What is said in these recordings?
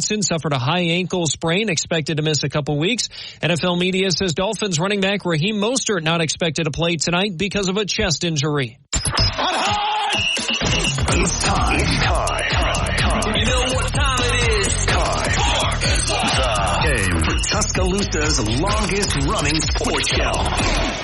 suffered a high ankle sprain, expected to miss a couple weeks. NFL media says Dolphins running back Raheem Mostert not expected to play tonight because of a chest injury. It's time. You know what time it is? Time for the game. For Tuscaloosa's longest running sports show.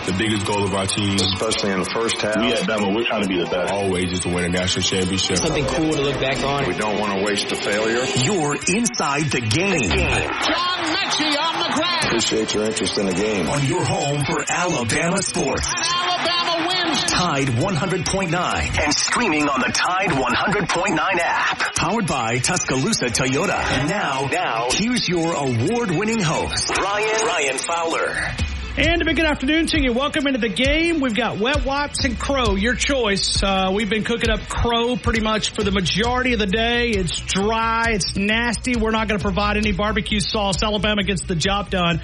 The biggest goal of our team, especially in the first half, we at Bama, we're trying to be the best. Always is to win a national championship. Something cool to look back on. We don't want to waste a failure. You're inside the game. John Mechie on the ground. Appreciate your interest in the game. On your home for Alabama sports. And Alabama wins. Tide 100.9 and streaming on the Tide 100.9 app. Powered by Tuscaloosa Toyota. And now, here's your award-winning host, Ryan Fowler. And a big good afternoon to you. Welcome into the game. We've got Wet Wipes and Crow, your choice. We've been cooking up Crow pretty much for the majority of the day. It's dry. It's nasty. We're not going to provide any barbecue sauce. Alabama gets the job done.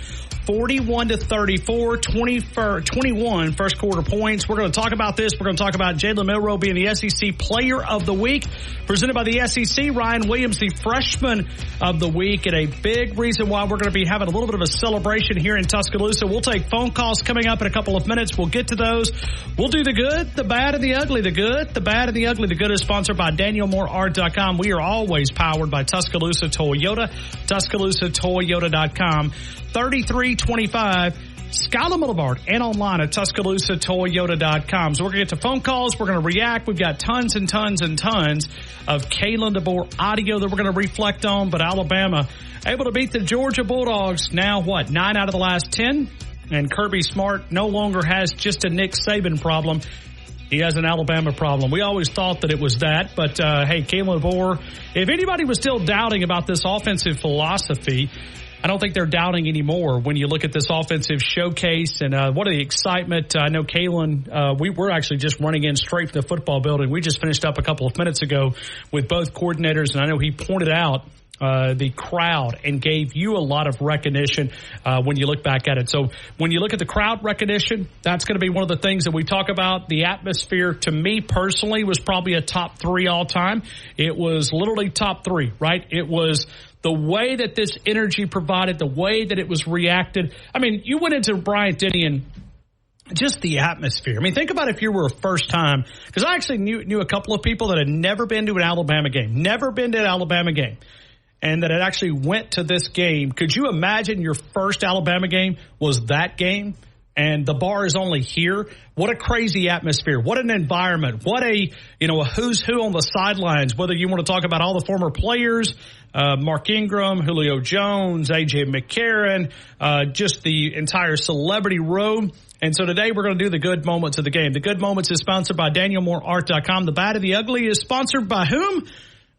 41-34, 21 first quarter points. We're going to talk about this. We're going to talk about Jalen Milroe being the SEC Player of the Week, presented by the SEC. Ryan Williams, the Freshman of the Week, and a big reason why we're going to be having a little bit of a celebration here in Tuscaloosa. We'll take phone calls coming up in a couple of minutes. We'll get to those. We'll do the good, the bad, and the ugly. The good, the bad, and the ugly. The good is sponsored by DanielMooreArt.com. We are always powered by Tuscaloosa Toyota, TuscaloosaToyota.com. 3325 Skyler Boulevard and online at TuscaloosaToyota.com. So we're going to get to phone calls. We're going to react. We've got tons and tons and tons of Kalen DeBoer audio that we're going to reflect on. But Alabama able to beat the Georgia Bulldogs. Now, 9 out of the last 10? And Kirby Smart no longer has just a Nick Saban problem. He has an Alabama problem. We always thought that it was that. But, hey, Kalen DeBoer, if anybody was still doubting about this offensive philosophy, I don't think they're doubting anymore when you look at this offensive showcase and what the excitement. I know Kalen, we were actually just running in straight from the football building. We just finished up a couple of minutes ago with both coordinators, and I know he pointed out the crowd and gave you a lot of recognition when you look back at it. So when you look at the crowd recognition, that's going to be one of the things that we talk about. The atmosphere, to me personally, was probably a top 3 all time. It was literally top 3, right? It was the way that this energy provided, the way that it was reacted. I mean, you went into Bryant-Denny and just the atmosphere. I mean, think about if you were a first time, because I actually knew a couple of people that had never been to an Alabama game, and that had actually went to this game. Could you imagine your first Alabama game was that game? And the bar is only here. What a crazy atmosphere. What an environment. What a who's who on the sidelines, whether you want to talk about all the former players, Mark Ingram, Julio Jones, A.J. McCarron, just the entire celebrity row. And so today we're going to do the good moments of the game. The good moments is sponsored by DanielMooreArt.com. The bad and the ugly is sponsored by whom?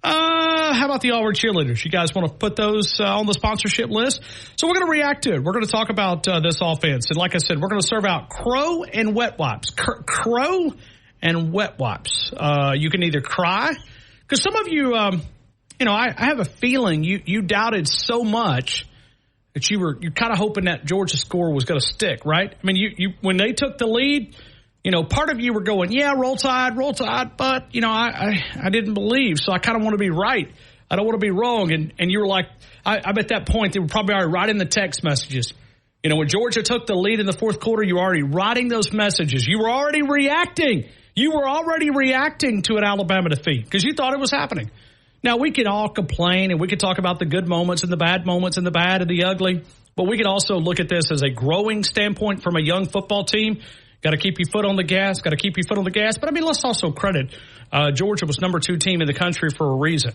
How about the Auburn cheerleaders? You guys want to put those on the sponsorship list? So we're going to react to it. We're going to talk about this offense. And like I said, we're going to serve out Crow and Wet Wipes. Crow and Wet Wipes. You can either cry, because some of you, I have a feeling you doubted so much that you're kind of hoping that Georgia score was going to stick, right? I mean, you when they took the lead, part of you were going, yeah, roll tide, but, I didn't believe, so I kind of want to be right. I don't want to be wrong. And you were like, I'm at that point, they were probably already writing the text messages. When Georgia took the lead in the fourth quarter, you were already writing those messages. You were already reacting. You were already reacting to an Alabama defeat because you thought it was happening. Now, we can all complain, and we can talk about the good moments and the bad moments and the bad and the ugly, but we can also look at this as a growing standpoint from a young football team. Got to keep your foot on the gas. But, I mean, let's also credit Georgia was number 2 team in the country for a reason.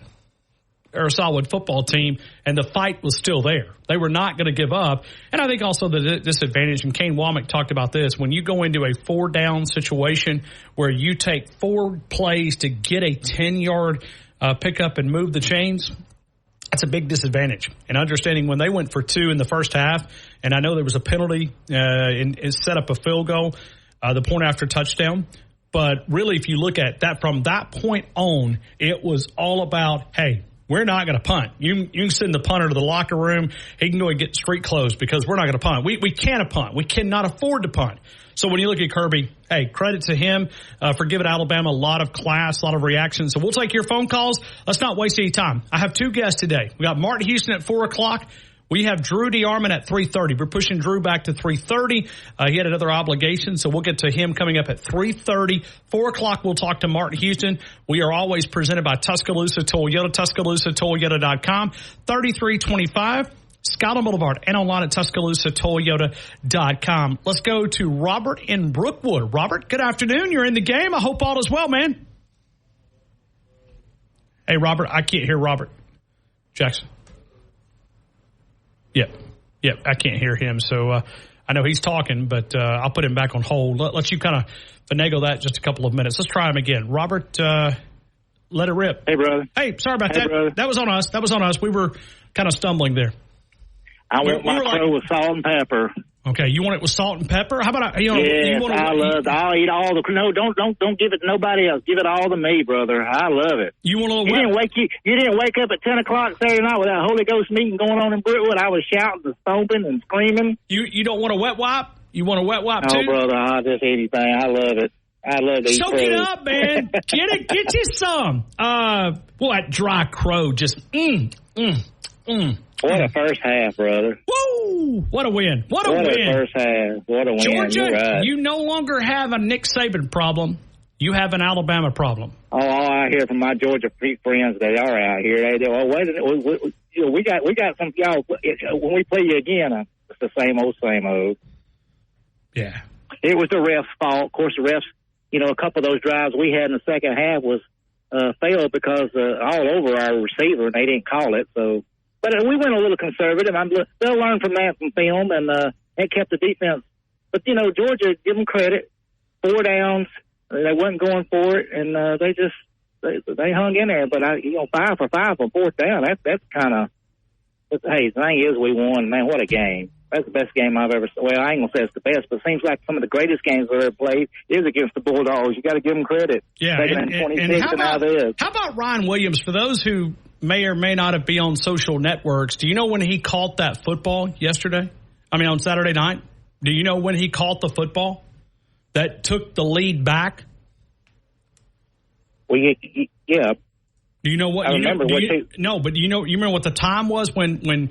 They're a solid football team, and the fight was still there. They were not going to give up. And I think also the disadvantage, and Kane Womack talked about this, when you go into a 4-down situation where you take 4 plays to get a 10-yard pickup and move the chains, that's a big disadvantage. And understanding when they went for 2 in the first half, and I know there was a penalty and set up a field goal, the point after touchdown. But really, if you look at that from that point on, it was all about, hey, we're not going to punt. You can send the punter to the locker room. He can go and get street clothes because we're not going to punt. We can't punt. We cannot afford to punt. So when you look at Kirby, hey, credit to him for giving Alabama a lot of class, a lot of reaction. So we'll take your phone calls. Let's not waste any time. I have two guests today. We got Martin Houston at 4 o'clock. We have Drew DeArmond at 3:30. We're pushing Drew back to 3:30. He had another obligation, so we'll get to him coming up at 3:30. 4 o'clock, we'll talk to Martin Houston. We are always presented by Tuscaloosa Toyota, TuscaloosaToyota.com, 3325 Scotland Boulevard, and online at TuscaloosaToyota.com. Let's go to Robert in Brookwood. Robert, good afternoon. You're in the game. I hope all is well, man. Hey, Robert, I can't hear Robert. Jackson. Yep, I can't hear him, so I know he's talking, but I'll put him back on hold. Let you kind of finagle that just a couple of minutes. Let's try him again. Robert, let it rip. Hey, brother. Hey, sorry about that. Brother. That was on us. We were kind of stumbling there. I want my crow with salt and pepper. Okay, you want it with salt and pepper? How about I'll eat all the. No, don't give it to nobody else. Give it all to me, brother. I love it. You want a little? You didn't wake up at 10 o'clock Saturday night with that Holy Ghost meeting going on in Brookwood. I was shouting and stomping and screaming. You don't want a wet wipe? You want a wet wipe too? No, brother. I'll just eat anything. I love it. I love to eat Soak it up, man. Get you some. That dry crow just What a first half, brother. Woo! What a win. What a win. What a first half. What a win. Georgia, right. You no longer have a Nick Saban problem. You have an Alabama problem. Oh, I hear from my Georgia friends they are out here. They do. We got some y'all. When we play you again, it's the same old. Yeah. It was the refs' fault. Of course, the refs. A couple of those drives we had in the second half was failed because all over our receiver, and they didn't call it. So. But we went a little conservative. They'll learn from that from film, and it kept the defense. But, Georgia, give them credit. 4 downs. They wasn't going for it, and they hung in there. But, 5 for 5 on 4th down, that's kind of – hey, the thing is we won. Man, what a game. That's the best game I've ever – well, I ain't going to say it's the best, but it seems like some of the greatest games I've ever played is against the Bulldogs. You got to give them credit. Yeah, and how about Ryan Williams? For those who – may or may not have been on social networks. Do you know when he caught that football on Saturday night? Do you know when he caught the football that took the lead back? Well, yeah. Do you know what? I remember you remember what the time was when the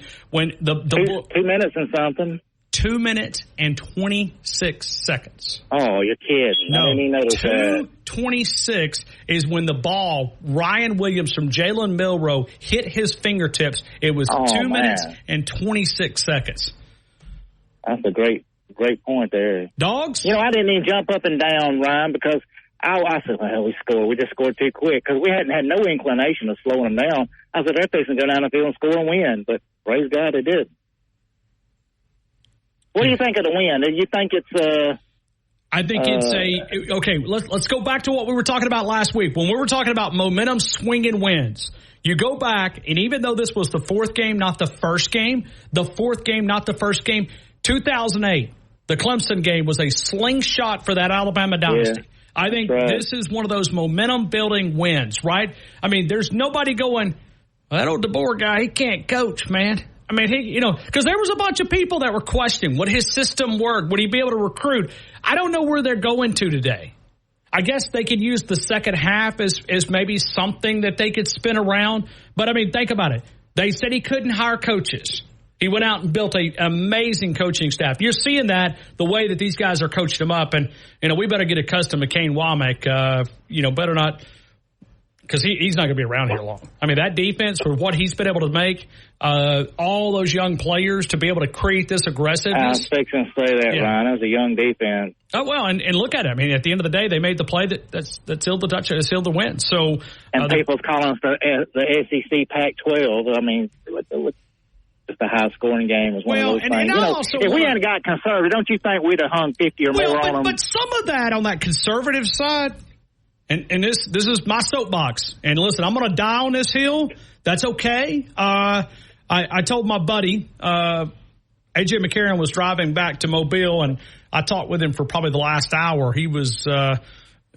2 minutes and something. 2 minutes and 26 seconds. Oh, you're kidding. No, I didn't even notice that. 2:26 is when the ball, Ryan Williams from Jalen Milroe, hit his fingertips. It was 2 minutes and 26 seconds. That's a great point there. Dogs? I didn't even jump up and down, Ryan, because I said, well, we scored. We just scored too quick because we hadn't had no inclination of slowing them down. I said, they're fixing to go down the field and score and win. But praise God, they did. What do you think of the win? Do you think it's I think it's okay. Let's go back to what we were talking about last week when we were talking about momentum swinging wins. You go back, and even though this was the 4th game, not the first game, 2008, the Clemson game was a slingshot for that Alabama dynasty. Yeah, I think this is one of those momentum building wins, right? I mean, there's nobody going, that old DeBoer guy, he can't coach, man. I mean, because there was a bunch of people that were questioning, would his system work? Would he be able to recruit? I don't know where they're going to today. I guess they could use the second half as maybe something that they could spin around. But, I mean, think about it. They said he couldn't hire coaches. He went out and built an amazing coaching staff. You're seeing that the way that these guys are coaching them up. And, we better get accustomed to Kane Womack. Better not – because he's not going to be around here long. I mean, that defense, for what he's been able to make, all those young players to be able to create this aggressiveness. I was fixing to say that, Ryan. That was a young defense. Oh, well, and look at it. I mean, at the end of the day, they made the play that sealed the touch, sealed the win. So, and people's calling us the SEC Pac-12. I mean, just a high-scoring game was one of those things. If we hadn't got conservative, don't you think we'd have hung 50 or more on them? But some of that on that conservative side – And this is my soapbox. And listen, I'm going to die on this hill. That's okay. I told my buddy, A.J. McCarron was driving back to Mobile, and I talked with him for probably the last hour. He was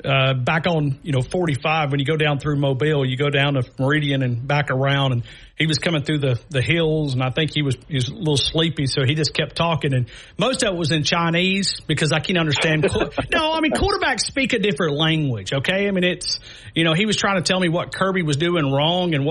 back on 45 when you go down through Mobile, you go down to Meridian and back around, and he was coming through the hills, and I think he was a little sleepy, so he just kept talking, and most of it was in Chinese because I can't understand. Quarterbacks speak a different language. Okay, I mean it's he was trying to tell me what Kirby was doing wrong and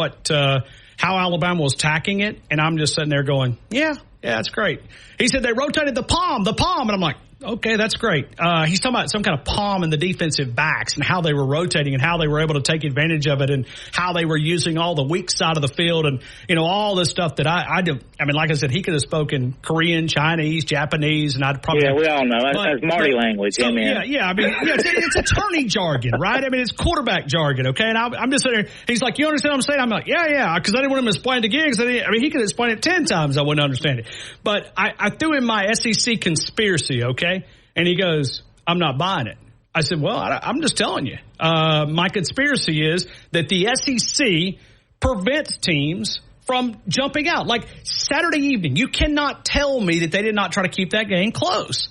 how Alabama was attacking it, and I'm just sitting there going, yeah, that's great. He said they rotated the palm, and I'm like, okay, that's great. He's talking about some kind of palm in the defensive backs and how they were rotating and how they were able to take advantage of it and how they were using all the weak side of the field and, all this stuff that I do. I mean, like I said, he could have spoken Korean, Chinese, Japanese, and I'd probably... Yeah, we all know. That's Marty language. So, it's attorney jargon, right? I mean, it's quarterback jargon, okay? And I'm just sitting there. He's like, you understand what I'm saying? I'm like, yeah, because I didn't want him to explain it again. He could explain it 10 times. I wouldn't understand it. But I threw in my SEC conspiracy, okay? And he goes, I'm not buying it. I said, well, I'm just telling you. My conspiracy is that the SEC prevents teams from jumping out. Like Saturday evening, you cannot tell me that they did not try to keep that game close.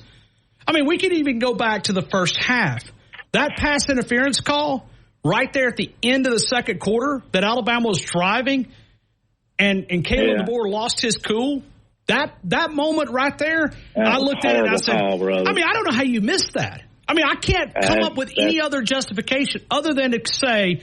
I mean, we could even go back to the first half. That pass interference call right there at the end of the second quarter that Alabama was driving and Caleb DeBoer lost his cool. That moment right there, I looked at it and I said, I don't know how you missed that. I mean, I can't come up with any other justification other than to say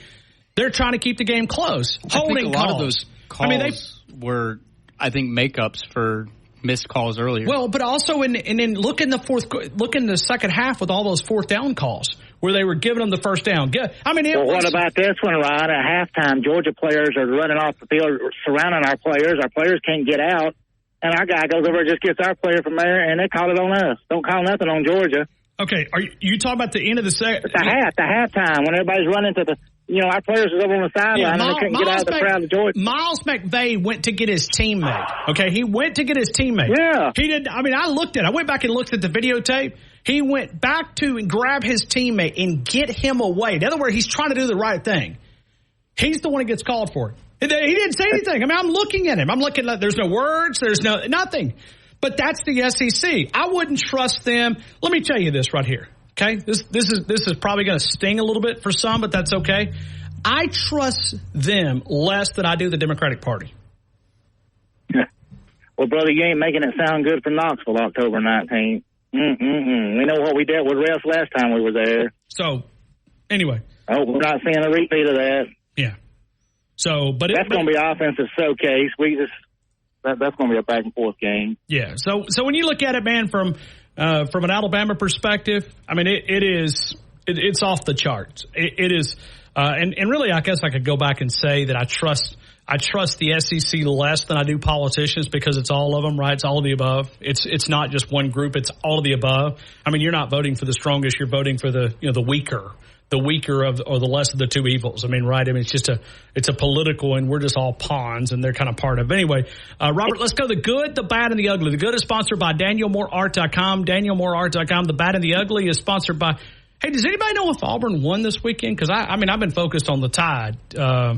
they're trying to keep the game close. Holding a lot of those calls were, I think, makeups for missed calls earlier. Well, but also and then look in the second half with all those fourth down calls where they were giving them the first down. What about this one, Ryan? At halftime, Georgia players are running off the field, surrounding our players. Our players can't get out. And our guy goes over and just gets our player from there, and they call it on us. Don't call nothing on Georgia. Okay, are you talking about the end of the second? It's the halftime when everybody's running to the. Our players was over on the sideline and they couldn't get out of the crowd of Georgia. Miles McVay went to get his teammate. Okay, he went to get his teammate. Yeah, he did. I mean, I went back and looked at the videotape. He went back to and grab his teammate and get him away. In other words, he's trying to do the right thing. He's the one who gets called for it. He didn't say anything. I mean, I'm looking at him. I'm looking at, there's no words. There's nothing. But that's the SEC. I wouldn't trust them. Let me tell you this right here. Okay. This is probably going to sting a little bit for some, but that's okay. I trust them less than I do the Democratic Party. Well, brother, you ain't making it sound good for Knoxville October 19th. We know what we dealt with refs last time we were there. So, anyway. I hope we're not seeing a repeat of that. Yeah. So, but that's going to be offensive showcase. That's going to be a back and forth game. Yeah. So when you look at it, man, from an Alabama perspective, I mean, it's off the charts. It is, and really, I guess I could go back and say that I trust the SEC less than I do politicians because it's all of them, right? It's all of the above. It's not just one group. It's all of the above. I mean, you're not voting for the strongest. You're voting for the weaker. The weaker or the less of the two evils. I mean, right? I mean, it's a political, and we're just all pawns, and they're kind of part of it. Anyway, Robert, let's go the good, the bad, and the ugly. The good is sponsored by DanielMooreArt.com. DanielMooreArt.com. The bad and the ugly is sponsored by. Hey, does anybody know if Auburn won this weekend? Because I've been focused on the Tide. Well,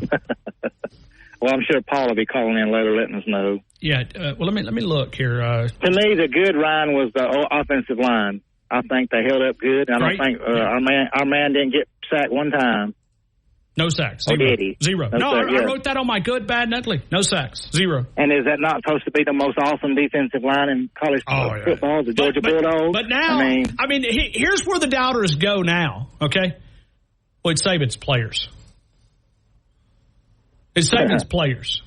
I'm sure Paul will be calling in later, letting us know. Yeah. Well, let me look here. To me, the good, Ryan, was the offensive line. I think they held up good. I don't think our man didn't get sacked one time. No sacks. Zero. Or did he? Zero. No, I wrote that on my good, bad, and ugly. No sacks. Zero. And is that not supposed to be the most awesome defensive line in college football, the Georgia Bulldogs? But now, I mean, here's where the doubters go now, okay? Well, it's Saban's players. It's Saban's players.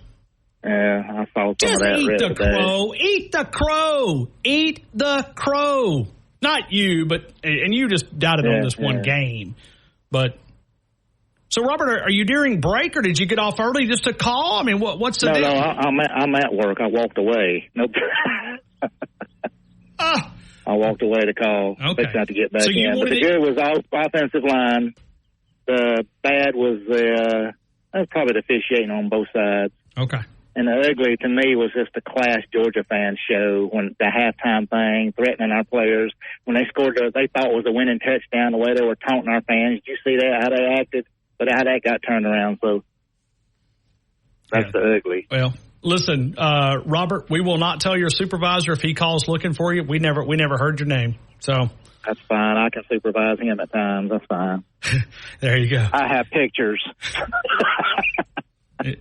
Yeah, I saw some of that. Eat the crow. Eat the crow. Eat the crow. Not you, and you just doubted on this one game. But so, Robert, are you during break, or did you get off early just to call? I mean, what's the deal? No, I'm at work. I walked away. Nope. I walked away to call. Okay. Fixed out to get back in. But the good was offensive line. The bad was probably the officiating on both sides. Okay. And the ugly, to me, was just the class Georgia fans show when the halftime thing, threatening our players. When they scored, they thought it was a winning touchdown, the way they were taunting our fans. Did you see that, how they acted? But how that got turned around. So that's the ugly. Well, listen, Robert, we will not tell your supervisor if he calls looking for you. We never heard your name. So That's fine. I can supervise him at times. That's fine. There you go. I have pictures.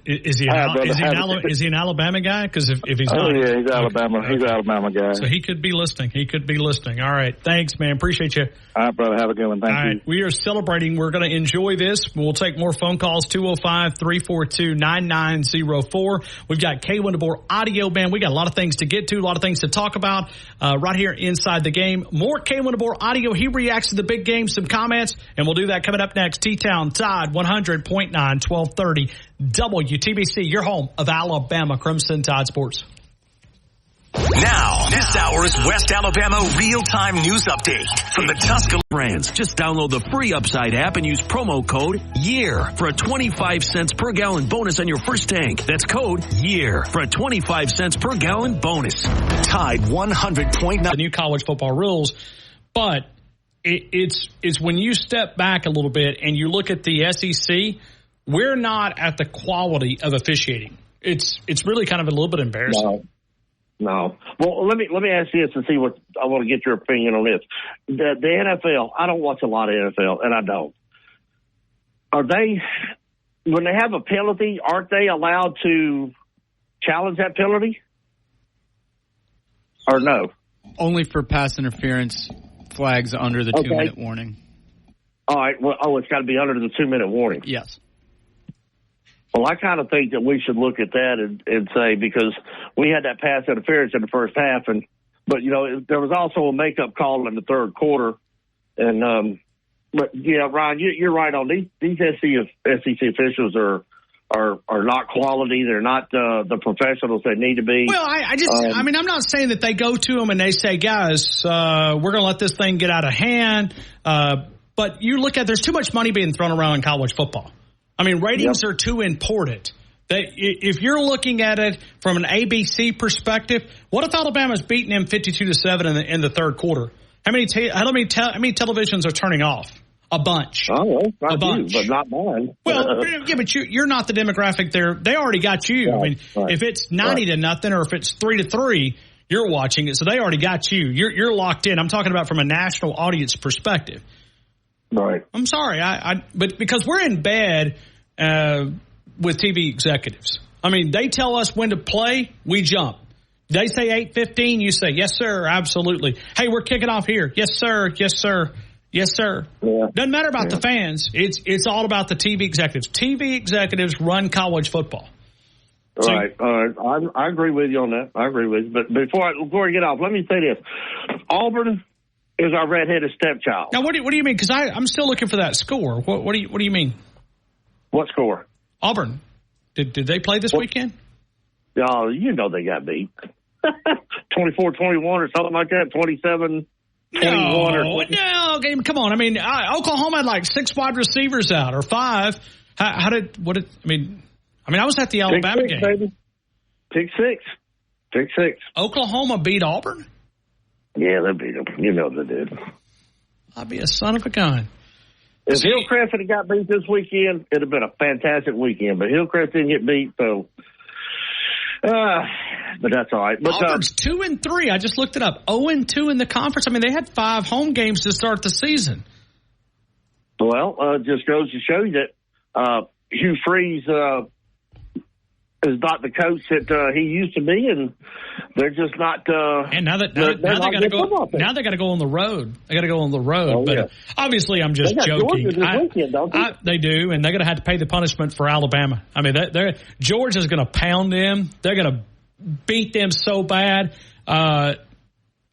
Is he an Alabama guy? Because if he's not, yeah, he's Alabama. He's an Alabama guy. So he could be listening. All right, thanks, man. Appreciate you. All right, brother. Have a good one. Thank you. Right. We are celebrating. We're going to enjoy this. We'll take more phone calls. 205-342-9904. We've got Kalen DeBoer audio, man. We got a lot of things to get to, a lot of things to talk about right here inside the game. More Kalen DeBoer audio. He reacts to the big game. Some comments, and we'll do that coming up next. T-Town Tide 100.9 1230. WTBC, your home of Alabama Crimson Tide Sports. Now, this hour's West Alabama real-time news update from the Tuscaloosa brands. Just download the free Upside app and use promo code YEAR for a 25 cents per gallon bonus on your first tank. That's code YEAR for a 25 cents per gallon bonus. Tide 100.9. The new college football rules, but it's when you step back a little bit and you look at the SEC, we're not at the quality of officiating. It's really kind of a little bit embarrassing. No. Well, let me ask you this and see what I want to get your opinion on this. The NFL, I don't watch a lot of NFL, and I don't. Are they, when they have a penalty, aren't they allowed to challenge that penalty? Or no? Only for pass interference flags under the 2-minute warning. All right. Well, it's got to be under the 2-minute warning. Yes. Well, I kind of think that we should look at that and say, because we had that pass interference in the first half, but there was also a makeup call in the third quarter, and but yeah, Ryan, you're right on these SEC officials are not quality. They're not the professionals they need to be. Well, I'm not saying that they go to them and they say, guys, we're going to let this thing get out of hand. But you look at, there's too much money being thrown around in college football. I mean, ratings are too important. If you're looking at it from an ABC perspective, what if Alabama's beating them 52-7 in the third quarter? How many televisions are turning off? A bunch. Oh, not a bunch, you, but not mine. Well, yeah, but you're not the demographic there. They already got you. I mean, if it's 90-0 or if it's 3-3, you're watching it, so they already got you. You're locked in. I'm talking about from a national audience perspective. Right. I'm sorry, but because we're in bed with TV executives. I mean, they tell us when to play, we jump. They say 8:15, you say, yes, sir, absolutely. Hey, we're kicking off here. Yes, sir, yes, sir, yes, sir. Yeah. Doesn't matter about the fans. It's all about the TV executives. TV executives run college football. So, right. I agree with you on that. I agree with you. But before we get off, let me say this. Auburn is our redheaded stepchild. Now, what do you mean? Because I'm still looking for that score. What do you mean? What score? Auburn. Did they play this weekend? Oh, they got beat. 24-21 or something like that. 27-21 or no, game. Come on. I mean, Oklahoma had like 6 wide receivers out or 5. I was at the Alabama game. Baby. Pick six. Oklahoma beat Auburn? Yeah, they beat them. They did. I'll be a son of a gun. If Hillcrest had got beat this weekend, it would have been a fantastic weekend. But Hillcrest didn't get beat, so. But that's all right. But, Auburn's 2-3. I just looked it up. 0-2 in the conference. I mean, they had 5 home games to start the season. Well, just goes to show you that Hugh Freeze is not the coach that he used to be, and they're just not. And now they got to go. Now they got to go on the road. They got to go on the road. Oh, but obviously, I'm just joking. Weekend, don't they? They do, and they're going to have to pay the punishment for Alabama. I mean, Georgia's going to pound them. They're going to beat them so bad.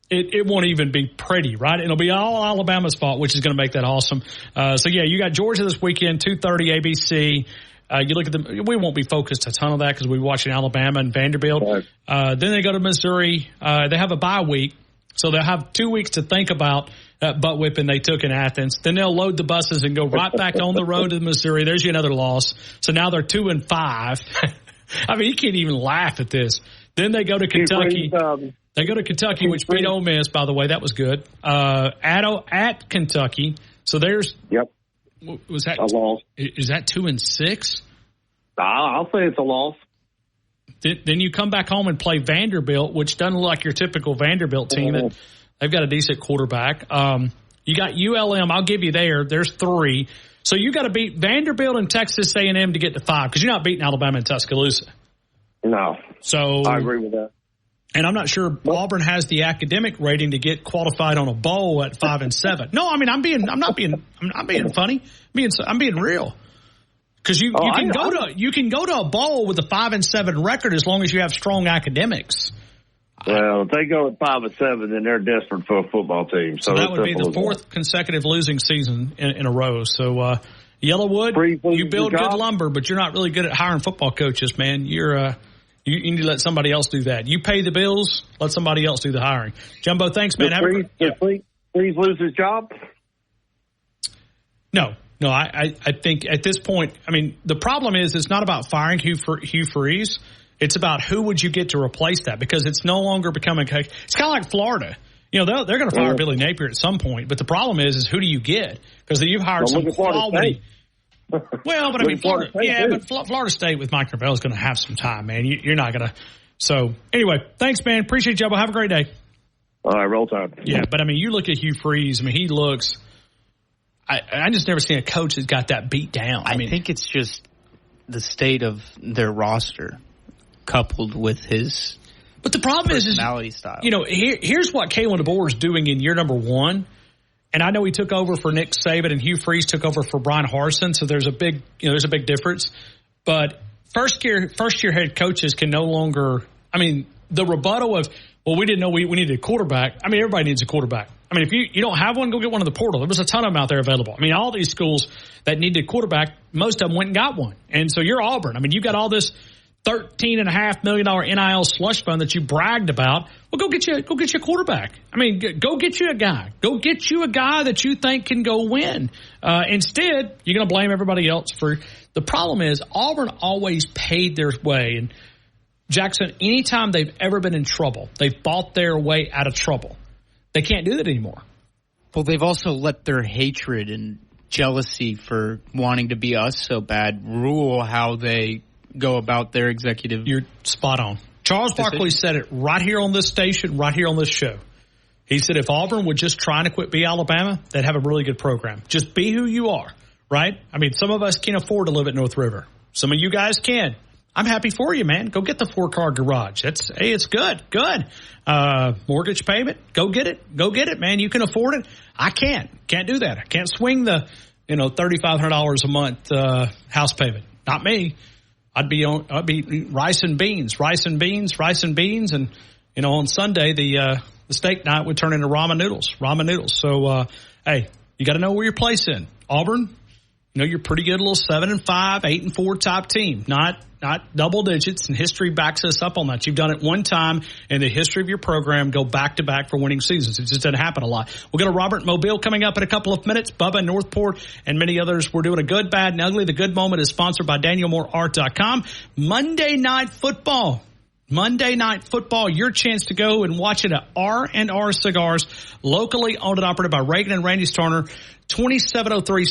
It won't even be pretty, right? It'll be all Alabama's fault, which is going to make that awesome. So yeah, you got Georgia this weekend, 2:30 ABC. You look at them. We won't be focused a ton on that because we're watching Alabama and Vanderbilt. Right. Then they go to Missouri. They have a bye week, so they'll have 2 weeks to think about that butt whipping they took in Athens. Then they'll load the buses and go right back on the road to Missouri. There's you another loss. So now they're 2-5. I mean, you can't even laugh at this. Then they go to Kentucky. They go to Kentucky, which beat Ole Miss, by the way. That was good. At Kentucky. So there's. Yep. Was that a loss? Is that 2-6? I'll say it's a loss. Then you come back home and play Vanderbilt, which doesn't look like your typical Vanderbilt team They've got a decent quarterback. You got ULM. I'll give you there. There's 3. So you got to beat Vanderbilt and Texas A&M to get to 5 because you're not beating Alabama and Tuscaloosa. No. So I agree with that. And I'm not sure Auburn has the academic rating to get qualified on a bowl at 5 and 7. No, I mean I'm not being funny. I'm being real. Because you can go to a bowl with a 5 and 7 record as long as you have strong academics. Well, if they go at 5 and 7, then they're desperate for a football team. So that would be the 4th consecutive losing season in a row. So Yellowwood, you build good lumber, but you're not really good at hiring football coaches, man. You need to let somebody else do that. You pay the bills, let somebody else do the hiring. Jumbo, thanks, man. Did Freeze lose his job? No, I think at this point, I mean, the problem is it's not about firing Hugh Freeze. It's about who would you get to replace that, because it's no longer becoming – it's kind of like Florida. You know, they're going to fire Billy Napier at some point, but the problem is who do you get? Because you've hired some quality – well, but I mean, Florida State with Mike Norvell is going to have some time, man. You're not going to – so, anyway, thanks, man. Appreciate you, Jumbo. Have a great day. All right, roll time. Yeah, but, I mean, you look at Hugh Freeze. I mean, he looks – I just never seen a coach that's got that beat down. I think it's just the state of their roster coupled with his but the problem personality style. You know, here's what Kalen DeBoer is doing in year number 1. And I know he took over for Nick Saban and Hugh Freeze took over for Brian Harsin. So there's a big difference. But first year head coaches can no longer, I mean, the rebuttal of, well, we didn't know we needed a quarterback. I mean, everybody needs a quarterback. I mean, if you don't have one, go get one in the portal. There was a ton of them out there available. I mean, all these schools that needed a quarterback, most of them went and got one. And so you're Auburn. I mean, you got all this $13.5 million NIL slush fund that you bragged about. Well, go get you a quarterback. I mean, go get you a guy. Go get you a guy that you think can go win. Instead, you're going to blame everybody else for. The problem is Auburn always paid their way. And Jackson, anytime they've ever been in trouble, they've bought their way out of trouble. They can't do that anymore. Well, they've also let their hatred and jealousy for wanting to be us so bad rule how they go about their executive. You're spot on. Charles Barkley said it right here on this station, right here on this show. He said if Auburn would just try to quit be Alabama, they'd have a really good program. Just be who you are, right? I mean, some of us can't afford to live at North River. Some of you guys can. I'm happy for you, man. Go get the 4-car garage. It's good. Mortgage payment, go get it, man. You can afford it. I can't do that. I can't swing the, $3,500 a month house payment. Not me. I'd be rice and beans, and on Sunday the steak night would turn into ramen noodles. So hey, you got to know where you're placed in. Auburn, you're pretty good, a little 7-5, 8-4 top team, not double digits, and history backs us up on that. You've done it one time in the history of your program, go back to back for winning seasons. It just doesn't happen a lot. We'll go to Robert Mobile coming up in a couple of minutes. Bubba Northport and many others. We're doing a good, bad, and ugly. The Good Moment is sponsored by DanielMooreArt.com. Monday Night Football, your chance to go and watch it at R&R Cigars, locally owned and operated by Reagan and Randy Turner, 2703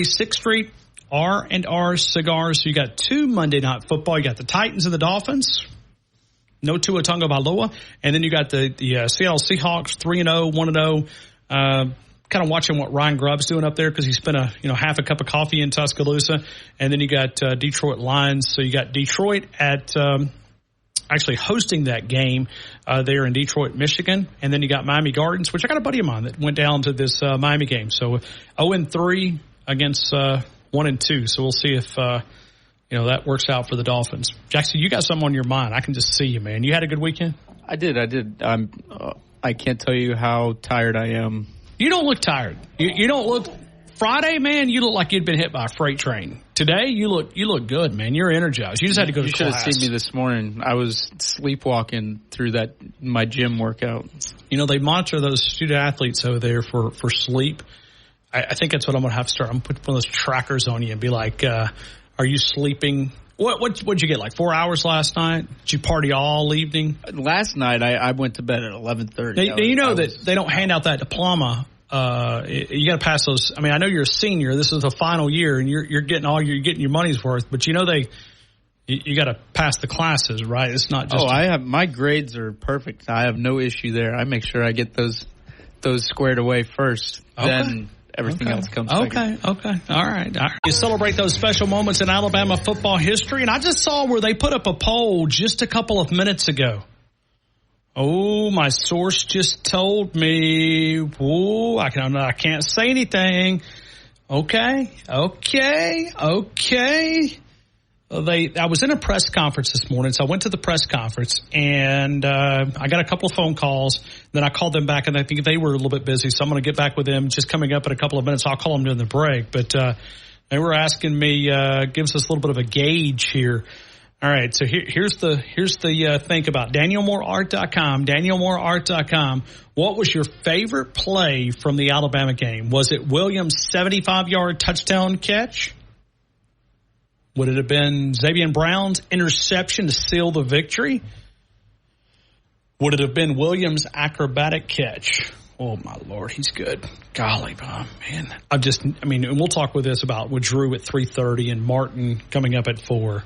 6th Street, R&R Cigars. So you got 2 Monday Night Football. You got the Titans and the Dolphins. No Tua Tagovailoa. And then you got the Seattle Seahawks, 3-0, 1-0. Kind of watching what Ryan Grubb's doing up there because he spent half a cup of coffee in Tuscaloosa. And then you got Detroit Lions. So you got Detroit at actually hosting that game there in Detroit, Michigan. And then you got Miami Gardens, which I got a buddy of mine that went down to this Miami game. So 0-3 against 1-2. So we'll see if that works out for the Dolphins. Jackson, you got something on your mind. I can just see you, man. You had a good weekend? I did. I can't tell you how tired I am. You don't look tired. You don't look. Friday, man, you look like you'd been hit by a freight train. Today, you look good, man. You're energized. You just had to go to class. You should have seen me this morning. I was sleepwalking through my gym workout. They monitor those student athletes over there for sleep. I think that's what I'm going to have to start. I'm going to put one of those trackers on you and be like, are you sleeping? What'd you get, like 4 hours last night? Did you party all evening? Last night, I went to bed at 11:30. You know that they don't hand out that diploma. You got to pass those. I mean, I know you're a senior. This is the final year, and you're getting your money's worth. But you got to pass the classes, right? It's not just. My grades are perfect. I have no issue there. I make sure I get those squared away first. Okay. Then everything else comes second. Okay. All right. You celebrate those special moments in Alabama football history, and I just saw where they put up a poll just a couple of minutes ago. Oh, my source just told me. Whoa, I can't say anything. Okay. I was in a press conference this morning, so I went to the press conference, and I got a couple of phone calls. Then I called them back, and I think they were a little bit busy, so I'm going to get back with them just coming up in a couple of minutes. I'll call them during the break. But they were asking me, gives us a little bit of a gauge here. All right, so here's the think about DanielMooreArt.com. DanielMooreArt.com. What was your favorite play from the Alabama game? Was it Williams' 75-yard touchdown catch? Would it have been Xavier Brown's interception to seal the victory? Would it have been Williams' acrobatic catch? Oh, my Lord, he's good. Golly, Bob, man. And we'll talk with Drew at 3:30 and Martin coming up at 4.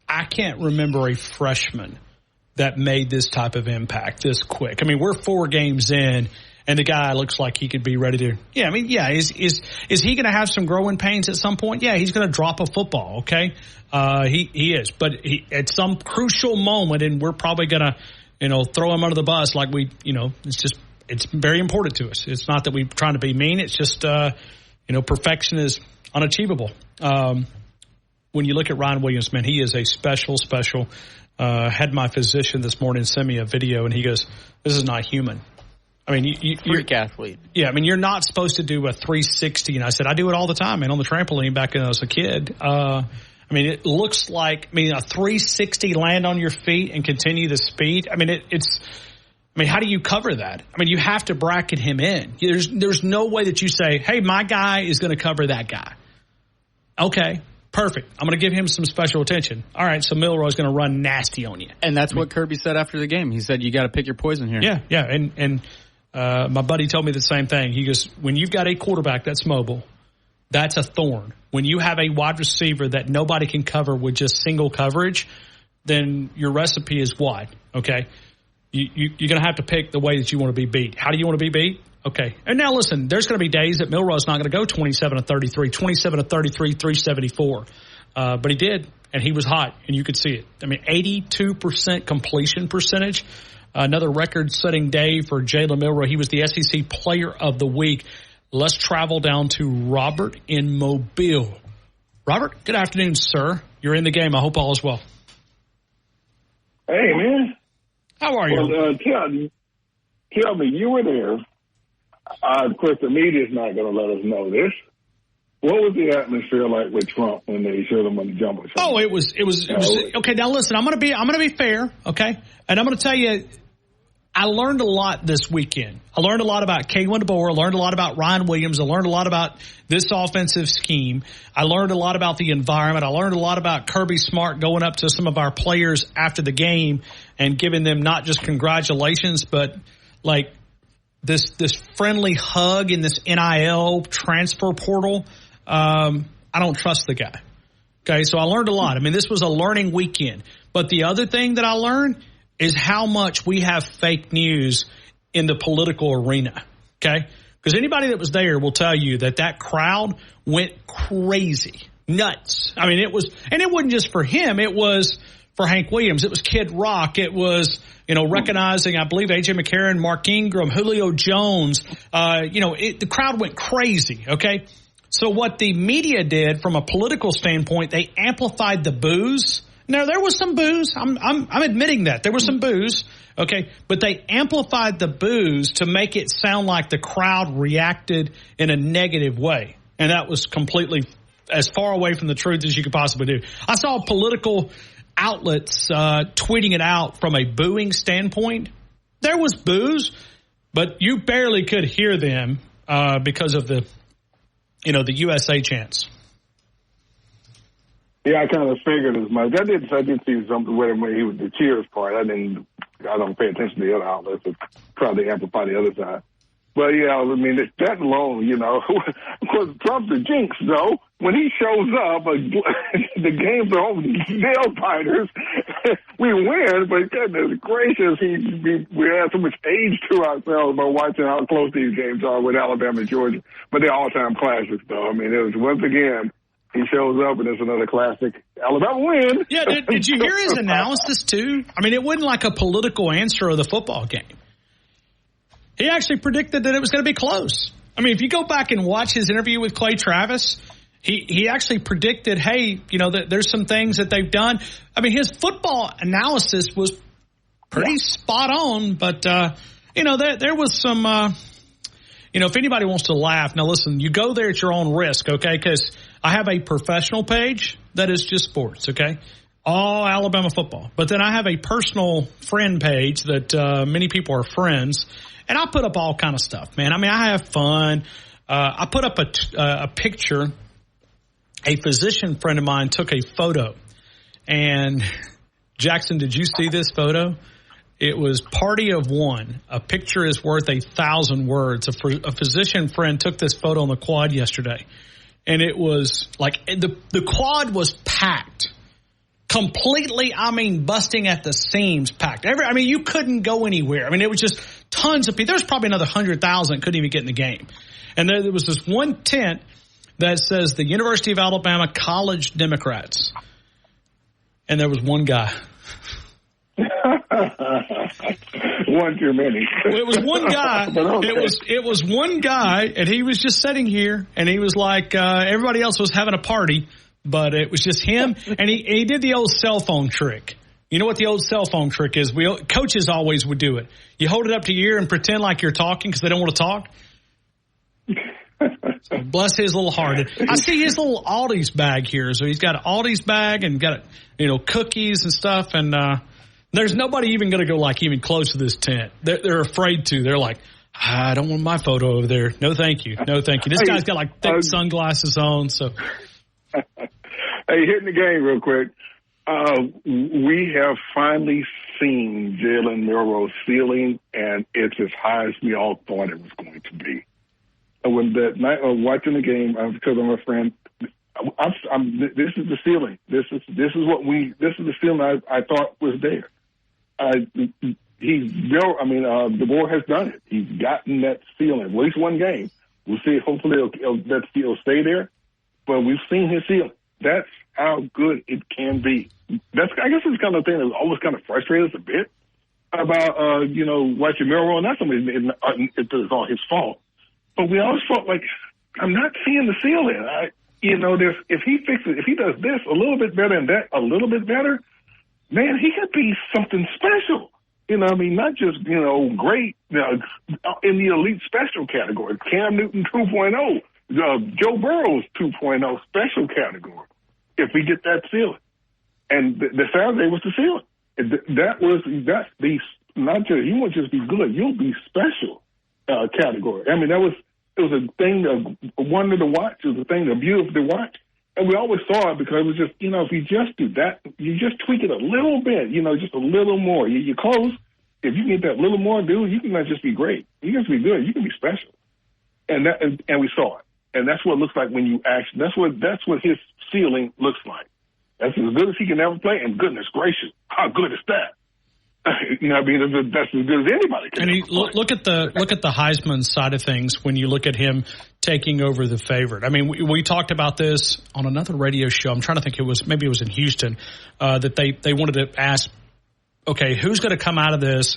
I can't remember a freshman that made this type of impact this quick. I mean, we're 4 games in, and the guy looks like he could be ready to. Yeah, I mean, yeah. Is he going to have some growing pains at some point? Yeah, he's going to drop a football. Okay, he is. But at some crucial moment, and we're probably going to, throw him under the bus like we, it's very important to us. It's not that we're trying to be mean. It's just, perfection is unachievable. When you look at Ryan Williams, man, he is a special. Had my physician this morning send me a video, and he goes, "This is not human." I mean, you're freak athlete. Yeah, I mean, you're not supposed to do a 360. And I said, I do it all the time, man, on the trampoline back when I was a kid. It looks like, a 360 land on your feet and continue the speed. I mean, how do you cover that? I mean, you have to bracket him in. There's no way that you say, hey, my guy is going to cover that guy. Okay. Perfect. I'm going to give him some special attention. All right, so Milroy's going to run nasty on you. And that's what Kirby said after the game. He said, you got to pick your poison here. Yeah. And my buddy told me the same thing. He goes, when you've got a quarterback that's mobile, that's a thorn. When you have a wide receiver that nobody can cover with just single coverage, then your recipe is what? Okay? You're going to have to pick the way that you want to be beat. How do you want to be beat? Okay. And now listen, there's going to be days that Milroy's not going to go 27-33, 27-33, 374. But he did, and he was hot, and you could see it. I mean, 82% completion percentage. Another record-setting day for Jalen Milroy. He was the SEC Player of the Week. Let's travel down to Robert in Mobile. Robert, good afternoon, sir. You're in the game. I hope all is well. Hey, man. How are you? Well, tell me, you were there. Of course, the media's not going to let us know this. What was the atmosphere like with Trump when they showed him on the jumbotron? Oh, it was okay. Now listen, I'm going to be fair, okay, and I'm going to tell you, I learned a lot this weekend. I learned a lot about Kalen DeBoer. I learned a lot about Ryan Williams. I learned a lot about this offensive scheme. I learned a lot about the environment. I learned a lot about Kirby Smart going up to some of our players after the game and giving them not just congratulations, but like this friendly hug in this NIL transfer portal. I don't trust the guy. Okay, so I learned a lot. I mean, this was a learning weekend. But the other thing that I learned is how much we have fake news in the political arena. Okay? Because anybody that was there will tell you that crowd went crazy, nuts. I mean, it wasn't just for him. It was for Hank Williams. It was Kid Rock. It was, recognizing, I believe, A.J. McCarron, Mark Ingram, Julio Jones. The crowd went crazy, okay? So what the media did from a political standpoint, they amplified the boos. Now, there was some boos. I'm admitting that. There was some boos, okay? But they amplified the boos to make it sound like the crowd reacted in a negative way. And that was completely as far away from the truth as you could possibly do. I saw political outlets tweeting it out from a booing standpoint. There was boos, but you barely could hear them because of the USA chants. Yeah, I kind of figured as much. I did see something with him when he was the cheers part. I don't pay attention to the other outlets. It's probably amplify the other side. But, yeah, I mean, it's that alone, you know. Of course, Trump's a jinx, though. When he shows up, the games are all nail-biters. We win, but goodness gracious, we have so much age to ourselves by watching how close these games are with Alabama and Georgia. But they're all-time classics, though. I mean, it was, once again, he shows up, and it's another classic. Alabama win. Yeah, did you hear his analysis, too? I mean, it wasn't like a political answer of the football game. He actually predicted that it was going to be close. I mean, if you go back and watch his interview with Clay Travis, he actually predicted, hey, you know, that there's some things that they've done. I mean, his football analysis was pretty spot on, but, you know, there was some, you know, if anybody wants to laugh, now listen, you go there at your own risk, okay, because I have a professional page that is just sports, okay? All Alabama football. But then I have a personal friend page that many people are friends, and I put up all kind of stuff, man. I mean, I have fun. I put up a picture. A physician friend of mine took a photo. And, Jackson, did you see this photo? It was party of one. A picture is worth 1,000 words. A physician friend took this photo on the quad yesterday. And it was like the quad was packed. Completely, I mean, busting at the seams, packed. I mean, you couldn't go anywhere. I mean, it was just tons of people. There was probably another 100,000 couldn't even get in the game. And there was this one tent that says the University of Alabama College Democrats. And there was one guy. One too many. It was one guy. Okay. It was one guy, and he was just sitting here, and he was like, everybody else was having a party. But it was just him, and he did the old cell phone trick. You know what the old cell phone trick is? Coaches always would do it. You hold it up to your ear and pretend like you're talking because they don't want to talk. So bless his little heart. I see his little Aldi's bag here. So he's got an Aldi's bag and got, you know, cookies and stuff. And there's nobody even going to go like even close to this tent. They're afraid to. They're like, I don't want my photo over there. No, thank you. No, thank you. This guy's got like thick sunglasses on. So. Hey, hitting the game real quick. We have finally seen Jalen Milroe's ceiling, and it's as high as we all thought it was going to be. When that night of watching the game, because I'm a friend, this is the ceiling. This is the ceiling I thought was there. DeBoer has done it. He's gotten that ceiling. At least one game. We'll see. Hopefully, it'll stay there. But we've seen his ceiling. That's how good it can be. I guess it's kind of thing that always kind of frustrates us a bit about, watching Milroe. Not somebody it's all his fault. But we always felt like, I'm not seeing the ceiling. If he does this a little bit better and that a little bit better, man, he could be something special. Not just, great in the elite special category. Cam Newton 2.0. Joe Burrow's 2.0 special category, if we get that ceiling. And the Saturday was the ceiling. That's the, not just, you won't just be good, you'll be special category. I mean, it was a thing, a wonder to watch. It was a thing, a beautiful to watch. And we always saw it because it was just, if you just do that, you just tweak it a little bit, just a little more. You're close. If you get that little more, dude, you can not just be great. You can just be good. You can be special. And we saw it. And that's what it looks like when you actually, that's what his ceiling looks like. That's as good as he can ever play, and goodness gracious, how good is that? That's as good as anybody can. And look at the Heisman side of things when you look at him taking over the favorite. I mean, we talked about this on another radio show. I'm trying to think, maybe it was in Houston, that they wanted to ask, okay, who's going to come out of this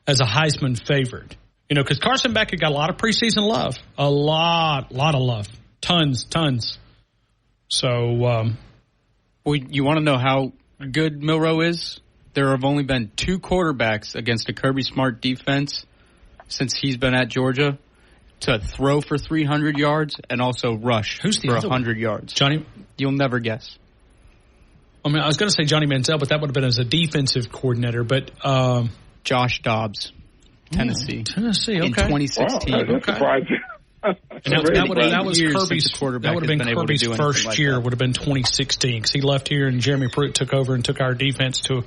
as a Heisman favorite? Because Carson Beck got a lot of preseason love, a lot of love, tons. So, you want to know how good Milroe is? There have only been 2 quarterbacks against a Kirby Smart defense since he's been at Georgia to throw for 300 yards and also rush for 100 yards. Johnny? You'll never guess. I mean, I was going to say Johnny Manziel, but that would have been as a defensive coordinator. But Josh Dobbs. Tennessee, okay. In 2016. Wow, that's surprising. That was Kirby's quarterback. That would have been Kirby's first year. Would have been 2016 because he left here and Jeremy Pruitt took over and took our defense to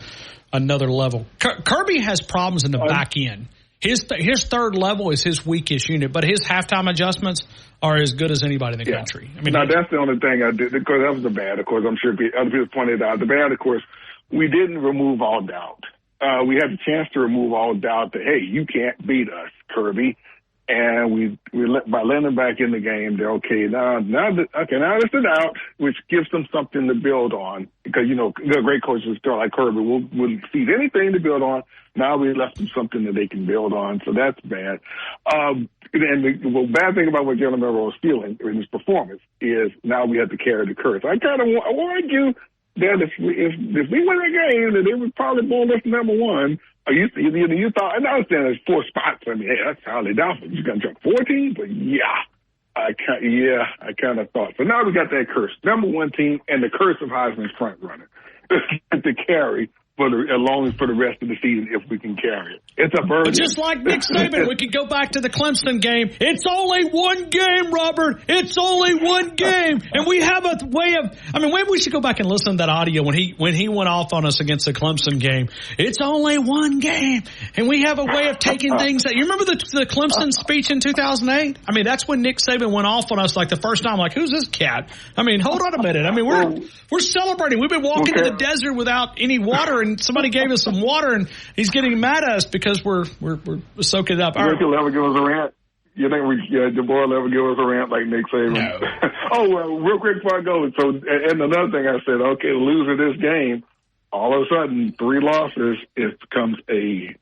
another level. Kirby has problems in the back end. His third level is his weakest unit, but his halftime adjustments are as good as anybody in the country. I mean, now that's the only thing I did, because that was the bad. Of course, I'm sure other people pointed out the bad. Of course, we didn't remove all doubt. We had the chance to remove all doubt that, hey, you can't beat us, Kirby. And by letting them back in the game, they're okay. Now it's the doubt, which gives them something to build on. Because, the great coaches like Kirby will see anything to build on. Now we left them something that they can build on. So that's bad. And the bad thing about what Jalen Milroe was feeling in his performance is now we have to carry the curse. I kind of warned you that if we win a game, that they would probably bowl us number one. You thought, and I understand there's 4 spots. I mean, hey, that's highly doubtful. You're going to jump 14, but I kind of thought. So now we got that curse. Number 1 team and the curse of Heisman's front runner to carry for the rest of the season if we can carry it. It's a burden. But just like Nick Saban, we could go back to the Clemson game. It's only one game, Robert. It's only one game. And we have a way of, maybe we should go back and listen to that audio when he went off on us against the Clemson game. It's only one game. And we have a way of taking things that, you remember the Clemson speech in 2008? That's when Nick Saban went off on us like the first time, like, who's this cat? Hold on a minute. We're celebrating. We've been walking in the desert without any water, and somebody gave us some water, and he's getting mad at us because we're soaking it up. You think he'll ever give us a rant? You think DeBoer will ever give us a rant like Nick Saban? No. Oh, well, real quick before I go. So, and another thing I said, okay, the loser of this game, all of a sudden, 3 losses, it becomes a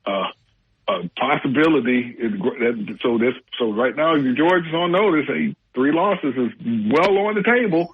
possibility. So right now, Georgia's on notice. 3 losses is well on the table.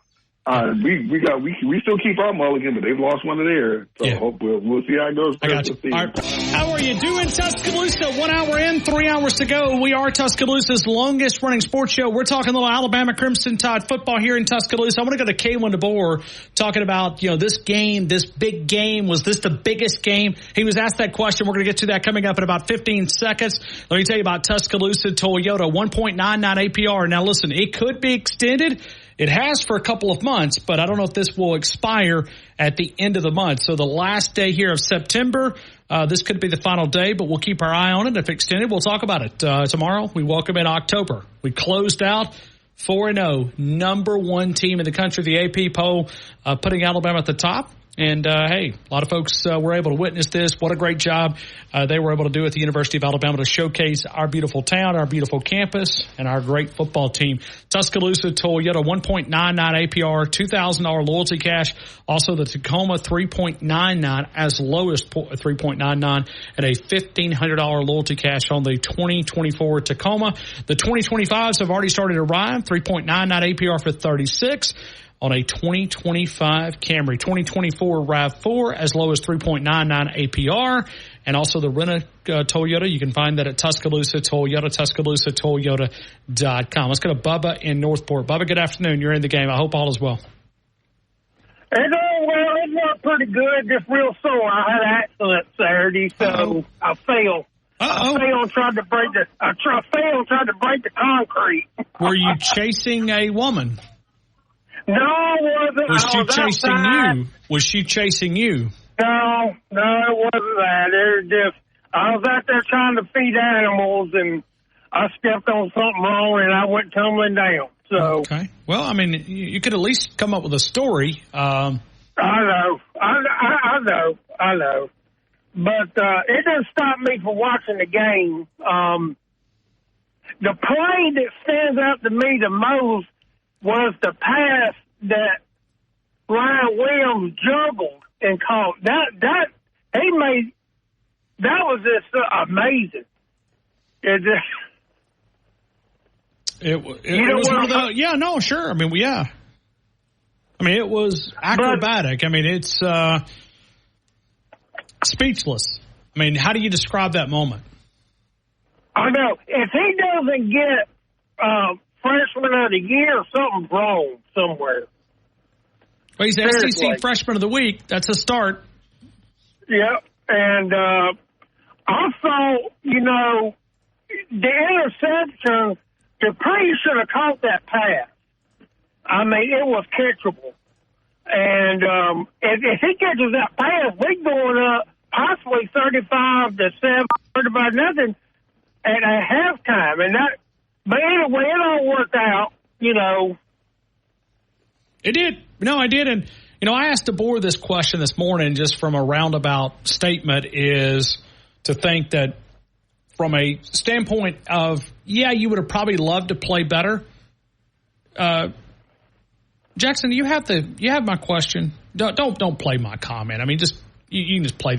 We still keep our mulligan, but they've lost one of theirs. So hope we'll see how it goes. I got you. All right. How are you doing, Tuscaloosa? 1 hour in, 3 hours to go. We are Tuscaloosa's longest running sports show. We're talking a little Alabama Crimson Tide football here in Tuscaloosa. I want to go to Kalen DeBoer talking about, this game, this big game. Was this the biggest game? He was asked that question. We're going to get to that coming up in about 15 seconds. Let me tell you about Tuscaloosa Toyota, 1.99 APR. Now listen, it could be extended. It has for a couple of months, but I don't know if this will expire at the end of the month. So the last day here of September, this could be the final day, but we'll keep our eye on it. If extended, we'll talk about it. Tomorrow, we welcome in October. We closed out 4-0, number 1 team in the country, the AP poll, putting Alabama at the top. And, hey, a lot of folks were able to witness this. What a great job they were able to do at the University of Alabama to showcase our beautiful town, our beautiful campus, and our great football team. Tuscaloosa Toyota, 1.99 APR, $2,000 loyalty cash. Also the Tacoma, 3.99 as low as 3.99, and a $1,500 loyalty cash on the 2024 Tacoma. The 2025s have already started to arrive, 3.99 APR for $36. On a 2025 Camry, 2024 RAV4 as low as 3.99 APR, and also the Rena Toyota. You can find that at Tuscaloosa Toyota, TuscaloosaToyota.com. Let's go to Bubba in Northport. Bubba, good afternoon. You're in the game. I hope all is well. Well, it went pretty good. Just real sore. I had an accident Saturday, so I fell. I failed trying to break the concrete. Were you chasing a woman? No, it wasn't. Was she chasing you? Was she chasing you? No, it wasn't that. It was just, I was out there trying to feed animals, and I stepped on something wrong, and I went tumbling down. So okay. Well, you could at least come up with a story. I know. But it didn't stop me from watching the game. The play that stands out to me the most was the pass that Ryan Williams juggled and caught. That was just amazing. It was one of the, yeah, no, sure. It was acrobatic. It's speechless. How do you describe that moment? I know. If he doesn't get Freshman of the Year, something's wrong somewhere. Well, he's SEC Freshman of the Week. That's a start. Yep. And also, the interception, Dupree should have caught that pass. It was catchable. And if he catches that pass, we're going up possibly 35-7, 35-0. at halftime, and that. But anyway, it all worked out, you know. It did. No, I did. And, you know, I asked DeBoer this question this morning just from a roundabout statement is to think that from a standpoint of, yeah, you would have probably loved to play better. Jackson, you have my question. Don't play my comment. I mean, just you can just play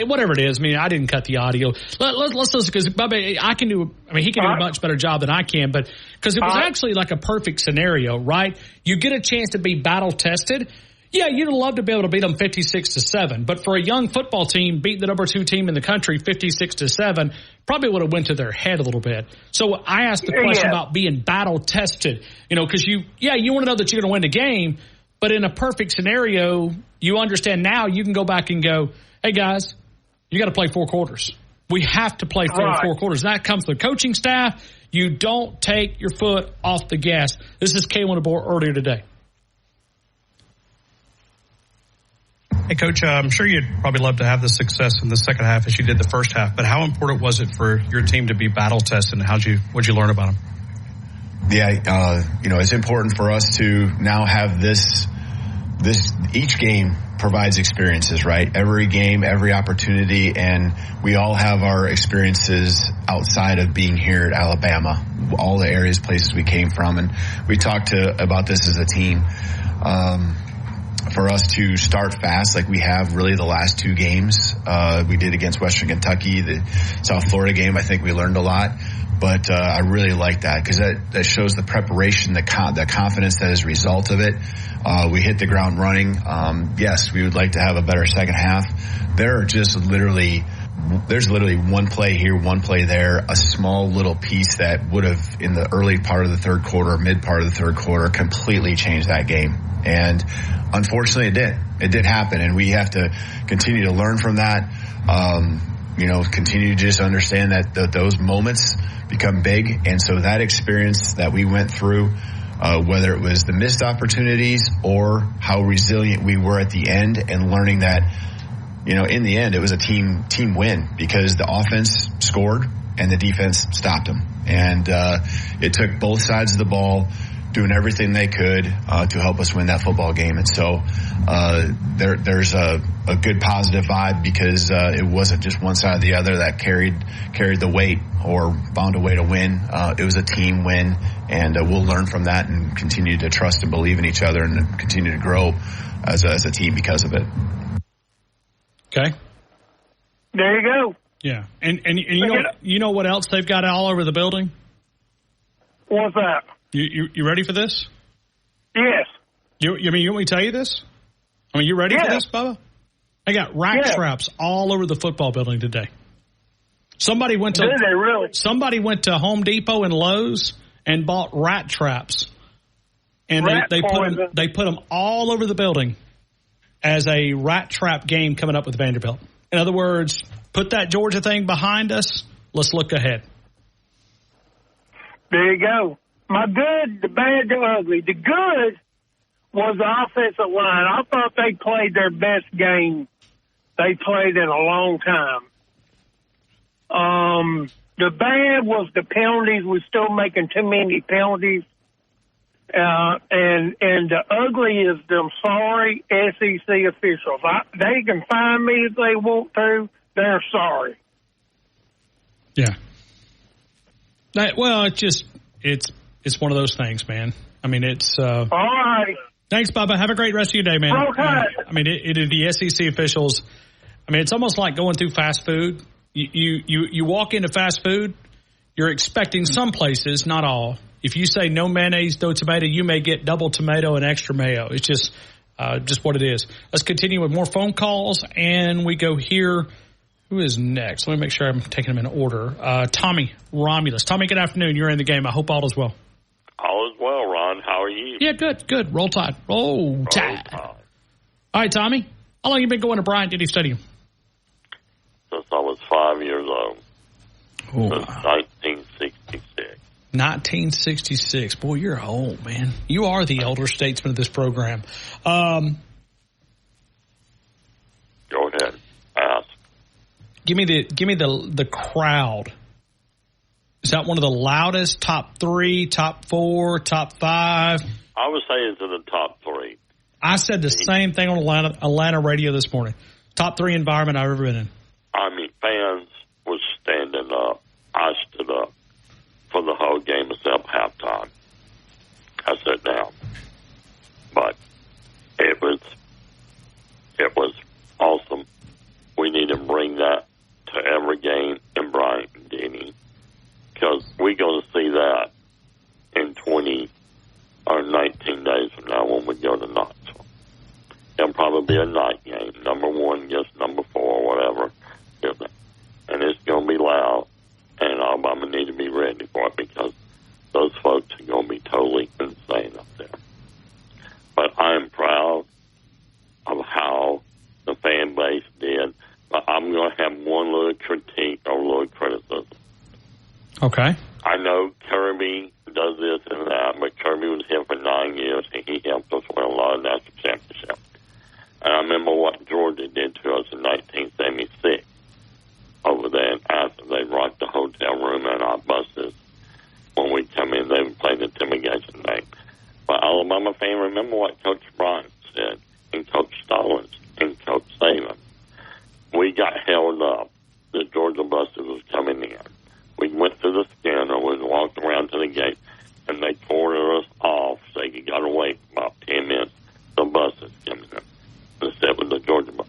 whatever it is. I mean, I didn't cut the audio. Let's listen because Bubba, he can do a much better job than I can. But because it was actually like a perfect scenario, right? You get a chance to be battle tested. Yeah, you'd love to be able to beat them 56-7. But for a young football team, beat the number 2 team in the country 56-7 probably would have went to their head a little bit. So I asked the question about being battle tested. You know, because you want to know that you're going to win the game. But in a perfect scenario, you understand now you can go back and go, hey, guys, you got to play 4 quarters. We have to play 4 quarters. And that comes from the coaching staff. You don't take your foot off the gas. This is Kalen DeBoer earlier today. Hey, Coach, I'm sure you'd probably love to have the success in the second half as you did the first half, but how important was it for your team to be battle tested, and what'd you learn about them? Yeah, it's important for us to now have this each game provides experiences, right? Every game, every opportunity, and we all have our experiences outside of being here at Alabama, all the places we came from, and we talked about this as a team. For us to start fast like we have really the last 2 games. We did against Western Kentucky, the South Florida game. I think we learned a lot. But I really like that because that shows the preparation, the confidence that is a result of it. We hit the ground running. Yes, we would like to have a better second half. There's literally one play here, one play there, a small little piece that would have in the early part of the third quarter, mid part of the third quarter, completely changed that game. And unfortunately, it did happen, and we have to continue to learn from that. Continue to just understand that those moments become big, and so that experience that we went through, whether it was the missed opportunities or how resilient we were at the end, and learning that, in the end, it was a team win because the offense scored and the defense stopped them, and it took both sides of the ball doing everything they could to help us win that football game. And so there's a good positive vibe because it wasn't just one side or the other that carried the weight or found a way to win. It was a team win, and we'll learn from that and continue to trust and believe in each other and continue to grow as a team because of it. Okay. There you go. Yeah. And you know what else they've got all over the building? What's that? You ready for this? Yes. You want me to tell you this? I mean, you ready for this, Bubba? They got rat traps all over the football building today. Somebody went to Home Depot and Lowe's and bought rat traps, and they put them all over the building as a rat trap game coming up with Vanderbilt. In other words, put that Georgia thing behind us. Let's look ahead. There you go. My good, the bad, the ugly. The good was the offensive line. I thought they played their best game they played in a long time. The bad was the penalties. We're still making too many penalties. And the ugly is them sorry SEC officials. They can find me if they want to. They're sorry. Yeah. Well, it's one of those things, man. I mean, it's all right. Thanks, Bubba. Have a great rest of your day, man. Okay. I mean, the SEC officials. I mean, it's almost like going through fast food. You walk into fast food, you're expecting some places, not all. If you say no mayonnaise, no tomato, you may get double tomato and extra mayo. It's just what it is. Let's continue with more phone calls, and we go here. Who is next? Let me make sure I'm taking them in order. Tommy Romulus. Tommy, good afternoon. You're in the game. I hope all is well. All is well, Ron. How are you? Yeah, good. Roll Tide. Roll Tide. All right, Tommy. How long have you been going to Bryant-Denny Stadium? Since I was 5 years old. Ooh. Since 1966. 1966. Boy, you're old, man. You are the elder statesman of this program. Go ahead. Ask. Give me the crowd Is that one of the loudest? Top 3, top 4, top 5? I would say it's in the top 3. I said the same thing on Atlanta radio this morning. Top 3 environment I've ever been in. I mean, fans were standing up. I stood up for the whole game except halftime. I sat down. But it was awesome. We need to bring that to every game in Bryant-Denny, because we're going to see that in 20 or 19 days from now when we go to Knoxville. It'll probably be a night game, number 1 against number 4 or whatever. And it's going to be loud, and Alabama need to be ready for it, because those folks are going to be totally insane up there. But I am proud of how the fan base did. But I'm going to have one little critique or little criticism. Okay. I know Kirby does this and that, but Kirby was here for 9 years, and he helped us win a lot of national championships. And I remember what Georgia did to us in 1976 over there after they rocked the hotel room and our buses. When we come in, they would play the intimidation game. But Alabama fan, remember what Coach Bryant said, and Coach Stallings, and Coach Saban. We got held up. The Georgia buses was coming in. We went through the scanner. We walked around to the gate, and they cornered us off so you got to wait about 10 minutes. The buses coming in. Instead with the Georgia bus.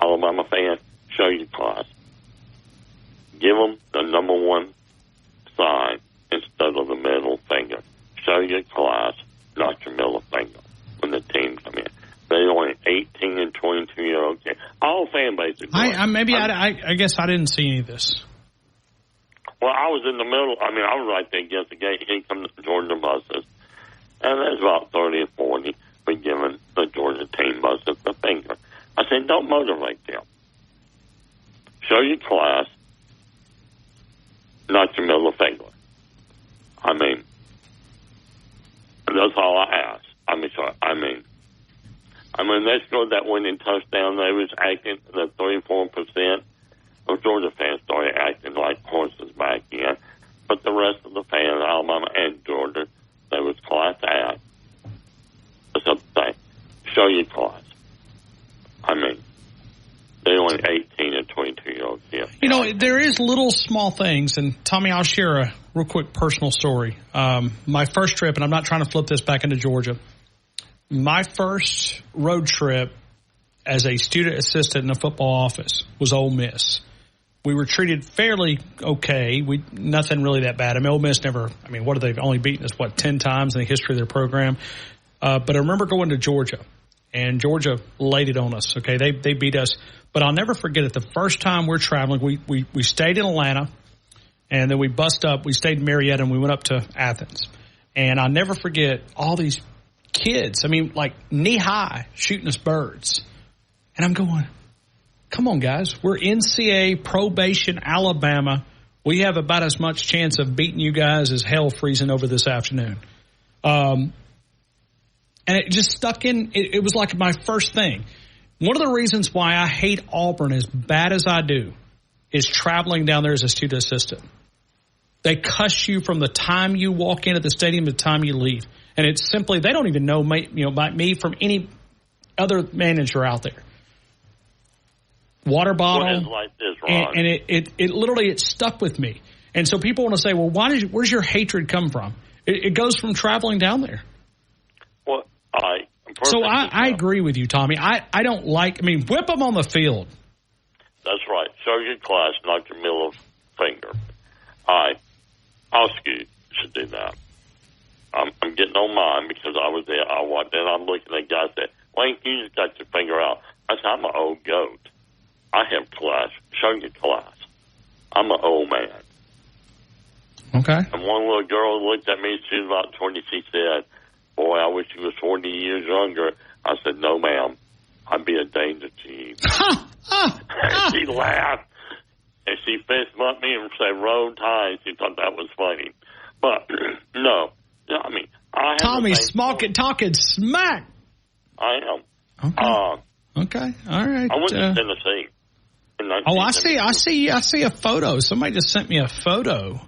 Alabama fan, show your class. Give them the number 1 sign instead of the middle finger. Show your class, not your middle finger when the team come in. They only 18 and 22-year-old kids. All fan bases. I guess I didn't see any of this. Well, I was in the middle. I mean, I was right there against the gate. Here come the Georgia buses. And there's about 30 or 40. We giving the Georgia team buses the finger. I said, don't motivate them. Show your class, not your middle finger. I mean, that's all I ask. They scored that winning touchdown. They was acting, the 34% of Georgia fans started acting like horses back in. But the rest of the fans, Alabama and Georgia, they was class act. That's up to say. Show your class. I mean, they only 18 and 22-year-old kids. You know, there is little small things, and Tommy, I'll share a real quick personal story. My first trip, and I'm not trying to flip this back into Georgia, my first road trip as a student assistant in a football office was Ole Miss. We were treated fairly okay. Nothing really that bad. I mean, Ole Miss never, what have they only beaten us, 10 times in the history of their program? But I remember going to Georgia, and Georgia laid it on us, okay? They beat us. But I'll never forget it. The first time we're traveling, we stayed in Atlanta, and then we bussed up. We stayed in Marietta, and we went up to Athens. And I'll never forget all these kids, like knee-high, shooting us birds. And I'm going, come on, guys. We're NCAA probation, Alabama. We have about as much chance of beating you guys as hell freezing over this afternoon. And it just stuck in. It was like my first thing. One of the reasons why I hate Auburn as bad as I do is traveling down there as a student assistant. They cuss you from the time you walk into the stadium to the time you leave. And it's simply, they don't even know about me from any other manager out there. Water bottle. Like this, Ron? And it literally, it stuck with me. And so people want to say, well, where's your hatred come from? It goes from traveling down there. Well, I agree with you, Tommy. I don't whip them on the field. That's right. Show your class, not your middle finger. Oscar should do that. I'm getting on mine because I was there. I walked in. I'm looking at the guy said, Wayne, you just got your finger out. I said, I'm an old goat. I have class. Show your class. I'm an old man. Okay. And one little girl looked at me. She was about 20. She said, boy, I wish you was 40 years younger. I said, no, ma'am. I'd be a danger to you. And she laughed. And she fist bumped me and said, roll tide. She thought that was funny. But, no. I have Tommy's talking smack. I am. Okay. All right. I went to Tennessee in Oh, I see a photo. Somebody just sent me a photo.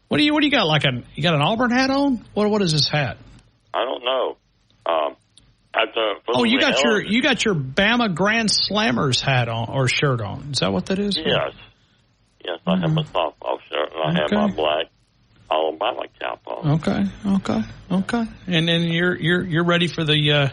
What do you got? You got an Auburn hat on? What is this hat? I don't know. You got your Bama Grand Slammers hat on or shirt on. Is that what that is? Yes. Yes, I have my softball shirt and I have my black Alabama cap on. Okay. And then you're ready for the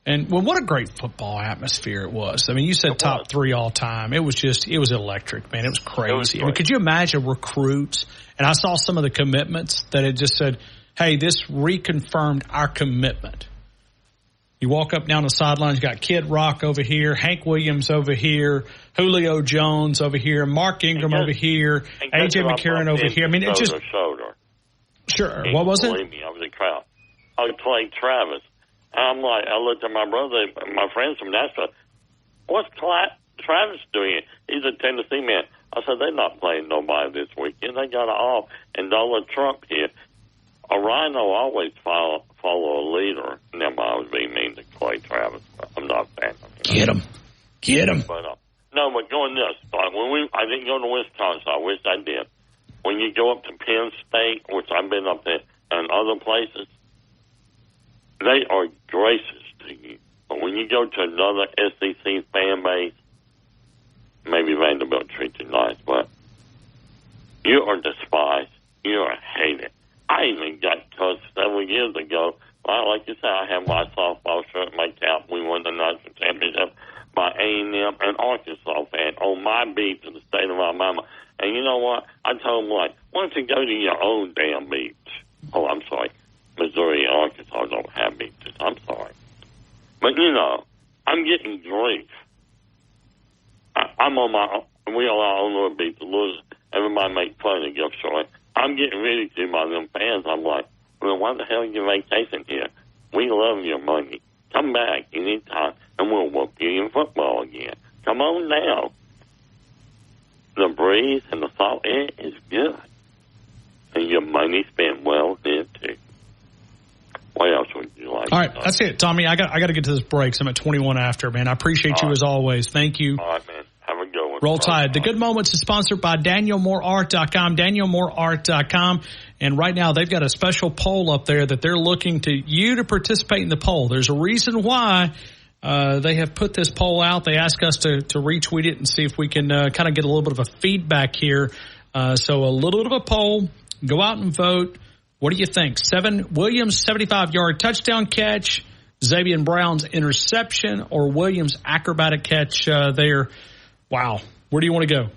and what a great football atmosphere it was. I mean, you said top 3 all time. It was electric, man. It was crazy. I mean, could you imagine recruits? And I saw some of the commitments that had just said, "Hey, this reconfirmed our commitment." You walk up down the sidelines, you got Kid Rock over here, Hank Williams over here, Julio Jones over here, Mark Ingram over here, A.J. McCarron over here. I mean, it just... Sure. What was it? Believe me, I was in the crowd. I was playing Travis. I'm like, I looked at my brother, my friends from Nashville. What's Travis doing? He's a Tennessee man. I said, they're not playing nobody this weekend. They got it off. And Donald Trump here. A Rhino always follow a leader. Never mind, I was being mean to Clay Travis. I'm not a fan of him. Get him. But, but going this, I didn't go to Wisconsin. I wish I did. When you go up to Penn State, which I've been up there, and other places, they are gracious to you. But when you go to another SEC fan base, maybe Vanderbilt treats you nice, but you are despised. You are hated. I even got cussed several years ago. Well, like you said, I have my softball shirt, my cap. We won the national championship by A&M and Arkansas fan on my beach in the state of Alabama. And you know what? I told them, why don't you go to your own damn beach? Oh, I'm sorry. Missouri and Arkansas don't have beaches. I'm sorry. But, I'm getting grief. I'm on my own. We all our own little beach. Everybody make fun of Gulf Shore. I'm getting ridiculed by them fans. I'm like, well, why the hell are you vacation here? We love your money. Come back anytime, and we'll whoop you in football again. Come on now. The breeze and the salt air is good. And your money spent well there, too. What else would you like? All right, that's it, Tommy. I got to get to this break. So I'm at 21 after, man. I appreciate you as always. Thank you. All right, man. Have a good one. Roll Tide. The Good Moments is sponsored by DanielMooreArt.com. DanielMooreArt.com. And right now they've got a special poll up there that they're looking to you to participate in the poll. There's a reason why they have put this poll out. They ask us to retweet it and see if we can kind of get a little bit of a feedback here. So a little bit of a poll. Go out and vote. What do you think? Williams' 75-yard touchdown catch, Xavier Brown's interception, or Williams' acrobatic catch there? Wow. Where do you want to go?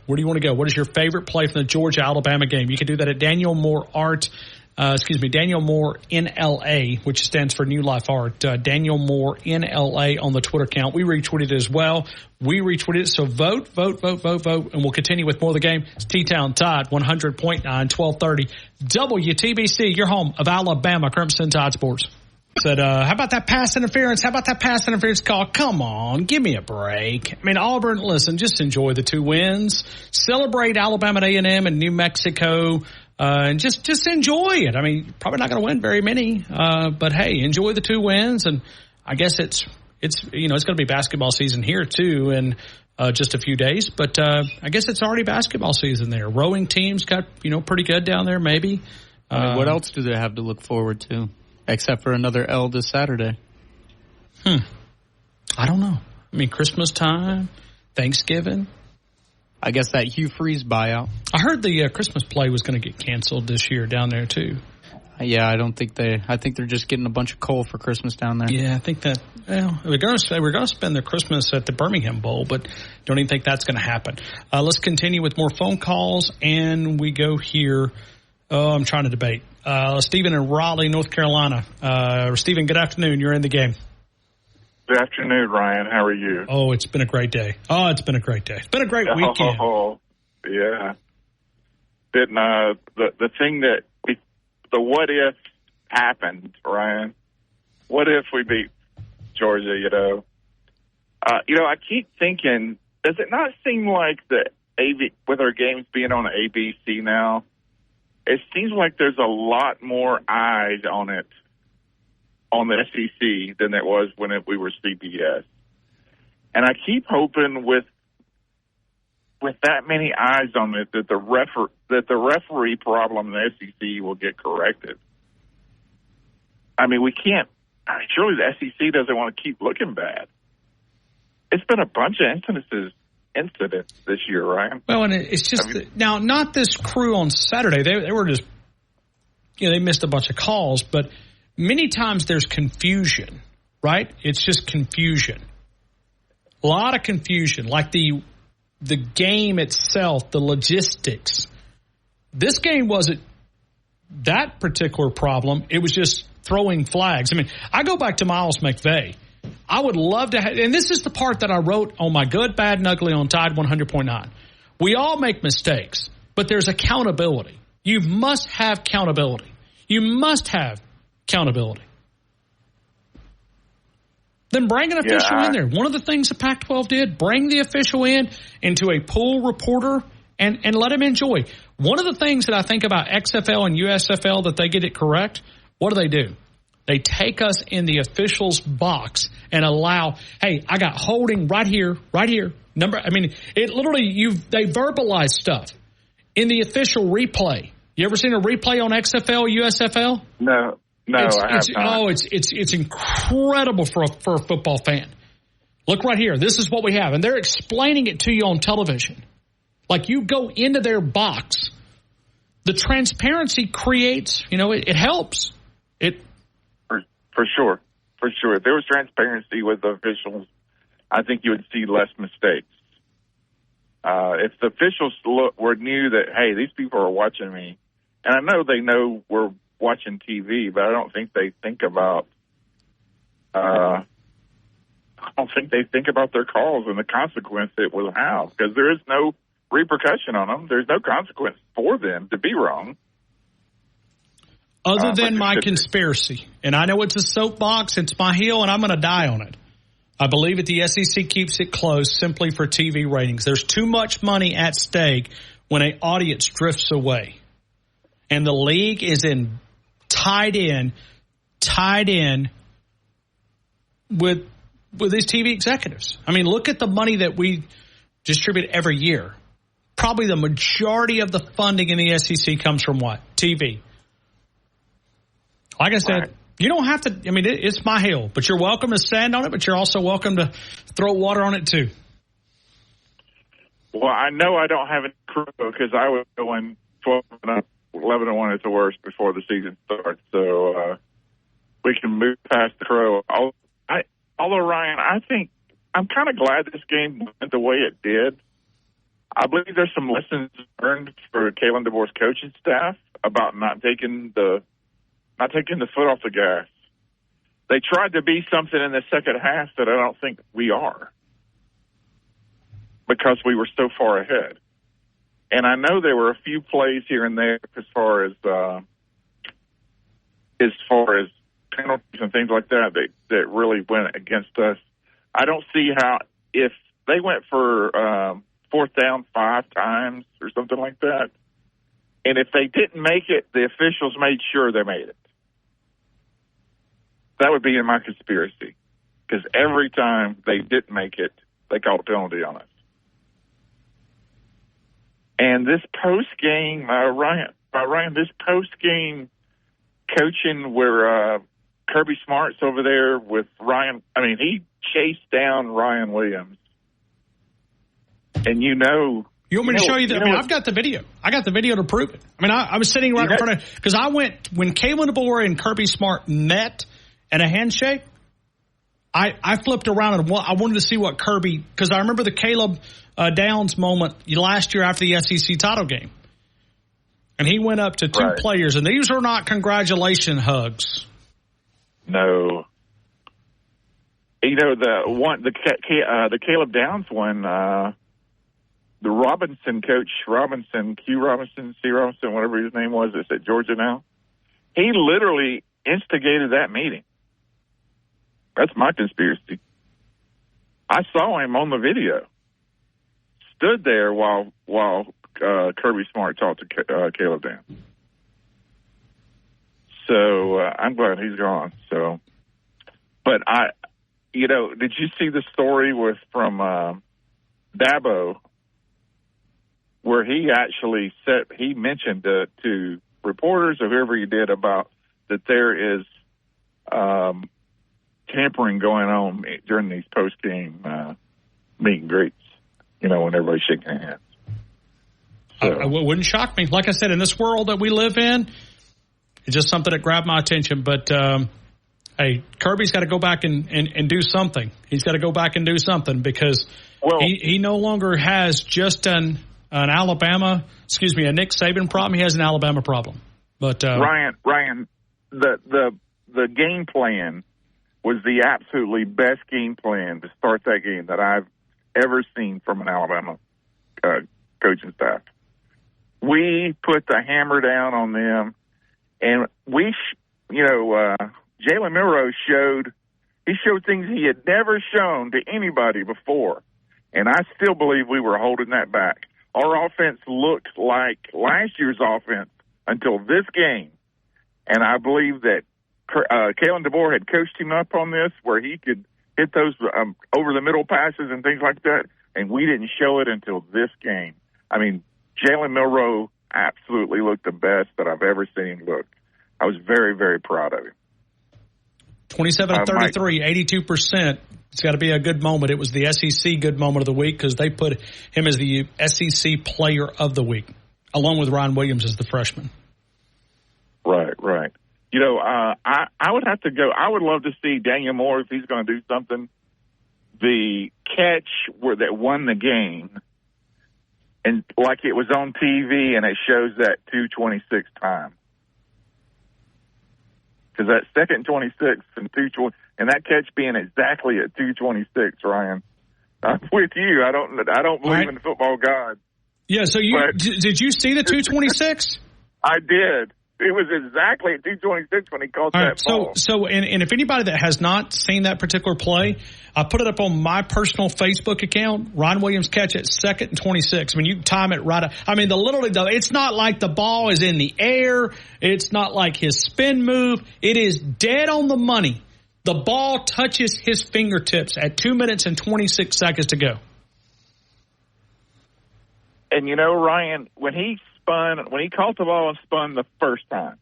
What is your favorite play from the Georgia-Alabama game? You can do that at Daniel Moore NLA, which stands for New Life Art. Daniel Moore NLA on the Twitter account. We retweeted it as well. So vote, and we'll continue with more of the game. It's T-Town Tide, 100.9, 1230. WTBC, your home of Alabama Crimson Tide Sports. Said, how about that pass interference? Call? Come on, give me a break. I mean, Auburn, listen, just enjoy the 2 wins. Celebrate Alabama and A&M and New Mexico. And just enjoy it. I mean, probably not going to win very many, but hey, enjoy the 2 wins. And I guess it's going to be basketball season here too in just a few days. But I guess it's already basketball season there. Rowing teams got pretty good down there. Maybe. What else do they have to look forward to except for another L this Saturday? I don't know. I mean, Christmas time, Thanksgiving. I guess that Hugh Freeze buyout. I heard the Christmas play was going to get canceled this year down there too. Yeah, I think they're just getting a bunch of coal for Christmas down there. Yeah, I think that. Well, we're going to spend their Christmas at the Birmingham Bowl, but don't even think that's going to happen. Let's continue with more phone calls, and we go here. Oh, I'm trying to debate. Stephen in Raleigh, North Carolina. Stephen, good afternoon. You're in the game. Good afternoon, Ryan. How are you? Oh, it's been a great day. It's been a great weekend. Oh, yeah. Didn't the thing that the what if happened, Ryan? What if we beat Georgia? I keep thinking, does it not seem like the with our games being on ABC now, it seems like there's a lot more eyes on it, on the SEC, than it was when we were CBS. And I keep hoping with with that many eyes on it that the referee problem in the SEC will get corrected. I mean, we can't. Surely the SEC doesn't want to keep looking bad. It's been a bunch of incidents this year, Ryan. Well, and it's just now not this crew on Saturday. They were just, they missed a bunch of calls, but many times there's confusion, right? It's just confusion. A lot of confusion, like the game itself, the logistics. This game wasn't that particular problem. It was just throwing flags. I mean, I go back to Miles McVay. I would love to have, and this is the part that I wrote on my Good, Bad, and Ugly on Tide 100.9. We all make mistakes, but there's accountability. You must have accountability. You must have accountability. Then bring an official in there. One of the things the Pac-12 did, bring the official into a pool reporter and let him enjoy. One of the things that I think about XFL and USFL that they get it correct, what do? They take us in the official's box and allow, hey, I got holding right here. It literally, they verbalize stuff in the official replay. You ever seen a replay on XFL, USFL? No, I have not. Oh, it's incredible for a football fan. Look right here. This is what we have. And they're explaining it to you on television. Like you go into their box. The transparency creates, it helps. For sure. If there was transparency with the officials, I think you would see less mistakes. If the officials knew that, hey, these people are watching me, and I know they know we're watching TV, but I don't think they think about their calls and the consequence it will have, because there is no repercussion on them. There's no consequence for them to be wrong. Other than my conspiracy. And I know it's a soapbox, it's my hill, and I'm going to die on it. I believe that the SEC keeps it close simply for TV ratings. There's too much money at stake when an audience drifts away. And the league is tied in with these TV executives. I mean, look at the money that we distribute every year. Probably the majority of the funding in the SEC comes from what? TV. Like I said, You don't have to. I mean, it's my hill, but you're welcome to stand on it, but you're also welcome to throw water on it too. Well, I know I don't have a crew because I was going 12-1, 11-1 at the worst before the season starts. So we can move past the crow. Although, Ryan, I think I'm kind of glad this game went the way it did. I believe there's some lessons learned for Kalen DeBoer's coaching staff about not taking the foot off the gas. They tried to be something in the second half that I don't think we are, because we were so far ahead. And I know there were a few plays here and there as far as penalties and things like that really went against us. I don't see how, if they went for fourth down 5 times or something like that, and if they didn't make it, the officials made sure they made it. That would be in my conspiracy, because every time they didn't make it, they called a penalty on us. And this post-game, Ryan, this post-game coaching where Kirby Smart's over there with Ryan, I mean, he chased down Ryan Williams. And you want me to show you that? I mean, I've got the video. I got the video to prove it. I mean, I was sitting right in front of, because I went, when Kalen DeBoer and Kirby Smart met in a handshake, I flipped around and I wanted to see what Kirby, because I remember the Caleb Downs moment last year after the SEC title game. And he went up to 2 players, and these are not congratulation hugs. No. The Caleb Downs one, the Robinson coach, Q Robinson, C Robinson, whatever his name was, that's at Georgia now, he literally instigated that meeting. That's my conspiracy. I saw him on the video. Stood there while Kirby Smart talked to Caleb Downs. So I'm glad he's gone. So, but did you see the story from Dabo where he actually he mentioned to reporters or whoever he did about that there is tampering going on during these post-game meet and greets, when everybody's shaking hands. So. It wouldn't shock me. Like I said, in this world that we live in, it's just something that grabbed my attention. But, hey, Kirby's got to go back and do something. He's got to go back and do something because he no longer has just a Nick Saban problem. He has an Alabama problem. But Ryan, the game plan was the absolutely best game plan to start that game that I've ever seen from an Alabama coaching staff. We put the hammer down on them, and Jalen Milroe showed things he had never shown to anybody before, and I still believe we were holding that back. Our offense looked like last year's offense until this game, and I believe that Kalen DeBoer had coached him up on this where he could hit those over-the-middle passes and things like that, and we didn't show it until this game. I mean, Jalen Milroe absolutely looked the best that I've ever seen him look. I was very, very proud of him. 27-33, 82%. It's got to be a good moment. It was the SEC good moment of the week because they put him as the SEC player of the week, along with Ryan Williams as the freshman. Right. I would have to go. I would love to see Daniel Moore, if he's going to do something, the catch that won the game, and like it was on TV, and it shows that 2:26 time. Because that second 26 and 2:20, and that catch being exactly at 2:26, Ryan. I'm with you. I don't believe in the football god. Yeah. So did you see the 2:26? I did. It was exactly at 2:26 when he caught that ball. So if anybody that has not seen that particular play, I put it up on my personal Facebook account, Ron Williams catch at 2nd and 26. I mean, you can time it right up. I mean, it's not like the ball is in the air. It's not like his spin move. It is dead on the money. The ball touches his fingertips at 2 minutes and 26 seconds to go. And Ryan, when he caught the ball and spun the first time,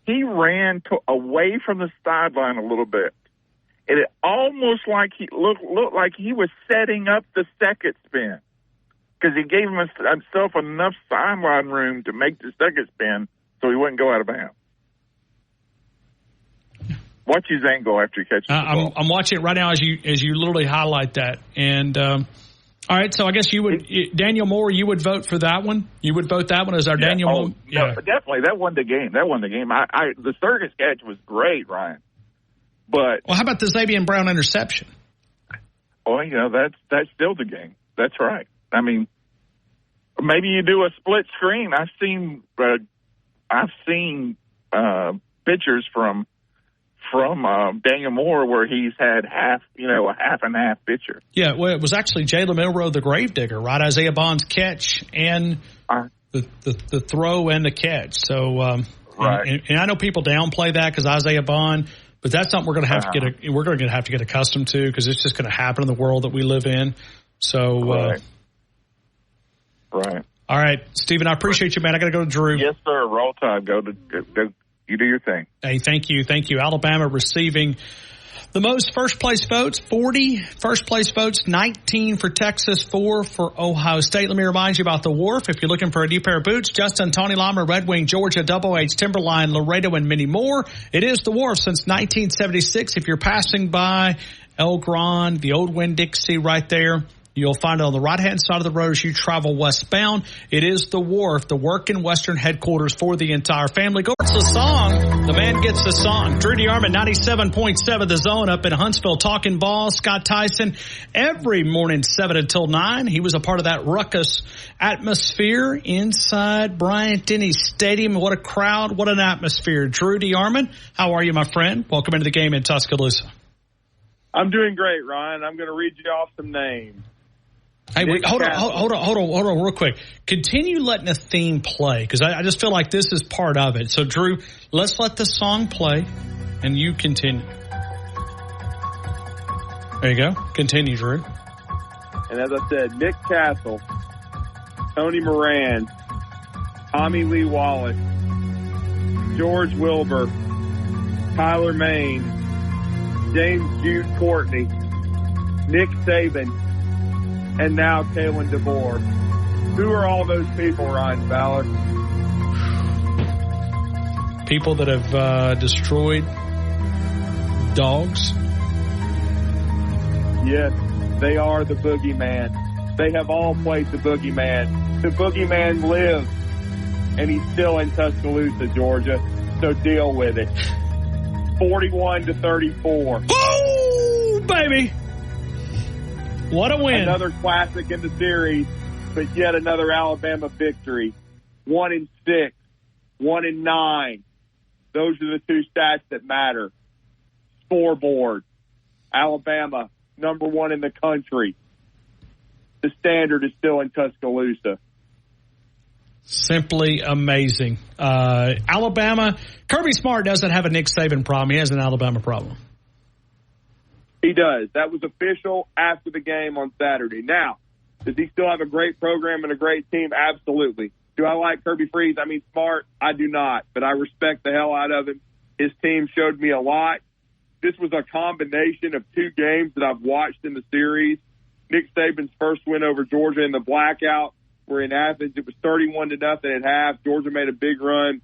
he ran away from the sideline a little bit. And it almost like he looked like he was setting up the second spin because he gave himself enough sideline room to make the second spin so he wouldn't go out of bounds. Watch his angle after he catches the ball. I'm watching it right now as you literally highlight that. And all right, so I guess Daniel Moore, you would vote for that one? You would vote that one as our Daniel Moore? Yeah, definitely. That won the game. The circus catch was great, Ryan. But how about the Xavier Brown interception? Well, that's still the game. That's right. I mean, maybe you do a split screen. I've seen pictures from Daniel Moore where he's had a half and half picture. Yeah, well, it was actually Jalen Milroe, the gravedigger, right? Isaiah Bond's catch and the throw and the catch. So, right. And I know people downplay that because Isaiah Bond, but that's something we're going to have to get accustomed to because it's just going to happen in the world that we live in. So, right. All right, Stephen, I appreciate you, man. I got to go to Drew. Yes, sir. Roll Tide. Go. You do your thing. Hey, thank you. Alabama receiving the most first-place votes, 40 first-place votes, 19 for Texas, 4 for Ohio State. Let me remind you about the Wharf. If you're looking for a new pair of boots, Justin, Tony Lama, Red Wing, Georgia, Double H, Timberline, Laredo, and many more. It is the Wharf since 1976. If you're passing by El Grande, the old Winn-Dixie right there, you'll find it on the right-hand side of the road as you travel westbound. It is the Wharf, the working Western headquarters for the entire family. Go. It's the song. The man gets the song. Drew DeArmond, 97.7 The Zone up in Huntsville, talking ball. Scott Tyson, every morning, 7 until 9. He was a part of that ruckus atmosphere inside Bryant-Denny Stadium. What a crowd. What an atmosphere. Drew DeArmond, how are you, my friend? Welcome into the game in Tuscaloosa. I'm doing great, Ryan. I'm going to read you off some names. Hey, wait, hold on real quick. Continue letting the theme play because I just feel like this is part of it. So, Drew, let's let the song play and you continue. There you go. Continue, Drew. And as I said, Nick Castle, Tony Moran, Tommy Lee Wallace, George Wilbur, Tyler Maine, James Jude Courtney, Nick Saban, and now Kalen DeBoer. Who are all those people, Ryan Fowler? People that have destroyed dogs? Yes, they are the boogeyman. They have all played the boogeyman. The boogeyman lives, and he's still in Tuscaloosa, Georgia. So deal with it. 41-34. Oh, baby! What a win! Another classic in the series, but yet another Alabama victory. 1-6, 1-9. Those are the two stats that matter. Scoreboard. Alabama, number 1 in the country. The standard is still in Tuscaloosa. Simply amazing. Alabama, Kirby Smart doesn't have a Nick Saban problem. He has an Alabama problem. He does. That was official after the game on Saturday. Now, does he still have a great program and a great team? Absolutely. Do I like Kirby Freeze? I mean, Smart, I do not, but I respect the hell out of him. His team showed me a lot. This was a combination of two games that I've watched in the series. Nick Saban's first win over Georgia in the blackout were in Athens. It was 31-0 at half. Georgia made a big run,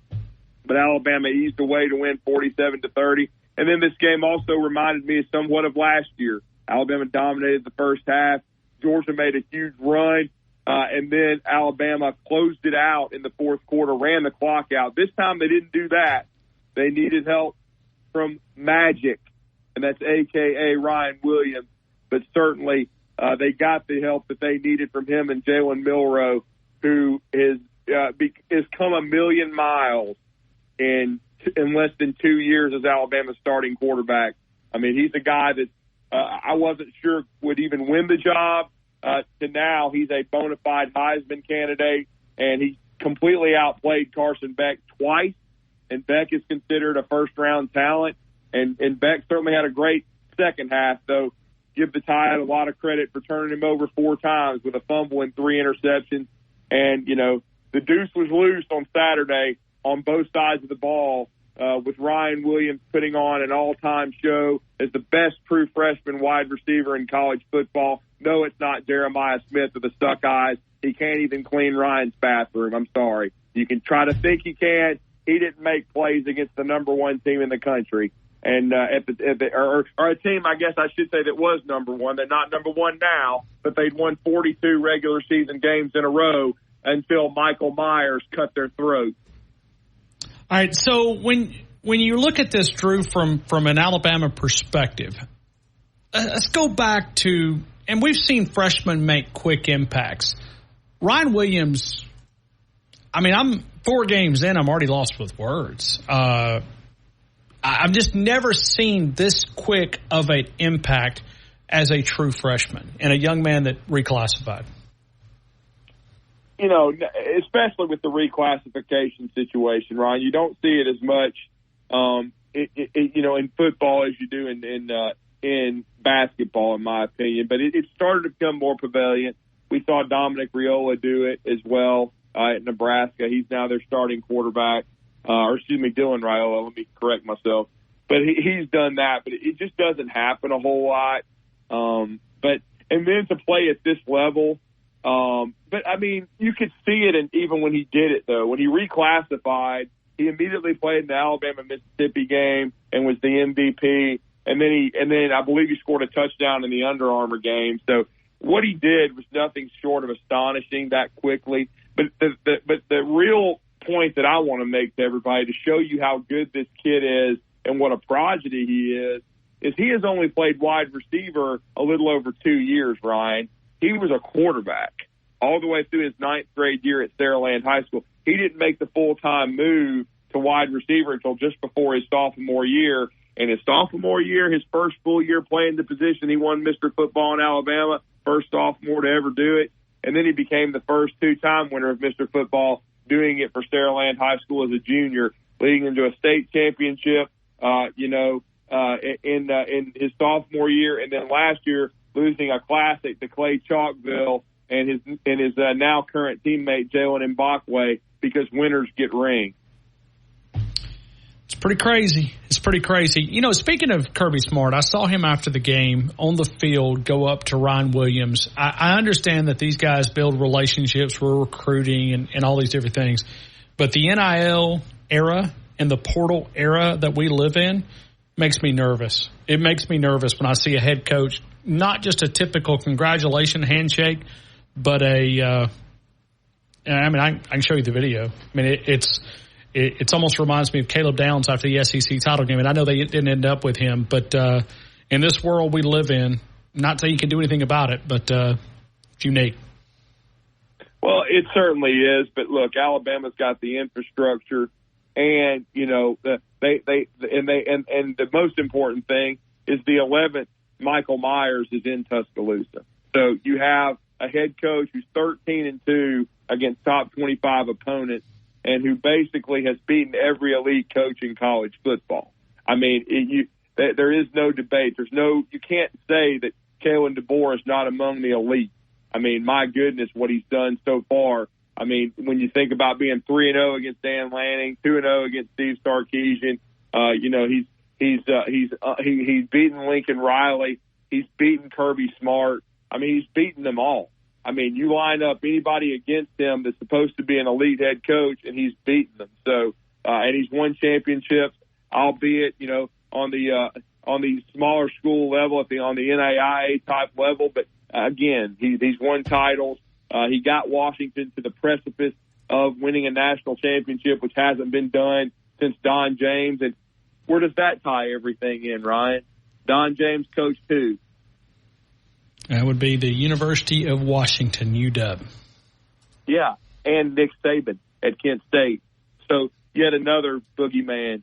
but Alabama eased away to win 47-30. And then this game also reminded me somewhat of last year. Alabama dominated the first half. Georgia made a huge run. And then Alabama closed it out in the fourth quarter, ran the clock out. This time they didn't do that. They needed help from Magic, and that's a.k.a. Ryan Williams. But certainly they got the help that they needed from him and Jalen Milroe, who has come a million miles in less than 2 years as Alabama's starting quarterback. I mean, he's a guy that I wasn't sure would even win the job. To now, he's a bona fide Heisman candidate, and he completely outplayed Carson Beck twice, and Beck is considered a first-round talent, and Beck certainly had a great second half, though. Give the Tide a lot of credit for turning him over 4 times with a fumble and 3 interceptions, and, you know, the deuce was loose on Saturday on both sides of the ball, with Ryan Williams putting on an all-time show as the best true freshman wide receiver in college football. No, it's not Jeremiah Smith with the stuck eyes. He can't even clean Ryan's bathroom. I'm sorry. You can try to think he can. He didn't make plays against the number 1 team in the country. And or a team, I guess I should say, that was number 1. They're not number 1 now, but they'd won 42 regular season games in a row until Michael Myers cut their throat. All right, so when you look at this, Drew, from an Alabama perspective, let's go back to, and we've seen freshmen make quick impacts. Ryan Williams, I mean, I'm 4 games in, I'm already lost with words. I've just never seen this quick of an impact as a true freshman and a young man that reclassified. You know, especially with the reclassification situation, Ryan, you don't see it as much, you know, in football as you do in basketball, in my opinion. But it started to become more prevalent. We saw Dominic Raiola do it as well at Nebraska. He's now their starting quarterback. Dylan Raiola. Let me correct myself. But he's done that. But it just doesn't happen a whole lot. And then to play at this level. But, I mean, you could see it, and even when he did it, though. When he reclassified, he immediately played in the Alabama-Mississippi game and was the MVP. And then I believe he scored a touchdown in the Under Armour game. So what he did was nothing short of astonishing that quickly. But the real point that I want to make to everybody to show you how good this kid is and what a prodigy he is he has only played wide receiver a little over 2 years, Ryan. He was a quarterback all the way through his 9th grade year at Saraland High School. He didn't make the full-time move to wide receiver until just before his sophomore year. And his sophomore year, his first full year playing the position, he won Mr. Football in Alabama, first sophomore to ever do it. And then he became the first 2-time winner of Mr. Football, doing it for Saraland High School as a junior, leading into a state championship, in his sophomore year. And then last year, losing a classic to Clay Chalkville and his now current teammate Jalen Mbakwe, because winners get rings. It's pretty crazy. You know, speaking of Kirby Smart, I saw him after the game on the field go up to Ryan Williams. I understand that these guys build relationships for recruiting and all these different things, but the NIL era and the portal era that we live in makes me nervous. It makes me nervous when I see a head coach, not just a typical congratulations handshake, but I can show you the video. I mean, it almost reminds me of Caleb Downs after the SEC title game, and I know they didn't end up with him, but in this world we live in, not saying you can do anything about it, but it's unique. Well, it certainly is, but look, Alabama's got the infrastructure, and you know the most important thing is the 11th Michael Myers is in Tuscaloosa. So you have a head coach who's 13-2 against top 25 opponents, and who basically has beaten every elite coach in college football. I mean, there is no debate. You can't say that Kalen DeBoer is not among the elite. I mean, my goodness, what he's done so far. I mean, when you think about being 3-0 against Dan Lanning, 2-0 against Steve Sarkisian, you know, he's beaten Lincoln Riley, he's beaten Kirby Smart. I mean, he's beaten them all. I mean, you line up anybody against him that's supposed to be an elite head coach, and he's beaten them. So, and he's won championships, albeit, you know, on the smaller school level, on the NAIA type level. But again, he's won titles. He got Washington to the precipice of winning a national championship, which hasn't been done since Don James. And where does that tie everything in, Ryan? Don James coached who? That would be the University of Washington, UW. Yeah, and Nick Saban at Kent State. So yet another boogeyman.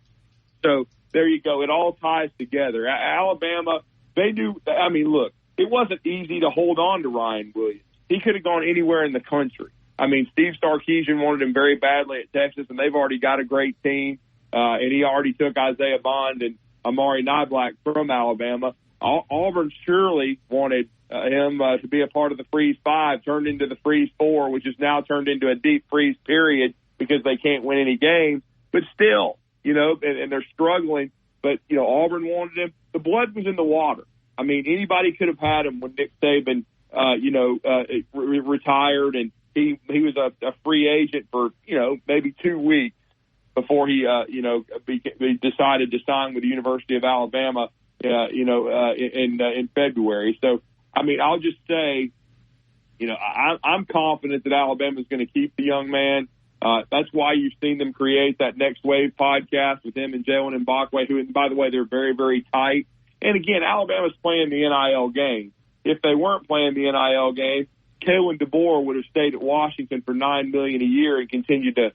So there you go. It all ties together. Alabama, they knew. I mean, look, it wasn't easy to hold on to Ryan Williams. He could have gone anywhere in the country. I mean, Steve Sarkisian wanted him very badly at Texas, and they've already got a great team. And he already took Isaiah Bond and Amari Niblack from Alabama. Auburn surely wanted him to be a part of the Freeze 5, turned into the Freeze 4, which is now turned into a deep freeze period because they can't win any games. But still, you know, and they're struggling. But, you know, Auburn wanted him. The blood was in the water. I mean, anybody could have had him when Nick Saban, retired, and he was a free agent for, you know, maybe 2 weeks before he, decided to sign with the University of Alabama, in February. So, I mean, I'll just say, you know, I'm confident that Alabama is going to keep the young man. That's why you've seen them create that Next Wave podcast with him and Jalen Mbakwe, who, and by the way, they're very, very tight. And again, Alabama's playing the NIL game. If they weren't playing the NIL game, Kalen DeBoer would have stayed at Washington for $9 million a year and continued to,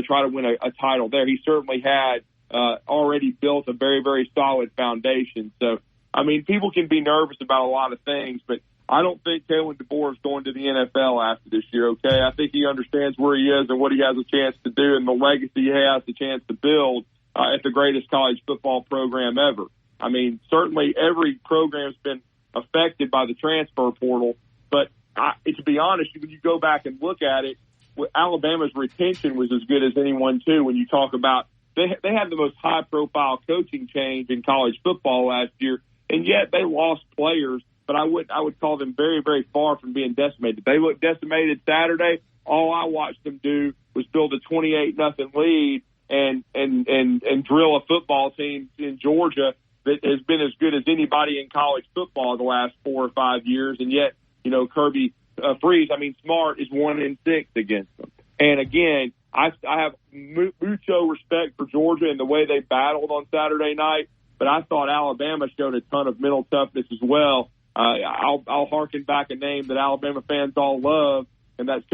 try to win a title there. He certainly had already built a very, very solid foundation. So, I mean, people can be nervous about a lot of things, but I don't think Kalen DeBoer is going to the NFL after this year, okay? I think he understands where he is and what he has a chance to do and the legacy he has the chance to build at the greatest college football program ever. I mean, certainly every program's been affected by the transfer portal, but to be honest, when you go back and look at it, Alabama's retention was as good as anyone, too, when you talk about they had the most high-profile coaching change in college football last year, and yet they lost players, but I would call them very, very far from being decimated. They looked decimated Saturday. All I watched them do was build a 28-0 lead and drill a football team in Georgia that has been as good as anybody in college football the last 4 or 5 years, and yet, you know, Smart is 1-6 against them. And again, I have mucho respect for Georgia and the way they battled on Saturday night, but I thought Alabama showed a ton of mental toughness as well. I'll harken back a name that Alabama fans all love, and that's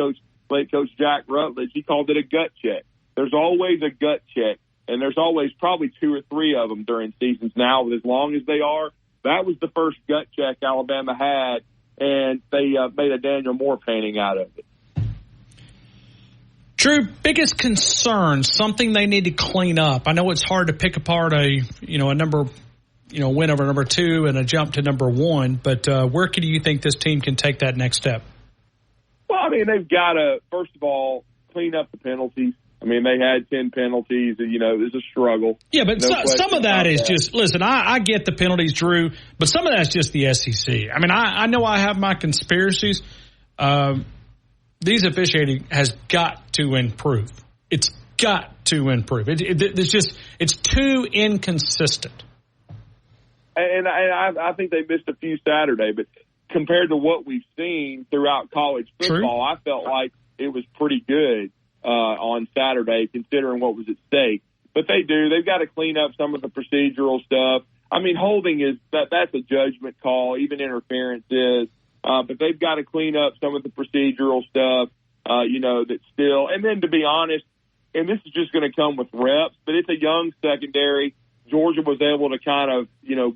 late Coach Jack Rutledge. He called it a gut check. There's always a gut check, and there's always probably 2 or 3 of them during seasons now, but as long as they are, that was the first gut check Alabama had, and they made a Daniel Moore painting out of it. Drew, biggest concern, something they need to clean up. I know it's hard to pick apart a win over number 2 and a jump to number 1, but where do you think this team can take that next step? I mean, they've got to, first of all, clean up the penalties. I mean, they had 10 penalties, and, you know, it was a struggle. Yeah, but some of that is just, listen, I get the penalties, Drew, but some of that's just the SEC. I mean, I know I have my conspiracies. These officiating has got to improve. It's got to improve. It's too inconsistent. And I think they missed a few Saturday, but compared to what we've seen throughout college football, I felt like it was pretty good on Saturday, considering what was at stake. But they've got to clean up some of the procedural stuff. I mean, holding that's a judgment call, even interference is. But they've got to clean up some of the procedural stuff, that's still. And then, to be honest, and this is just going to come with reps, but it's a young secondary. Georgia was able to kind of,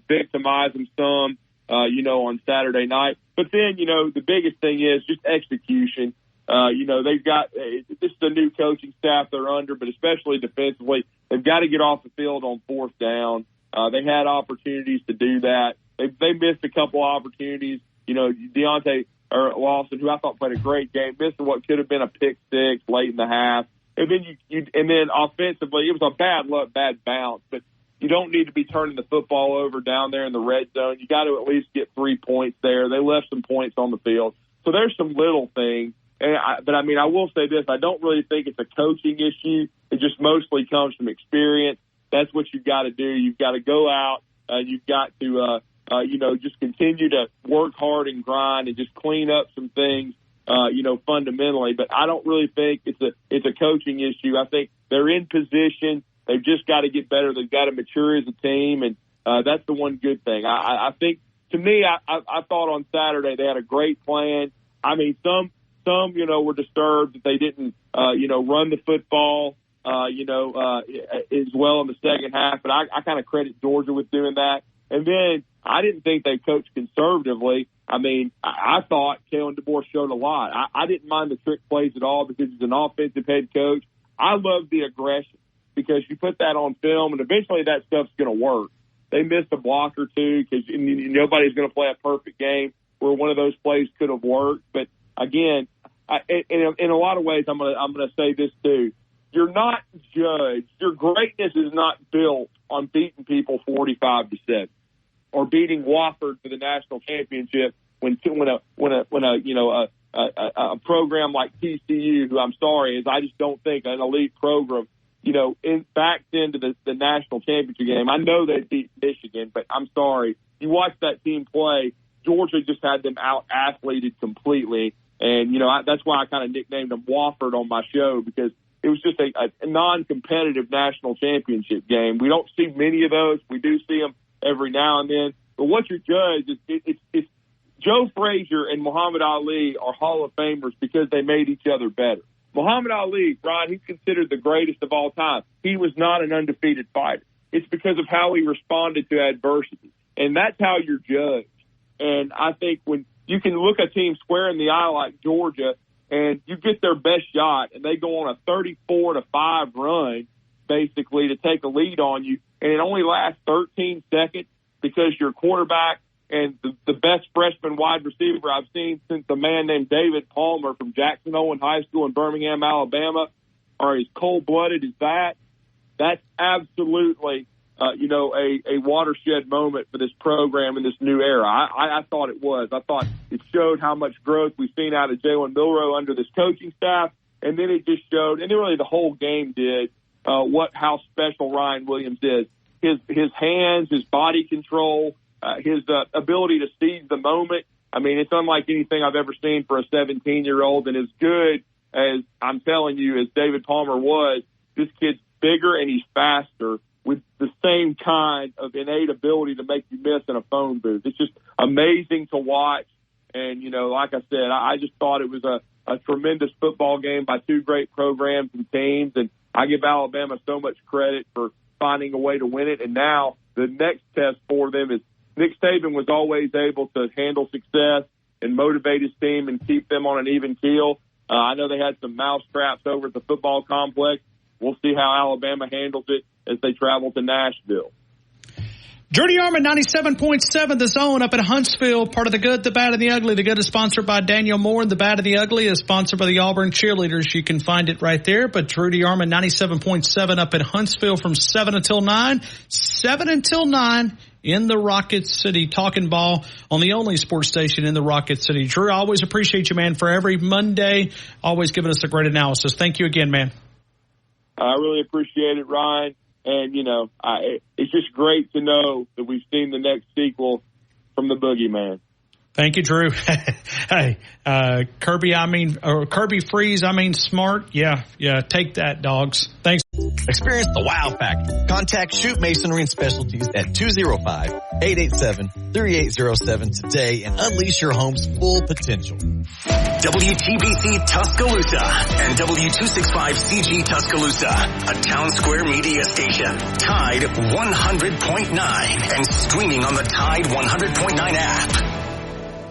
victimize them some, on Saturday night. But then, the biggest thing is just execution. They've got this is a new coaching staff they're under, but especially defensively, they've got to get off the field on fourth down. They had opportunities to do that. They missed a couple opportunities. Deontay Lawson, who I thought played a great game, missed what could have been a pick six late in the half. And then and then offensively, it was a bad luck, bad bounce. But you don't need to be turning the football over down there in the red zone. You got to at least get 3 points there. They left some points on the field. So there's some little things. But I will say this. I don't really think it's a coaching issue. It just mostly comes from experience. That's what you've got to do. You've got to go out. You've got to, just continue to work hard and grind and just clean up some things, fundamentally. But I don't really think it's a coaching issue. I think they're in position. They've just got to get better. They've got to mature as a team, and that's the one good thing. I think, to me, I thought on Saturday they had a great plan. I mean, some were disturbed that they didn't, run the football, as well in the second half. But I kind of credit Georgia with doing that. And then I didn't think they coached conservatively. I mean, I thought Kalen DeBoer showed a lot. I didn't mind the trick plays at all because he's an offensive head coach. I love the aggression because you put that on film, and eventually that stuff's going to work. They missed a block or two because nobody's going to play a perfect game where one of those plays could have worked. But again, in a lot of ways, I'm going to say this too. You're not judged. Your greatness is not built on beating people 45-7 or beating Wofford for the national championship when a program like TCU, who I'm sorry, I just don't think an elite program, backs into the national championship game. I know they beat Michigan, but I'm sorry. You watch that team play, Georgia just had them out-athleted completely. And, that's why I kind of nicknamed them Wofford on my show, because it was just a non-competitive national championship game. We don't see many of those. We do see them every now and then. But what you judge is it's Joe Frazier and Muhammad Ali are Hall of Famers because they made each other better. Muhammad Ali, Ron, he's considered the greatest of all time. He was not an undefeated fighter. It's because of how he responded to adversity. And that's how you're judged. And I think when you can look a team square in the eye like Georgia and you get their best shot and they go on a 34-5 run, basically, to take a lead on you, and it only lasts 13 seconds because your quarterback and the best freshman wide receiver I've seen since a man named David Palmer from Jackson Owen High School in Birmingham, Alabama, are as cold-blooded as that. That's absolutely, a watershed moment for this program in this new era. I thought it was. I thought it showed how much growth we've seen out of Jalen Milroe under this coaching staff, and then it just showed, and then really the whole game did, how special Ryan Williams is. His hands, his body control, his ability to seize the moment. I mean, it's unlike anything I've ever seen for a 17-year-old, and as good as, I'm telling you, as David Palmer was, this kid's bigger and he's faster with the same kind of innate ability to make you miss in a phone booth. It's just amazing to watch. And, like I said, I just thought it was a tremendous football game by two great programs and teams. And I give Alabama so much credit for finding a way to win it. And now the next test for them is Nick Saban was always able to handle success and motivate his team and keep them on an even keel. I know they had some mousetraps over at the football complex. We'll see how Alabama handles it as they travel to Nashville. Judy Armand, 97.7, The Zone up in Huntsville, part of The Good, the Bad, and the Ugly. The Good is sponsored by Daniel Moore, and The Bad and the Ugly is sponsored by the Auburn Cheerleaders. You can find it right there. But Judy Armand, 97.7 up in Huntsville from 7 until 9. 7 until 9 in the Rocket City, talking ball on the only sports station in the Rocket City. Drew, I always appreciate you, man, for every Monday, always giving us a great analysis. Thank you again, man. I really appreciate it, Ryan. And, it's just great to know that we've seen the next sequel from the Boogeyman. Thank you, Drew. Hey, Kirby Freeze, smart. Yeah, take that, dogs. Thanks. Experience the wow factor. Contact Shoot Masonry and Specialties at 205-887-3807 today and unleash your home's full potential. WTBC Tuscaloosa and W265CG Tuscaloosa, a Town Square media station. Tide 100.9 and streaming on the Tide 100.9 app.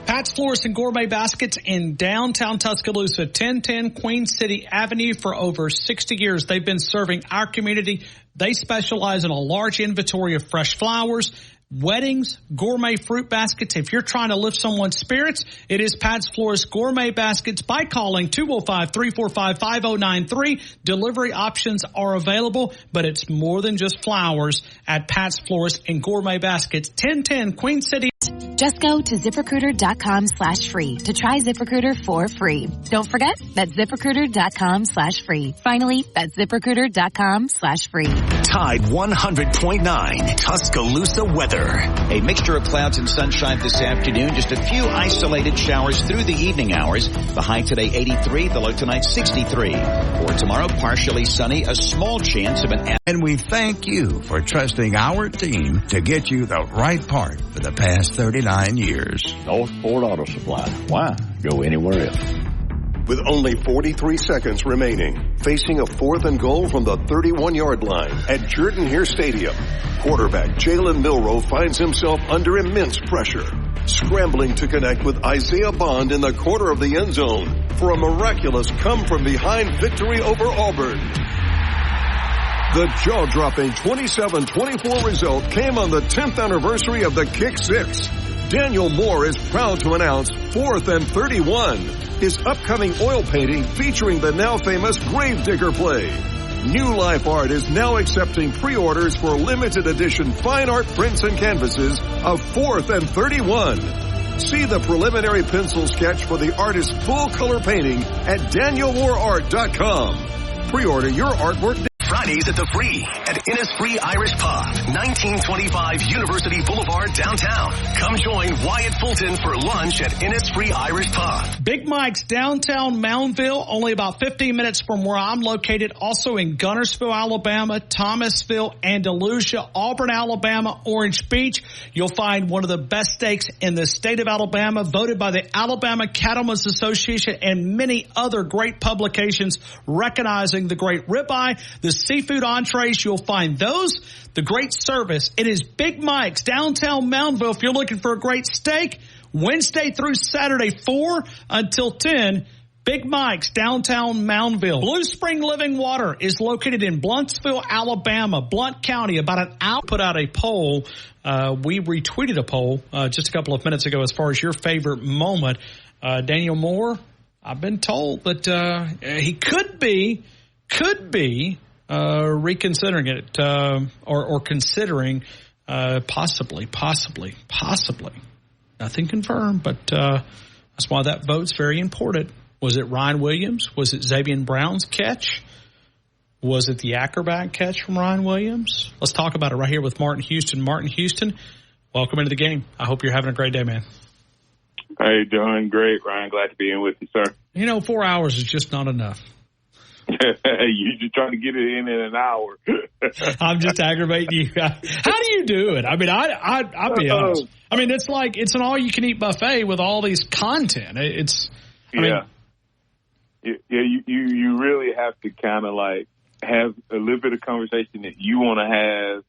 Pat's Florist and Gourmet Baskets in downtown Tuscaloosa, 1010 Queen City Avenue. For over 60 years, they've been serving our community. They specialize in a large inventory of fresh flowers, weddings, gourmet fruit baskets. If you're trying to lift someone's spirits, it is Pat's Florist Gourmet Baskets by calling 205-345-5093. Delivery options are available, but it's more than just flowers at Pat's Florist and Gourmet Baskets, 1010 Queen City. Just go to ZipRecruiter.com/free to try ZipRecruiter for free. Don't forget, that's ZipRecruiter.com/free. Finally, that's ZipRecruiter.com/free. Tide 100.9 Tuscaloosa weather. A mixture of clouds and sunshine this afternoon. Just a few isolated showers through the evening hours. The high today 83, the low tonight 63. For tomorrow, partially sunny, a small chance of an... And we thank you for trusting our team to get you the right part for the past 39 years. Northport Auto Supply. Why go anywhere else? With only 43 seconds remaining, facing a 4th and goal from the 31-yard line at Jordan-Hare Stadium, quarterback Jalen Milroe finds himself under immense pressure, scrambling to connect with Isaiah Bond in the corner of the end zone for a miraculous come-from-behind victory over Auburn. The jaw-dropping 27-24 result came on the 10th anniversary of the Kick Six. Daniel Moore is proud to announce 4th and 31, his upcoming oil painting featuring the now famous Gravedigger play. New Life Art is now accepting pre-orders for limited edition fine art prints and canvases of 4th and 31. See the preliminary pencil sketch for the artist's full color painting at DanielMooreArt.com. Pre-order your artwork Fridays at the Free at Innisfree Irish Pub, 1925 University Boulevard, downtown. Come join Wyatt Fulton for lunch at Innisfree Irish Pub. Big Mike's downtown Moundville, only about 15 minutes from where I'm located. Also in Gunnersville, Alabama, Thomasville, Andalusia, Auburn, Alabama, Orange Beach. You'll find one of the best steaks in the state of Alabama, voted by the Alabama Cattlemen's Association and many other great publications recognizing the great ribeye, the seafood entrees. You'll find those, the great service. It is Big Mike's downtown Moundville. If you're looking for a great steak, Wednesday through Saturday, 4 until 10, Big Mike's downtown Moundville. Blue Spring Living Water is located in Bluntsville, Alabama, Blount County. About an hour, put out a poll. We retweeted a poll just a couple of minutes ago as far as your favorite moment. Daniel Moore, I've been told that he could be reconsidering it, or considering, possibly. Nothing confirmed, but, that's why that vote's very important. Was it Ryan Williams? Was it Xavier Brown's catch? Was it the Ackerback catch from Ryan Williams? Let's talk about it right here with Martin Houston. Martin Houston, welcome into the game. I hope you're having a great day, man. How you doing? Great, Ryan. Glad to be in with you, sir. 4 hours is just not enough. You're just trying to get it in an hour. I'm just aggravating you. How do you do it? I mean, I'll be honest. I mean, it's like it's an all-you-can-eat buffet with all these content. You really have to kind of like have a little bit of conversation that you want to have.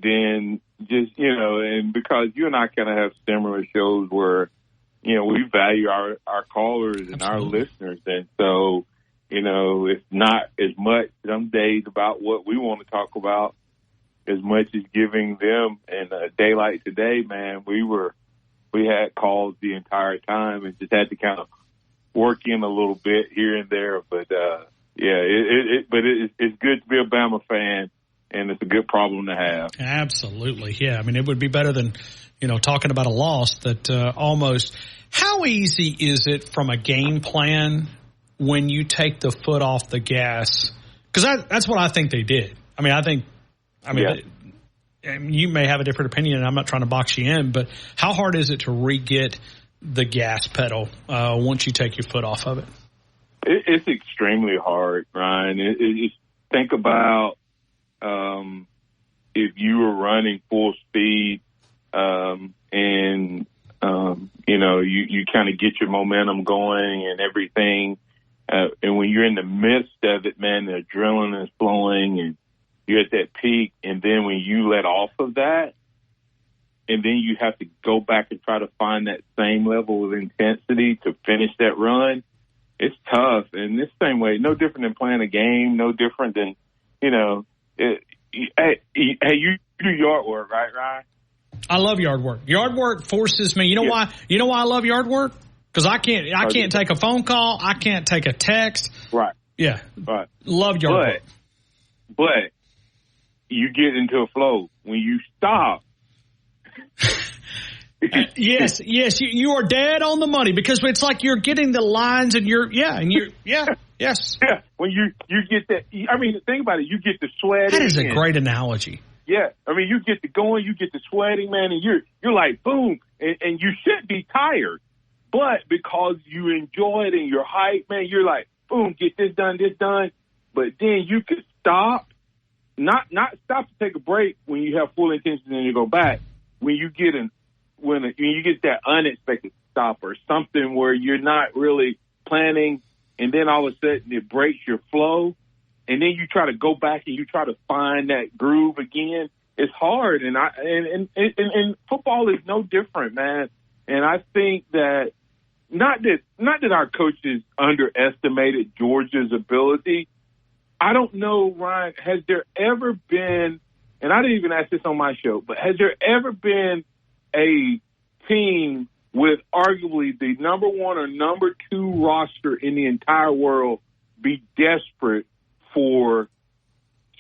Then just and because you and I kind of have similar shows where we value our callers and Absolutely. Our listeners, and so. It's not as much some days about what we want to talk about as much as giving them. And a day like today, man, we had calls the entire time and just had to kind of work in a little bit here and there. But it's good to be a Bama fan, and it's a good problem to have. Absolutely, yeah. I mean, it would be better than talking about a loss that almost. How easy is it from a game plan when you take the foot off the gas? Because that's what I think they did. You may have a different opinion, and I'm not trying to box you in, but how hard is it to re-get the gas pedal once you take your foot off of it? It's extremely hard, Ryan. Think about if you were running full speed and you kind of get your momentum going and everything. And when you're in the midst of it, man, the adrenaline is flowing and you're at that peak. And then when you let off of that, and then you have to go back and try to find that same level of intensity to finish that run, it's tough. And this same way, no different than playing a game, no different than, hey, you do yard work, right, Ryan? I love yard work. Yard work forces me. You know why? You know why I love yard work? Because I can't take a phone call. I can't take a text. Right. Yeah. Right. Love yard work. But you get into a flow when you stop. Yes, you are dead on the money because it's like you're getting the lines and yes. Yeah. When you get that, think about it. You get the sweating. That is a great analogy. Yeah, you get the going, you get the sweating, man, and you're like, boom, and you should be tired. But because you enjoy it and you're hyped, man, you're like, boom, get this done. But then you could stop, not stop to take a break when you have full intention and you go back. When you get when you get that unexpected stop or something where you're not really planning, and then all of a sudden it breaks your flow. And then you try to go back and you try to find that groove again. It's hard, and football is no different, man. And I think that not that our coaches underestimated Georgia's ability. I don't know, Ryan. Has there ever been? And I didn't even ask this on my show, but has there ever been a team with arguably the number 1 or number 2 roster in the entire world be desperate for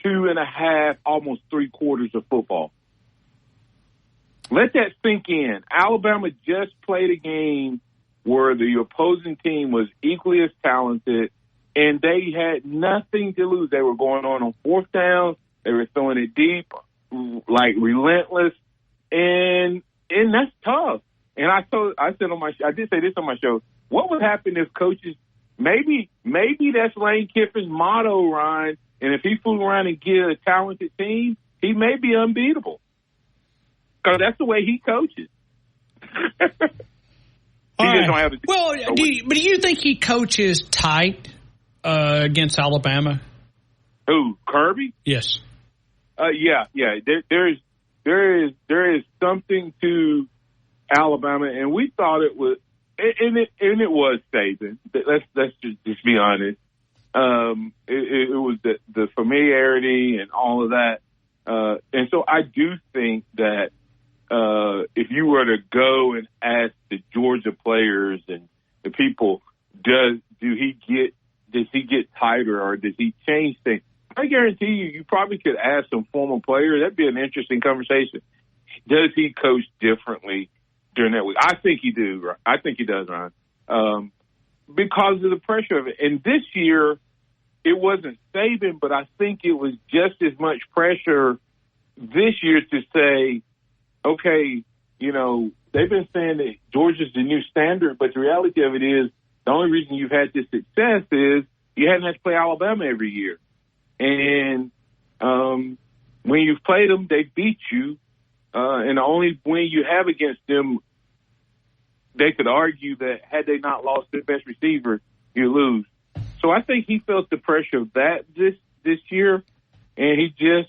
2.5, almost 3 quarters of football? Let that sink in. Alabama just played a game where the opposing team was equally as talented, and they had nothing to lose. They were going on 4th down. They were throwing it deep, like relentless, and that's tough. And I did say this on my show. What would happen if coaches? Maybe that's Lane Kiffin's motto, Ryan. And if he fool around and get a talented team, he may be unbeatable. Because that's the way he coaches. Do you think he coaches tight against Alabama? Who, Kirby? Yes. Yeah. There is something to Alabama, and we thought it was. And it was Saban. Let's just be honest. It was the familiarity and all of that. And so I do think that if you were to go and ask the Georgia players and the people, does he get tighter or does he change things? I guarantee you probably could ask some former players. That'd be an interesting conversation. Does he coach differently during that week? I think he do. I think he does, Ryan, because of the pressure of it. And this year, it wasn't Saban, but I think it was just as much pressure this year to say, okay, they've been saying that Georgia's the new standard, but the reality of it is the only reason you've had this success is you hadn't had to play Alabama every year. And when you've played them, they beat you. And the only win you have against them, they could argue that had they not lost their best receiver, you lose. So I think he felt the pressure of that this year, and he just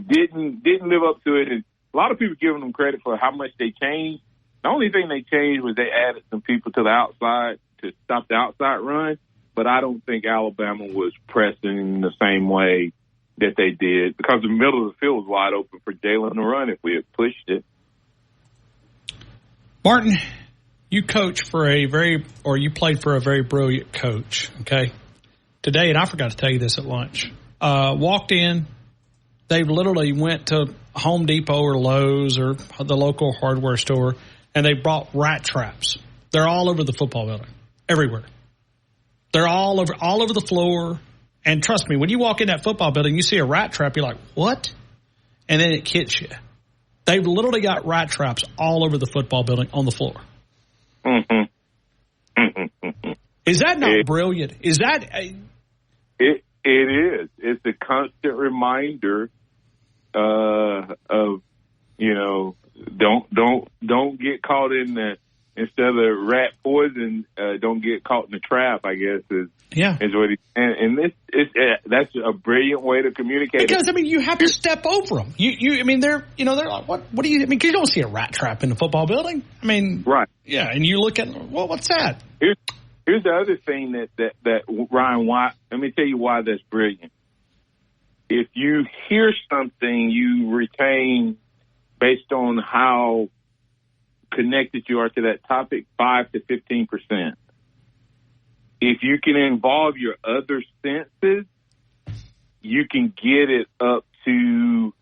didn't live up to it. And a lot of people giving them credit for how much they changed. The only thing they changed was they added some people to the outside to stop the outside run. But but I don't think Alabama was pressing the same way that they did, because the middle of the field was wide open for Jalen to run if we had pushed it. Martin, you played for a very brilliant coach, okay? Today, and I forgot to tell you this at lunch, walked in, they literally went to Home Depot or Lowe's or the local hardware store, and they brought rat traps. They're all over the football building, everywhere. They're all over the floor. And trust me, when you walk in that football building, you see a rat trap, you're like, what? And then it hits you. They've literally got rat traps all over the football building on the floor. Is that not brilliant? Is that It is. It's a constant reminder of, you know, don't get caught in the, instead of rat poison, don't get caught in the trap, I guess is what he, and this is, that's a brilliant way to communicate. Because, I mean, you have to step over them. I mean, they're like, what do you, I mean, 'cause you don't see a rat trap in the football building. I mean, right. Yeah. And you look at, well, what's that? Here's the other thing that Ryan, why, let me tell you why that's brilliant. If you hear something, you retain, based on how connected you are to that topic, 5 to 15%. If you can involve your other senses, you can get it up to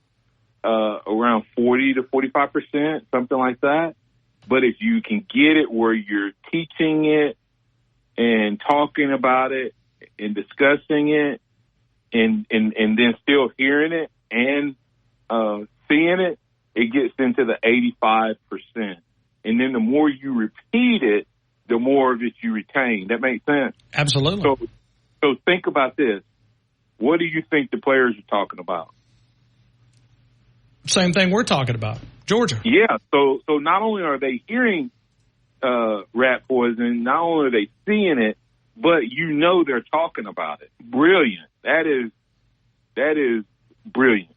around 40 to 45%, something like that. But if you can get it where you're teaching it and talking about it and discussing it and then still hearing it and seeing it, it gets into the 85%. And then the more you repeat it, the more of it you retain. That makes sense? Absolutely. So think about this. What do you think the players are talking about? Same thing we're talking about. Georgia. Yeah. So not only are they hearing rat poison, not only are they seeing it, but you know they're talking about it. Brilliant. That is brilliant.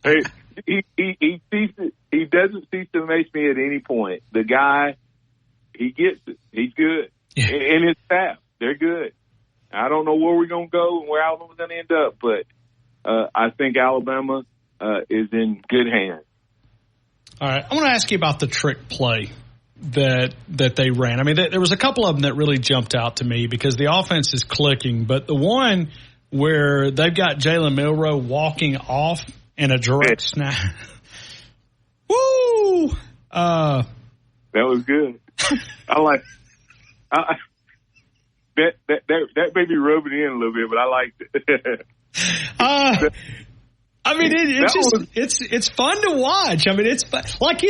Hey, he doesn't cease to amaze me at any point. The guy, he gets it. He's good. Yeah. And his staff, they're good. I don't know where we're going to go and where Alabama's going to end up, but I think Alabama is in good hands. All right. I want to ask you about the trick play that they ran. I mean, there was a couple of them that really jumped out to me because the offense is clicking, but the one where they've got Jalen Milroe walking off in a direct snap. Woo! That was good. I like that may be rubbing in a little bit, but I liked it. I mean, it's fun to watch. I mean, it's like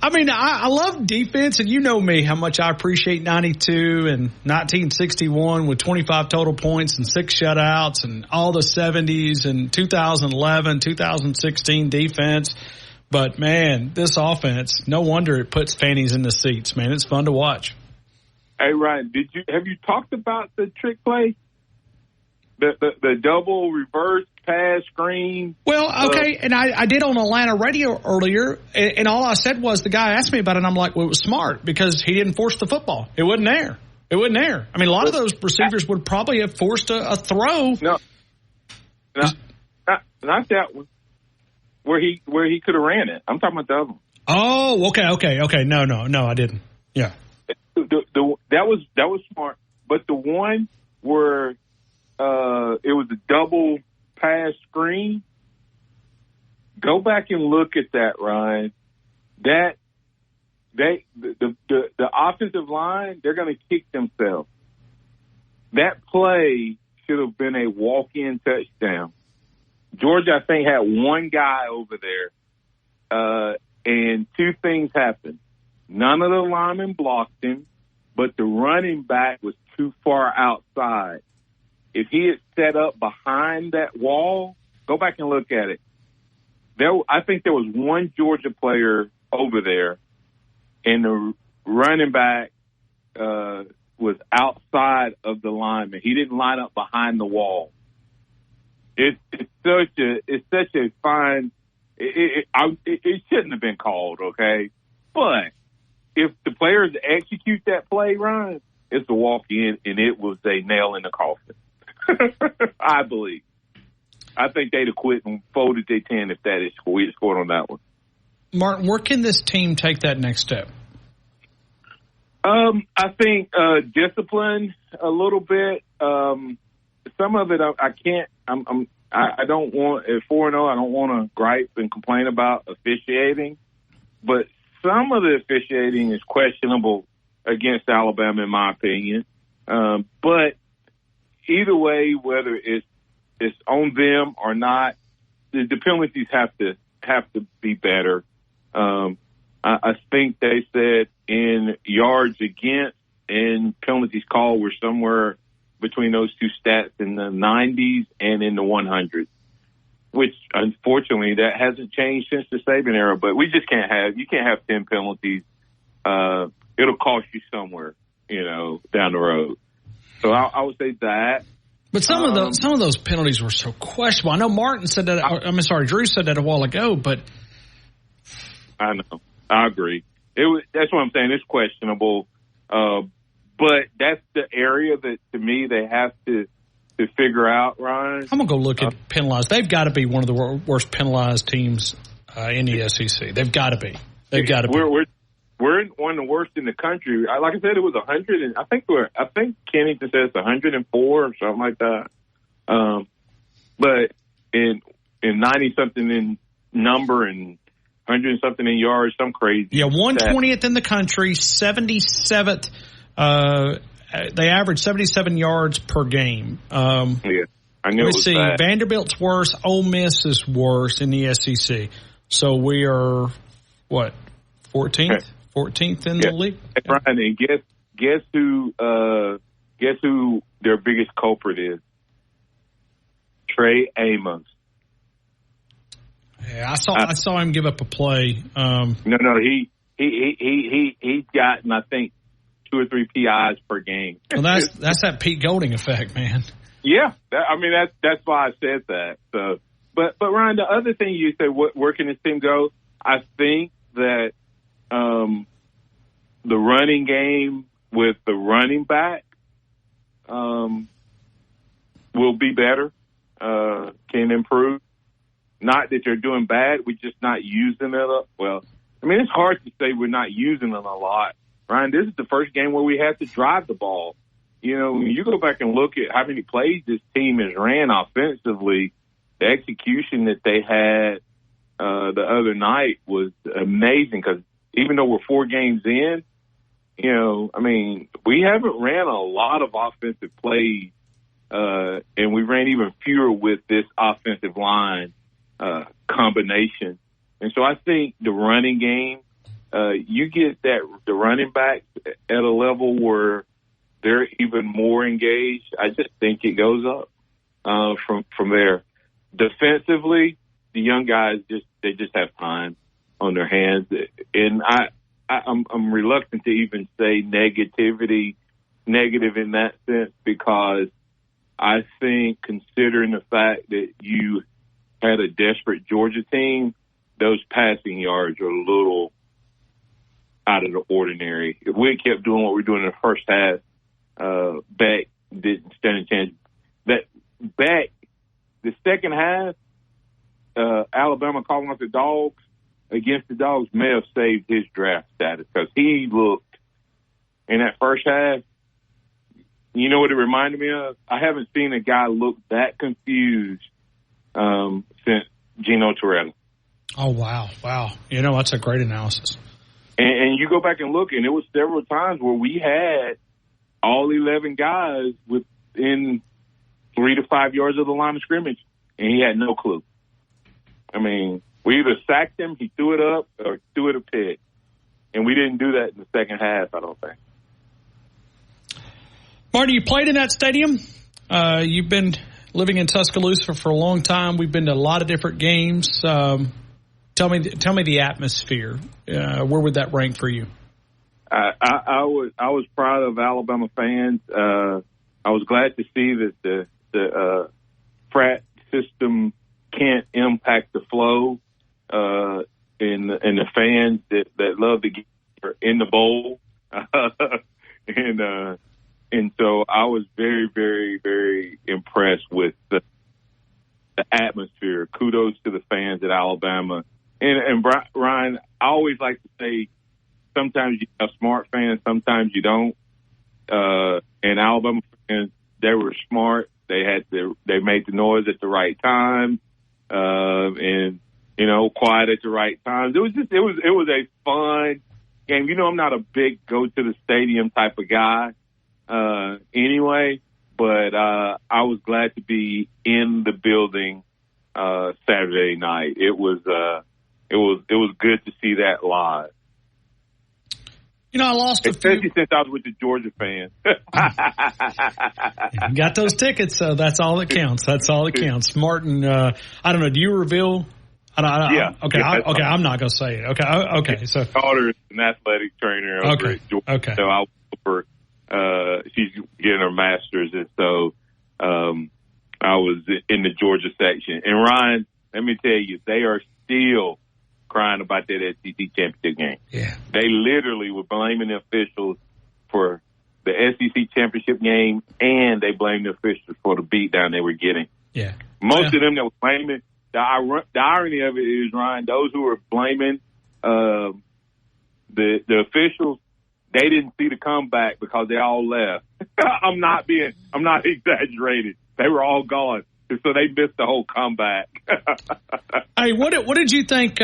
I love defense, and you know me, how much I appreciate 92 and 1961 with 25 total points and 6 shutouts and all the 70s and 2011, 2016 defense. But man, this offense, no wonder it puts fannies in the seats, man. It's fun to watch. Hey, Ryan, have you talked about the trick play? The double reverse pass screen. Well, okay, and I did on Atlanta radio earlier, and all I said was the guy asked me about it, and I'm like, well, it was smart because he didn't force the football. It wasn't there. It wasn't there. I mean, a lot of those receivers would probably have forced a throw. No, not that one. Where he could have ran it. I'm talking about the other one. Oh, okay. No, I didn't. Yeah, that was smart. But the one where it was a double pass screen. Go back and look at that, Ryan. The offensive line, they're going to kick themselves. That play should have been a walk-in touchdown. Georgia, I think, had one guy over there, and two things happened. None of the linemen blocked him, but the running back was too far outside. If he had set up behind that wall, go back and look at it. I think there was one Georgia player over there, and the running back was outside of the lineman. He didn't line up behind the wall. It's such a fine. It shouldn't have been called, okay? But if the players execute that play, Ryan, it's a walk in, and it was a nail in the coffin. I believe. I think they'd have quit and folded their 10 if that is we scored on that one. Martin, where can this team take that next step? I think discipline a little bit. Some of it I can't. I don't want at 4-0. I don't want to gripe and complain about officiating, but some of the officiating is questionable against Alabama, in my opinion. But either way, whether it's on them or not, the penalties have to be better. I think they said in yards against and penalties called were somewhere between those two stats in the 90s and in the 100s, which unfortunately that hasn't changed since the Saban era. But we just can't have 10 penalties. It'll cost you somewhere, down the road. So I would say that. But some of those penalties were so questionable. I know Martin said that. Drew said that a while ago, but I know. I agree. That's what I'm saying. It's questionable. But that's the area that, to me, they have to figure out, Ryan. I'm going to go look at penalized. They've got to be one of the worst penalized teams in the SEC. They've got to be. They've got to be. We're one of the worst in the country. Like I said, it was 100, and I think Kennington says 104 or something like that. But in 90-something in number and 100-something in yards, some crazy. Yeah, 120th in the country, 77th. They average 77 yards per game. Yeah, I knew it was bad. Vanderbilt's worse. Ole Miss is worse in the SEC. So we are, 14th? 14th in the league? Hey, Brian, and guess who their biggest culprit is? Trey Amos. Yeah, I saw him give up a play. No, he's gotten, I think, 2 or 3 PIs per game. Well, that's that Pete Golding effect, man. Yeah, that's why I said that. So, but Ryan, the other thing you said, where can this team go? I think that the running game with the running back will be better, can improve. Not that they're doing bad, we're just not using it. Well, I mean, it's hard to say we're not using it a lot. Ryan, this is the first game where we had to drive the ball. When you go back and look at how many plays this team has ran offensively, the execution that they had the other night was amazing, because even though we're 4 games in, we haven't ran a lot of offensive plays, and we ran even fewer with this offensive line combination. And so I think the running game, you get the running backs at a level where they're even more engaged. I just think it goes up from there. Defensively, the young guys they just have time on their hands, and I'm reluctant to even say negative in that sense, because I think, considering the fact that you had a desperate Georgia team, those passing yards are a little out of the ordinary. If we had kept doing what we're doing in the first half, Beck didn't stand a chance. Beck, the second half, Alabama calling up the Dogs, against the Dogs may have saved his draft status, because he looked, in that first half, you know what it reminded me of? I haven't seen a guy look that confused since Gino Torretta. Oh, wow. That's a great analysis. And you go back and look, and there was several times where we had all 11 guys within 3 to 5 yards of the line of scrimmage, and he had no clue. We either sacked him, he threw it up, or threw it a pick. And we didn't do that in the second half, I don't think. Marty, you played in that stadium. You've been living in Tuscaloosa for a long time. We've been to a lot of different games. Tell me the atmosphere. Where would that rank for you? I was proud of Alabama fans. I was glad to see that the frat system can't impact the flow, and the fans that love the game are in the bowl. And And so I was very, very, very impressed with the atmosphere. Kudos to the fans at Alabama. And Ryan, I always like to say, sometimes you have smart fans, sometimes you don't. And Alabama fans, they were smart. They made the noise at the right time, and quiet at the right time. It was a fun game. I'm not a big go to the stadium type of guy, anyway. But I was glad to be in the building Saturday night. It was good to see that live. I lost especially since I was with the Georgia fans. You got those tickets, so that's all that counts. That's all that counts. Martin, I don't know. Do you reveal? Yeah. Okay. I'm not going to say it. Okay. So daughter is an athletic trainer over at Georgia. Okay. So I was she's getting her master's, and so I was in the Georgia section. And Ryan, let me tell you, they are still crying about that SEC championship game. Yeah. They literally were blaming the officials for the SEC championship game, and they blamed the officials for the beatdown they were getting. Yeah. Most of them that were blaming, the irony of it is, Ryan, those who were blaming the officials, they didn't see the comeback because they all left. I'm not exaggerating. They were all gone. And so they missed the whole comeback. Hey, what did you think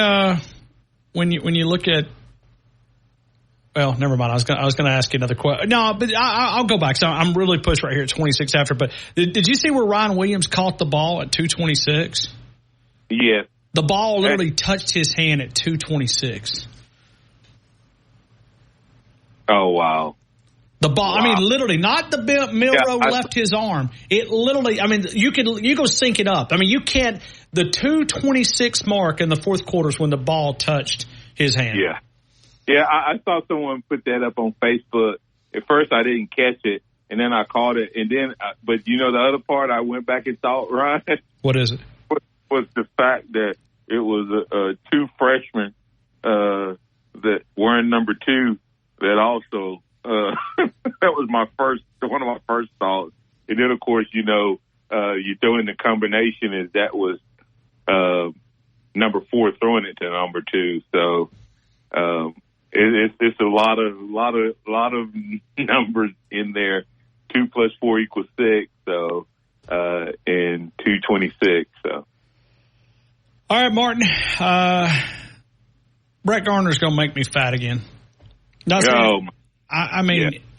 when you look at? Well, never mind. I was going to ask you another question. No, but I'll go back. So I'm really pushed right here at 26 after. But did you see where Ryan Williams caught the ball at 2:26? Yes. The ball literally touched his hand at 2:26. Oh wow. The ball, wow. Literally, not the Milroe left his arm. It literally, you go sync it up. You can't, the 2:26 mark in the fourth quarter is when the ball touched his hand. Yeah. Yeah, I saw someone put that up on Facebook. At first, I didn't catch it, and then I caught it. And then, but the other part I went back and thought, Ryan. What is it? Was the fact that it was two freshmen that were in number 2 that also, that was one of my first thoughts. And then, of course, you throw in the combination is that was number 4 throwing it to number 2. So it's a lot of numbers in there. 2 + 4 = 6. So and 2:26. So. All right, Martin. Brett Garner's going to make me fat again.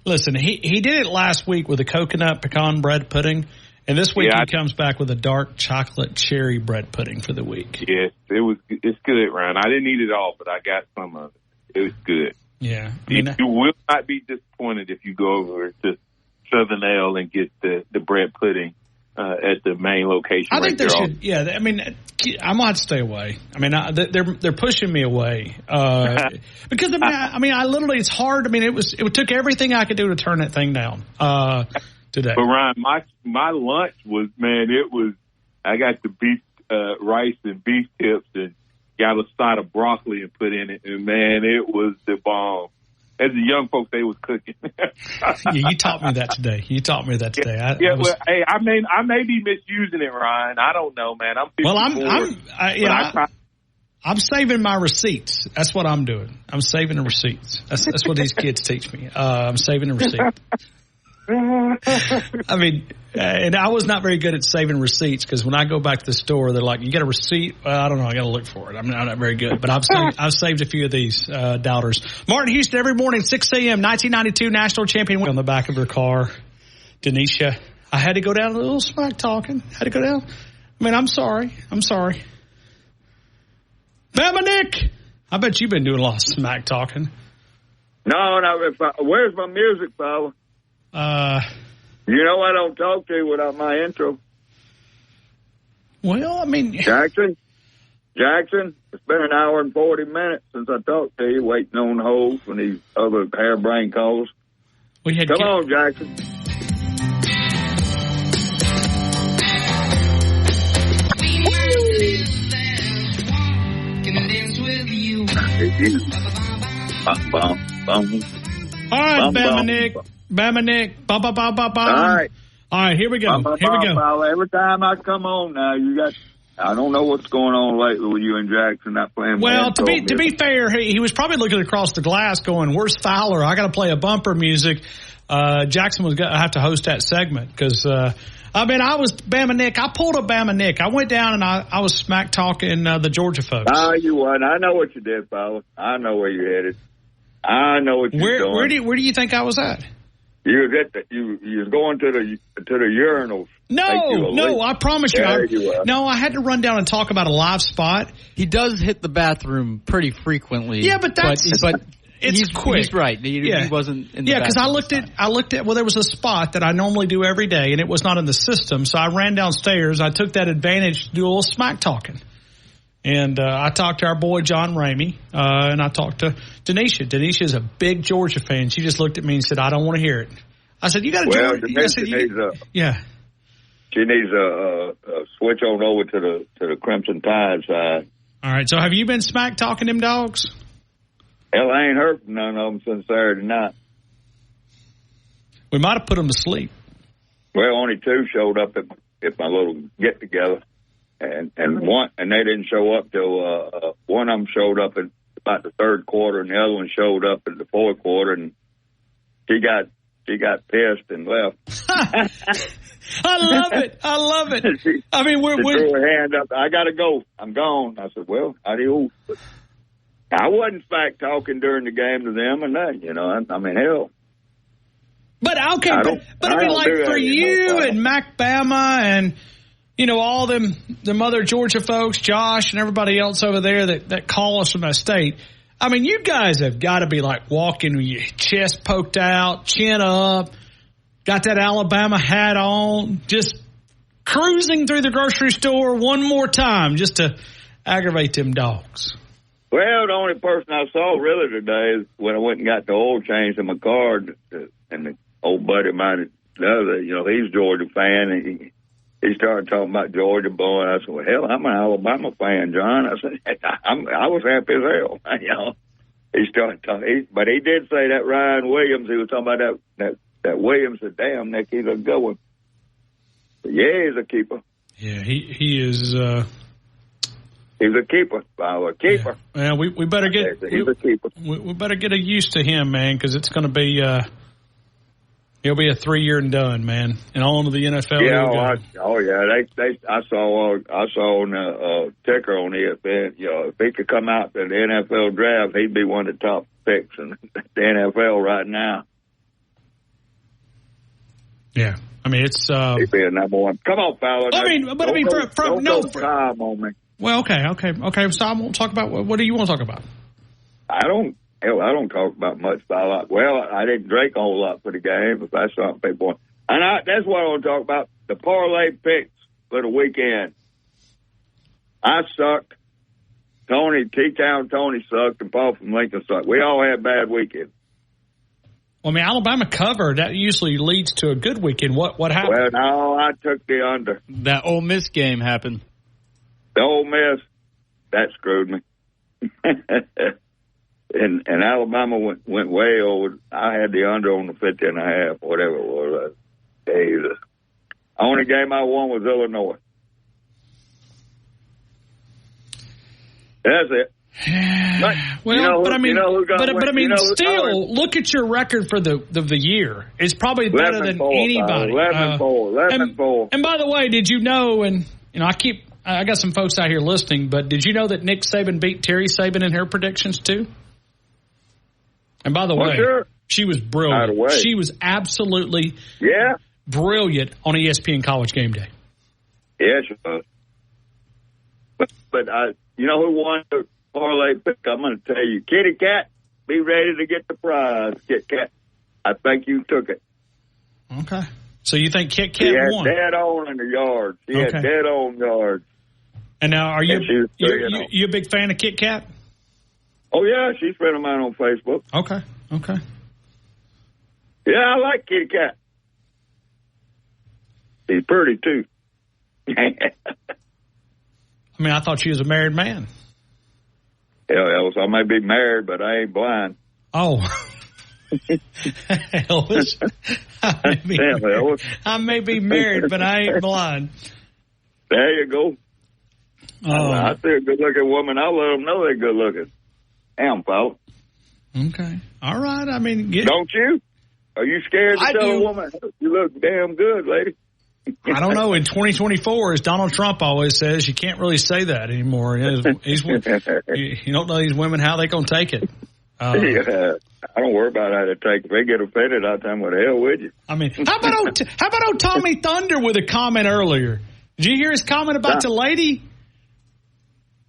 Listen, he did it last week with a coconut pecan bread pudding, and this week he comes back with a dark chocolate cherry bread pudding for the week. Yes, it's good, Ryan. I didn't eat it all, but I got some of it. It was good. Yeah. You will not be disappointed if you go over to Southern Ale and get the bread pudding at the main location. I think they should. Yeah, I'm gonna have to stay away. They're pushing me away because I literally, it's hard. It took everything I could do to turn that thing down today. But Ryan, my lunch was, I got the beef rice and beef tips and got a side of broccoli and put in it, and it was the bomb. As the young folks, they was cooking. Yeah, you taught me that today. I may be misusing it, Ryan. I don't know, man. I'm saving my receipts. That's what I'm doing. I'm saving the receipts. That's what these kids teach me. I'm saving the receipts. And I was not very good at saving receipts because when I go back to the store, they're like, "You get a receipt?" Well, I don't know. I got to look for it. I'm not very good, but I've saved a few of these doubters. Martin Houston every morning, 6 a.m. 1992 national champion on the back of her car. Denisha, I had to go down a little smack talking. Had to go down. I'm sorry. Bama Nick, I bet you've been doing a lot of smack talking. No. Where's my music, fella? I don't talk to you without my intro. Well, Jackson, it's been an hour and 40 minutes since I talked to you, waiting on hold when these other harebrained calls. Come on, Jackson. All right, Bama Nick. Bama Nick. Ba, ba, ba, ba, ba. All right. All right, here we go. Here we go. Every time I come on now, I don't know what's going on lately with you and Jackson not playing. Well, to be fair, he was probably looking across the glass going, where's Fowler? I got to play a bumper music. Jackson was going to have to host that segment because, I was Bama Nick. I pulled a Bama Nick. I went down and I was smack talking the Georgia folks. No, you wasn't. I know what you did, Fowler. I know where you're headed. I know what you're doing. Where do you think I was at? You was going to the urinals. No, I promise you. I had to run down and talk about a live spot. He does hit the bathroom pretty frequently. Yeah, but it's quick. He's right. He wasn't in the bathroom. Because I looked at, well, there was a spot that I normally do every day, and it was not in the system. So I ran downstairs. I took that advantage to do a little smack talking. And I talked to our boy John Ramey, and I talked to Denisha. Denisha is a big Georgia fan. She just looked at me and said, I don't want to hear it. I said, you got to She needs a switch on over to the Crimson Tide side. All right. So have you been smack talking them dogs? Hell, I ain't heard from none of them since Saturday night. We might have put them to sleep. Well, only two showed up at my little get together. And they didn't show up till one of them showed up in about the third quarter, and the other one showed up in the fourth quarter, and she got pissed and left. I love it. She threw her hand up. I gotta go. I'm gone. I said, well, adios. But I wasn't fact talking during the game to them or nothing. I mean, hell. But okay, but I mean, like for you and Mac Bama and. All them other Georgia folks, Josh and everybody else over there that call us from that state. I mean, you guys have got to be like walking with your chest poked out, chin up, got that Alabama hat on, just cruising through the grocery store one more time just to aggravate them dogs. Well, the only person I saw really today is when I went and got the oil change in my car, and the old buddy of mine, he's a Georgia fan, and he started talking about Georgia boy. I said, well, hell, I'm an Alabama fan, John. I said, I was happy as hell. He started talking, but he did say that Ryan Williams. He was talking about that Williams. Said, damn, Nick, he's a good one. But yeah, he's a keeper. Yeah, he is. He's a keeper. A keeper. Yeah, we better get. He's a keeper. We better get used to him, man, because it's going to be. He'll be a 3-year and done, man, and on to the NFL. Yeah, I saw on the ticker on ESPN. If he could come out to the NFL draft, he'd be one of the top picks in the NFL right now. Yeah, I mean it's. He'd be a number one. Come on, Fowler. Time on me. Well, okay. So I won't talk about what do you want to talk about? I don't talk about much. Well, I didn't drink a whole lot for the game, if that's something people want. And that's what I want to talk about, the parlay picks for the weekend. I sucked. T-Town Tony sucked, and Paul from Lincoln sucked. We all had bad weekends. Well, I mean, Alabama covered. That usually leads to a good weekend. What happened? Well, no, I took the under. That Ole Miss game happened. The Ole Miss, that screwed me. And Alabama went way over. I had the under on the 50.5, whatever it was. The only game I won was Illinois. That's it. Still, look at your record for the year. It's probably better than anybody. 11-4. And by the way, did you know? And I got some folks out here listening, but did you know that Nick Saban beat Terry Saban in her predictions too? And by the way, she was brilliant. She was absolutely brilliant on ESPN College Game Day. Yeah, she was. But you know who won the parlay pick? I'm going to tell you. Kitty Cat, be ready to get the prize. Kit Kat, I think you took it. Okay. So you think Kit Kat won? She had dead on in the yard. She had dead on yard. And now, are you a big fan of Kit Kat? Oh, yeah, she's a friend of mine on Facebook. Okay. Yeah, I like Kitty Cat. She's pretty, too. I mean, I thought she was a married man. Yeah, I may be married, but I ain't blind. Oh. Elvis. I may be married, but I ain't blind. There you go. I see a good-looking woman. I'll let them know they're good-looking. Damn, fella. Okay. All right. I mean, don't you? Are you scared to tell a woman, you look damn good, lady? I don't know. In 2024, as Donald Trump always says, you can't really say that anymore. You don't know these women, how they going to take it. I don't worry about how they take it. If they get offended, I'll tell them, what the hell with you? I mean, how about old Tommy Thunder with a comment earlier? Did you hear his comment about the lady?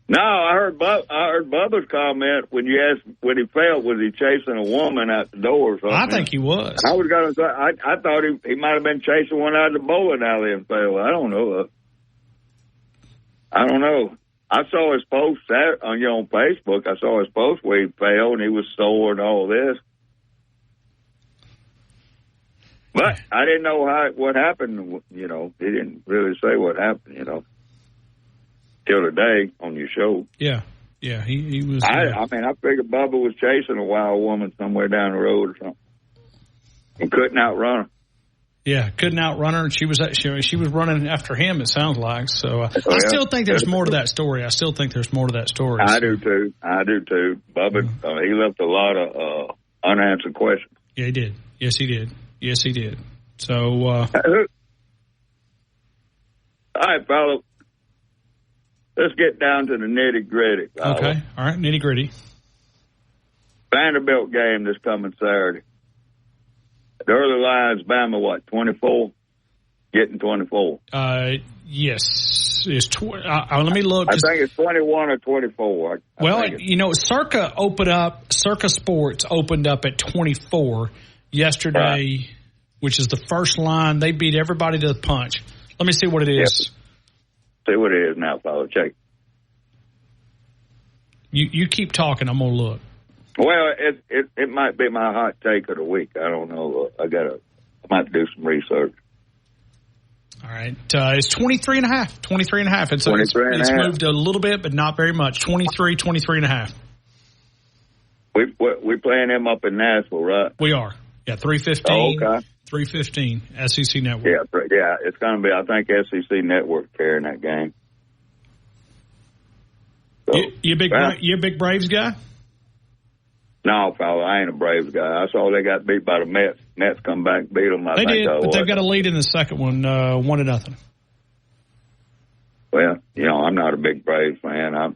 No, I heard Bubba's comment when you asked when he fell. Was he chasing a woman out the door or something? I think he was. I was going to say I thought he might have been chasing one out of the bowling alley and fell. I don't know. I saw his post on Facebook. I saw his post where he fell and he was sore and all this. But I didn't know what happened. You know, he didn't really say what happened. You know. Till today on your show. Yeah, he was. I figured Bubba was chasing a wild woman somewhere down the road or something, and couldn't outrun her. Yeah, couldn't outrun her, and she was running after him. It sounds like so. I still think there's more to that story. I do too. Bubba, he left a lot of unanswered questions. Yeah, he did. Yes, he did. So, all right, fellas. Let's get down to the nitty-gritty. Okay. All right, nitty-gritty. Vanderbilt game this coming Saturday. The early line's Bama, 24? Getting 24. Yes. Let me look. I think it's 21 or 24. Circa Sports opened up at 24 yesterday, which is the first line. They beat everybody to the punch. Let me see what it is. Yep. See what it is now, fellas. Check. You keep talking. I'm gonna look. Well, it might be my hot take of the week. I don't know. I might do some research. All right, it's 23.5. 23.5. It's moved a little bit, but not very much. 23.5. We playing them up in Nashville, right? We are. Yeah, 3:15. Oh, okay. 3:15, SEC Network. Yeah, it's going to be, I think, SEC Network carrying that game. So, you a big Braves guy? No, fella, I ain't a Braves guy. I saw they got beat by the Mets. Mets come back and beat them. They did, but they've got a lead in the second one, 1-0. Well, I'm not a big Braves fan. I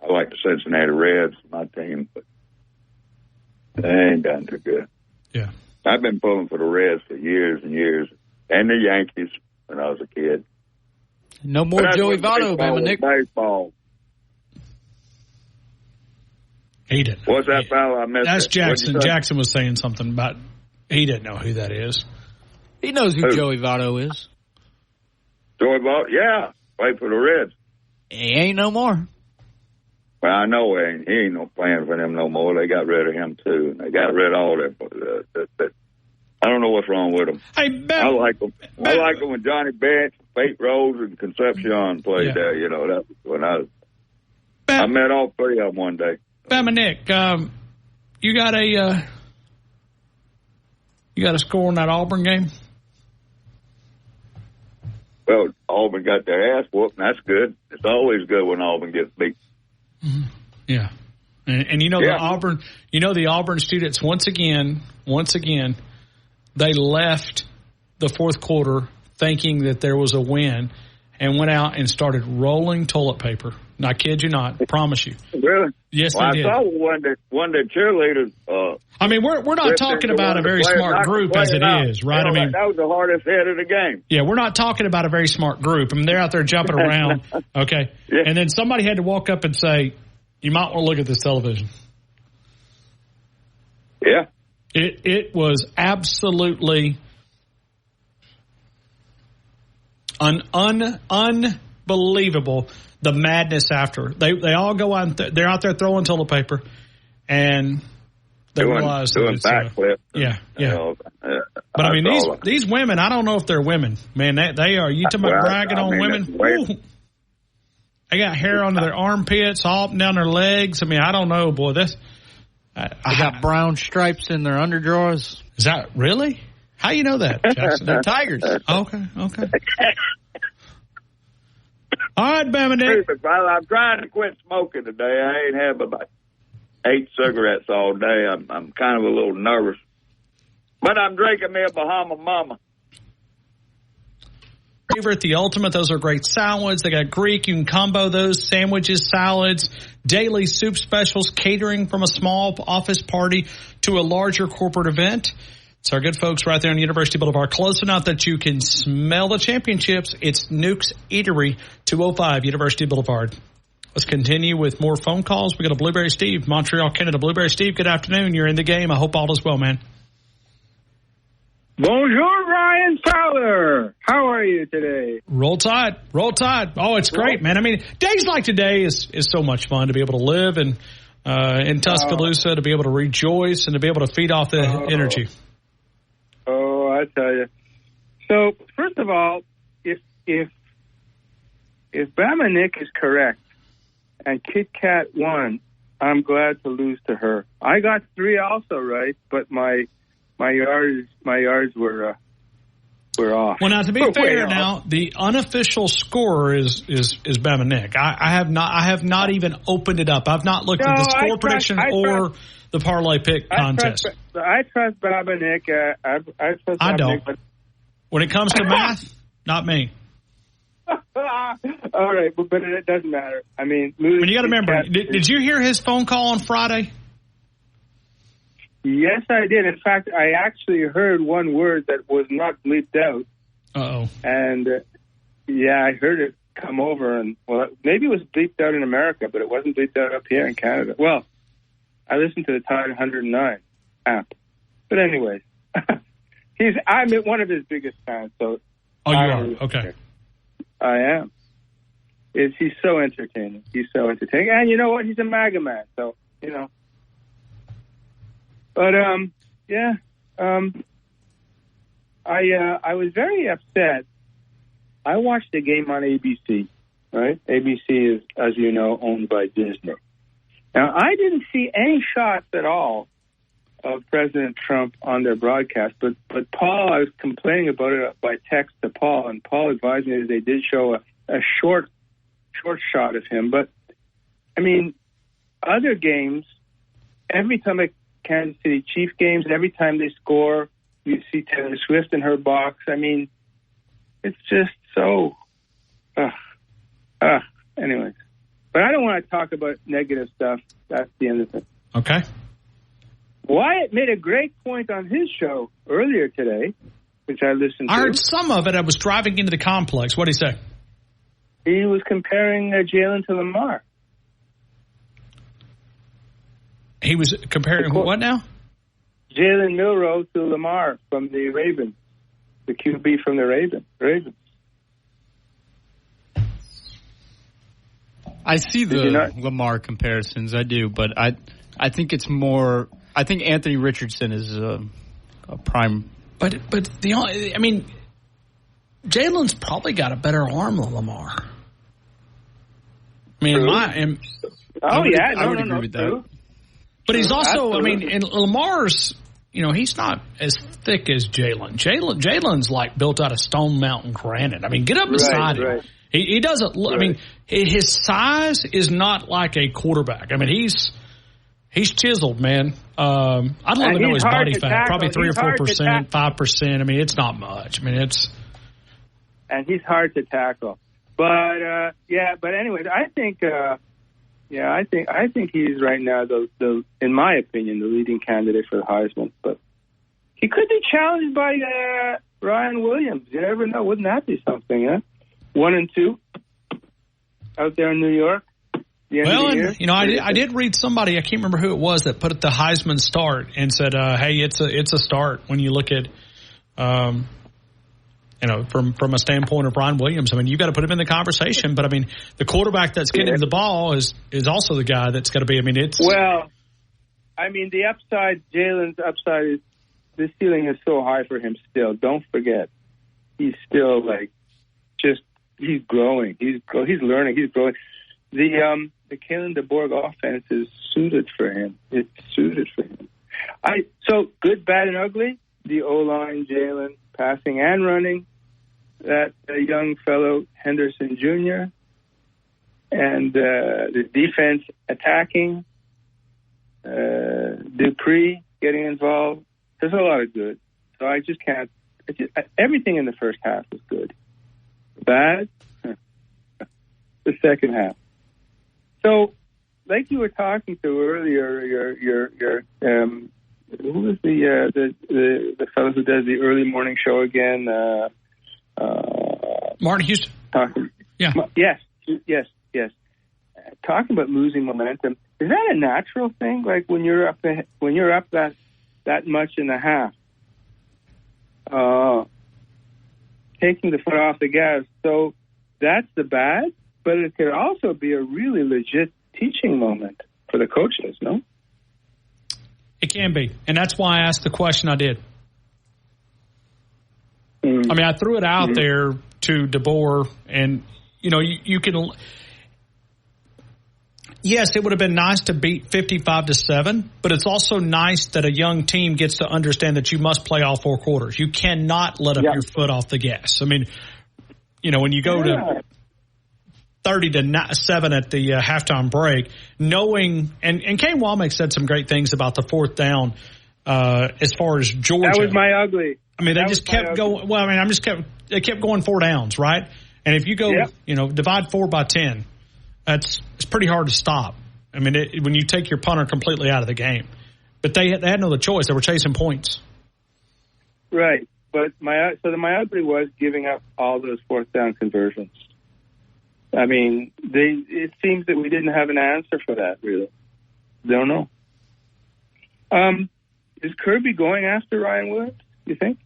like the Cincinnati Reds, my team, but they ain't done too good. Yeah. I've been pulling for the Reds for years and years, and the Yankees when I was a kid. No more Joey Votto, Bama Nick. Baseball. He didn't. What's that fellow I missed? That's Jackson. Jackson was saying something about he didn't know who that is. He knows who Joey Votto is. Joey Votto? Yeah. Played for the Reds. He ain't no more. Well, I know he ain't no playing for them no more. They got rid of him, too. And they got rid of all that. I don't know what's wrong with them. Hey, I like them. I like them when Johnny Bench, Pete Rose, and Concepcion played there. That was when I met all three of them one day. Bama Nick, you got a score in that Auburn game? Well, Auburn got their ass whooped, and that's good. It's always good when Auburn gets beat. Mm-hmm. Yeah, and the Auburn students once again, they left the fourth quarter thinking that there was a win, and went out and started rolling toilet paper. And I kid you not, I promise you. Really? Yes, they did. I saw one that cheerleaders. I mean, we're not talking about a very smart group as it is, right? I mean, that was the hardest hit of the game. Yeah, we're not talking about a very smart group. I mean, they're out there jumping around, okay? Yeah. And then somebody had to walk up and say, "You might want to look at this television." Yeah. It was absolutely unbelievable. The madness after they all go on. They're out there throwing toilet paper, and they realize doing backflips. Yeah. But I mean, these women. I don't know if they're women. Man, they are. You talking about bragging on women? They got hair under their armpits, all up and down their legs. I mean, I don't know, boy. They got brown stripes in their underdrawers. Is that really? How you know that, Jackson? They're Tigers. Okay. All right, Bama Nick. I'm trying to quit smoking today. I ain't had about 8 cigarettes all day. I'm kind of a little nervous. But I'm drinking me a Bahama Mama. Favorite, the Ultimate. Those are great salads. They got Greek. You can combo those sandwiches, salads, daily soup specials, catering from a small office party to a larger corporate event. It's our good folks right there on University Boulevard. Close enough that you can smell the championships. It's Nuke's Eatery, 205 University Boulevard. Let's continue with more phone calls. We got a Blueberry Steve, Montreal, Canada. Blueberry Steve, good afternoon. You're in the game. I hope all is well, man. Bonjour, Ryan Fowler. How are you today? Roll Tide. Oh, it's great, man. I mean, days like today is so much fun to be able to live in Tuscaloosa, to be able to rejoice and to be able to feed off the energy. Oh, I tell you. So, first of all, if Bama Nick is correct and Kit Kat won, I'm glad to lose to her. I got 3 also right, but my yards were off. Well, now to be fair, now the unofficial score is Bama Nick. I have not even opened it up. I've not looked at the score prediction or the parlay pick contest. I trust Bama Nick. I don't. Nick, when it comes to math, not me. All right, but it doesn't matter. I mean, when you got to remember, did you hear his phone call on Friday? Yes, I did. In fact, I actually heard one word that was not bleeped out. Uh-oh. And, I heard it come over. And, well, maybe it was bleeped out in America, but it wasn't bleeped out up here in Canada. Well, I listened to the Tide 109 app. But anyways, I'm one of his biggest fans. So you are? Okay. I am. He's so entertaining. And you know what? He's a MAGA man. So, But, I was very upset. I watched the game on ABC, right? ABC is, as you know, owned by Disney. Now, I didn't see any shots at all of President Trump on their broadcast, but Paul, I was complaining about it by text to Paul, and Paul advised me that they did show a short shot of him. But, I mean, other games, every time Kansas City Chief games, every time they score, you see Taylor Swift in her box. I mean, it's just so, anyways. But I don't want to talk about negative stuff. That's the end of it. Okay. Wyatt made a great point on his show earlier today, which I listened to. I heard some of it. I was driving into the complex. What did he say? He was comparing Jalen to Lamar. He was comparing what now? Jalen Milroe to Lamar from the Ravens, the QB from the Ravens. I see the Lamar comparisons. I do, but I think it's more. I think Anthony Richardson is a prime. But Jalen's probably got a better arm than Lamar. I mean, I would agree with that. But he's also, in Lamar's, he's not as thick as Jalen. Jalen's like built out of Stone Mountain granite. I mean, get up beside him. Right. He doesn't look, right. His size is not like a quarterback. I mean, he's chiseled, man. I'd love to know his body fat. Probably 3 or 4%, 5%. I mean, it's not much. I mean, and he's hard to tackle. But, but anyways, I think he's right now, in my opinion, the leading candidate for the Heisman. But he could be challenged by Ryan Williams. You never know. Wouldn't that be something, huh? 1 and 2 out there in New York. I did read somebody, I can't remember who it was, that put the Heisman start and said, hey, it's a start when you look at, from a standpoint of Ryan Williams. I mean, you've got to put him in the conversation, but I mean, the quarterback that's getting the ball is also the guy that's got to be. I mean, the upside, Jalen's upside is the ceiling is so high for him still. Don't forget, he's still he's growing. He's learning. He's growing. The the Kalen DeBoer offense is suited for him. It's suited for him. So good, bad, and ugly. The O-line, Jalen, passing and running. That young fellow, Henderson Jr., and the defense attacking. Dupree getting involved. There's a lot of good. So I just can't. Everything in the first half was good. Bad, the second half. So, like you were talking to earlier, your who was the fellow who does the early morning show again? Martin Houston. Yeah. Yes. Talking about losing momentum, is that a natural thing? Like when you're up that much in the half, taking the foot off the gas. So that's the bad, but it could also be a really legit teaching moment for the coaches, no? It can be, and that's why I asked the question I did. I mean, I threw it out there to DeBoer, and, you can... Yes, it would have been nice to beat 55-7, but it's also nice that a young team gets to understand that you must play all four quarters. You cannot let up your foot off the gas. I mean, when you go to 30-7 at the halftime break, knowing and Kane Walmack said some great things about the fourth down as far as Georgia. That was my ugly. I mean, they just kept going. Well, I mean, they kept going 4 downs, right? And if you go, divide 4 by 10. It's pretty hard to stop. I mean, when you take your punter completely out of the game. But they had no other choice. They were chasing points. Right. But my ugly was giving up all those fourth down conversions. I mean, it seems that we didn't have an answer for that, really. Don't know. Is Kirby going after Ryan Williams, you think?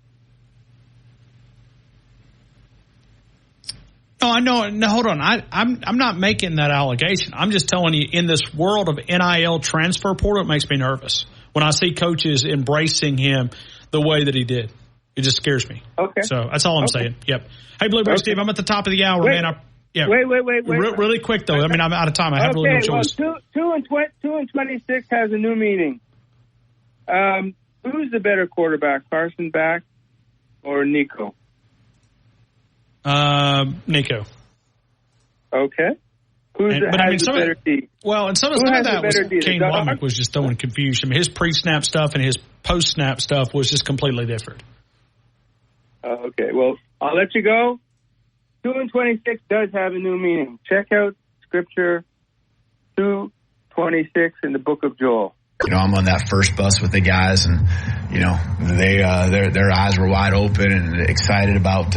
No, no, hold on. I'm not making that allegation. I'm just telling you, in this world of NIL transfer portal, it makes me nervous when I see coaches embracing him the way that he did. It just scares me. Okay. So that's all I'm saying. Yep. Hey, Blueberry Steve, I'm at the top of the hour, man. Wait. Really quick, though. I mean, I'm out of time. I have really no choice. Well, 2 and 26 has a new meaning. Who's the better quarterback, Carson Beck or Nico? Nico. Okay. Has the better team? Well, and some of that was Kane Womack was just throwing confusion. I mean, his pre-snap stuff and his post-snap stuff was just completely different. Okay. Well, I'll let you go. 2 and 26 does have a new meaning. Check out Scripture 2:26 in the book of Joel. I'm on that first bus with the guys, and they their eyes were wide open and excited about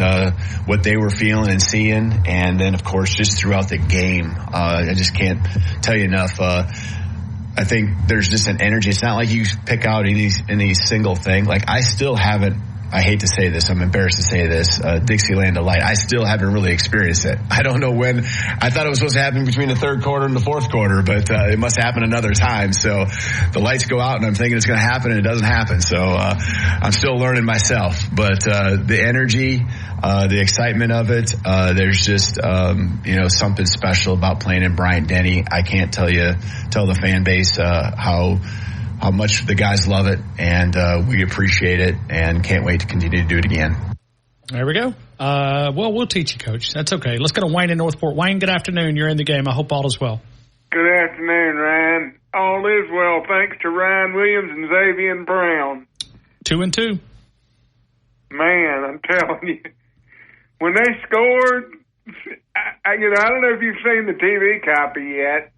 what they were feeling and seeing. And then, of course, just throughout the game, I just can't tell you enough. I think there's just an energy. It's not like you pick out any single thing. Like, I still haven't. I hate to say this. I'm embarrassed to say this. Dixieland Delight. I still haven't really experienced it. I don't know when. I thought it was supposed to happen between the third quarter and the fourth quarter, but it must happen another time. So the lights go out, and I'm thinking it's going to happen, and it doesn't happen. So I'm still learning myself. But the energy, the excitement of it, there's just something special about playing in Bryant-Denny. I can't tell the fan base how much the guys love it, and we appreciate it and can't wait to continue to do it again. There we go. Well, we'll teach you, Coach. That's okay. Let's go to Wayne in Northport. Wayne, good afternoon. You're in the game. I hope all is well. Good afternoon, Ryan. All is well, thanks to Ryan Williams and Xavier Brown. 2 and 2. Man, I'm telling you, when they scored, I don't know if you've seen the TV copy yet,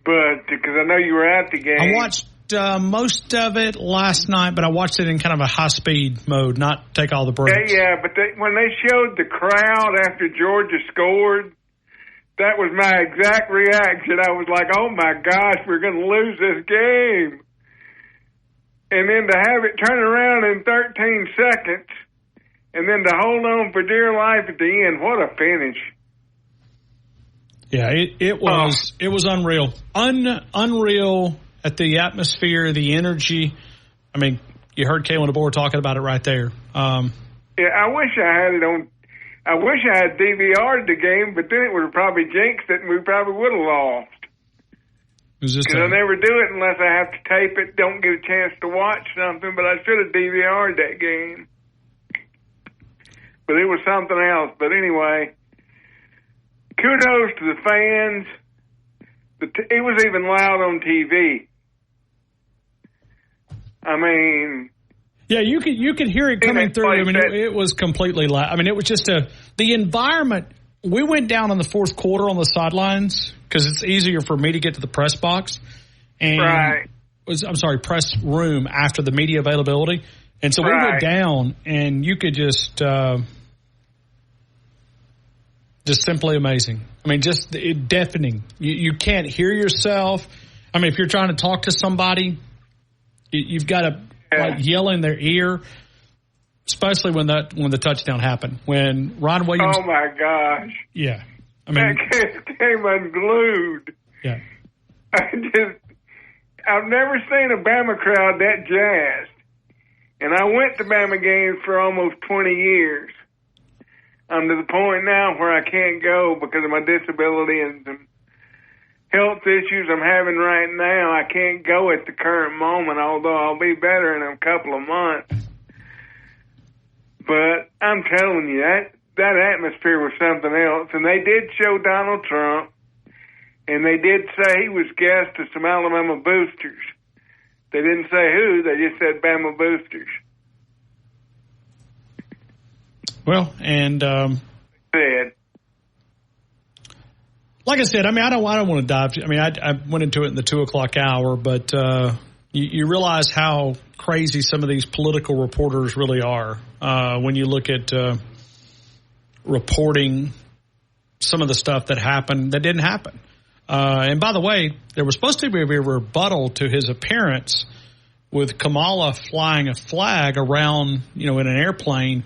but because I know you were at the game. I watched most of it last night, but I watched it in kind of a high-speed mode, not take all the breaks. Yeah, but when they showed the crowd after Georgia scored, that was my exact reaction. I was like, oh, my gosh, we're going to lose this game. And then to have it turn around in 13 seconds and then to hold on for dear life at the end, what a finish. Yeah, it was unreal. Unreal at the atmosphere, the energy. I mean, you heard Kalen DeBoer talking about it right there. Yeah, I wish I had it on. I wish I had DVR'd the game, but then it would have probably jinxed it, and we probably would have lost. Because I never do it unless I have to tape it, don't get a chance to watch something, but I should have DVR'd that game. But it was something else. But anyway, kudos to the fans. It was even loud on TV. I mean... Yeah, you could hear it coming through. I mean, it was completely loud. I mean, it was just the environment. We went down in the fourth quarter on the sidelines because it's easier for me to get to the press box. And press room after the media availability. And so we went down, and you could just simply amazing. I mean, just deafening. You can't hear yourself. I mean, if you're trying to talk to somebody, you've got to yell in their ear, especially when the touchdown happened. When Ron Williams. Oh my gosh! Yeah, I mean that came unglued. Yeah, I've never seen a Bama crowd that jazzed, and I went to Bama games for almost 20 years. I'm to the point now where I can't go because of my disability and some health issues I'm having right now. I can't go at the current moment, although I'll be better in a couple of months. But I'm telling you, that atmosphere was something else. And they did show Donald Trump, and they did say he was guest to some Alabama boosters. They didn't say who, they just said Bama boosters. Well, and like I said, I mean, I don't want to dive. I mean, I went into it in the 2:00 hour, but you realize how crazy some of these political reporters really are when you look at reporting some of the stuff that happened that didn't happen. And by the way, there was supposed to be a rebuttal to his appearance with Kamala flying a flag around, in an airplane.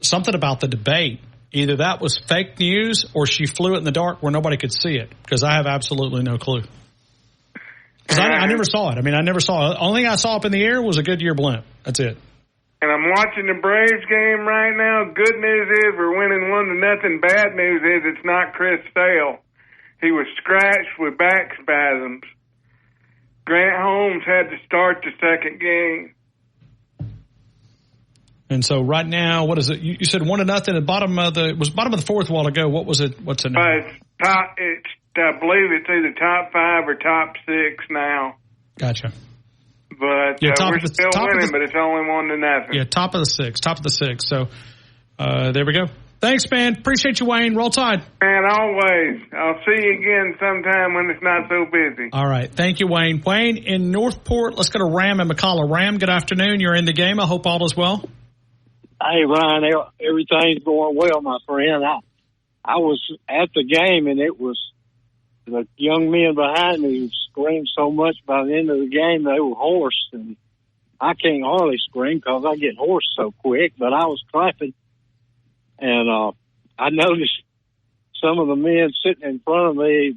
Something about the debate. Either that was fake news or she flew it in the dark where nobody could see it, because I have absolutely no clue. Because I never saw it. I mean, I never saw it. The only thing I saw up in the air was a Goodyear blimp. That's it. And I'm watching the Braves game right now. Good news is we're winning 1-0. Bad news is it's not Chris Sale. He was scratched with back spasms. Grant Holmes had to start the second game. And so right now, what is it? You said 1-0 at the bottom of the fourth a while ago. What was it? What's it now? I believe it's either top 5 or top 6 now. Gotcha. But we're still winning, but it's only 1-0. Yeah, top of the six. So there we go. Thanks, man. Appreciate you, Wayne. Roll Tide. Man, always. I'll see you again sometime when it's not so busy. All right. Thank you, Wayne. Wayne in Northport. Let's go to Ram and McCalla. Ram, good afternoon. You're in the game. I hope all is well. Hey, Ryan, everything's going well, my friend. I was at the game, and it was the young men behind me who screamed so much by the end of the game they were hoarse, and I can't hardly scream because I get hoarse so quick, but I was clapping, and I noticed some of the men sitting in front of me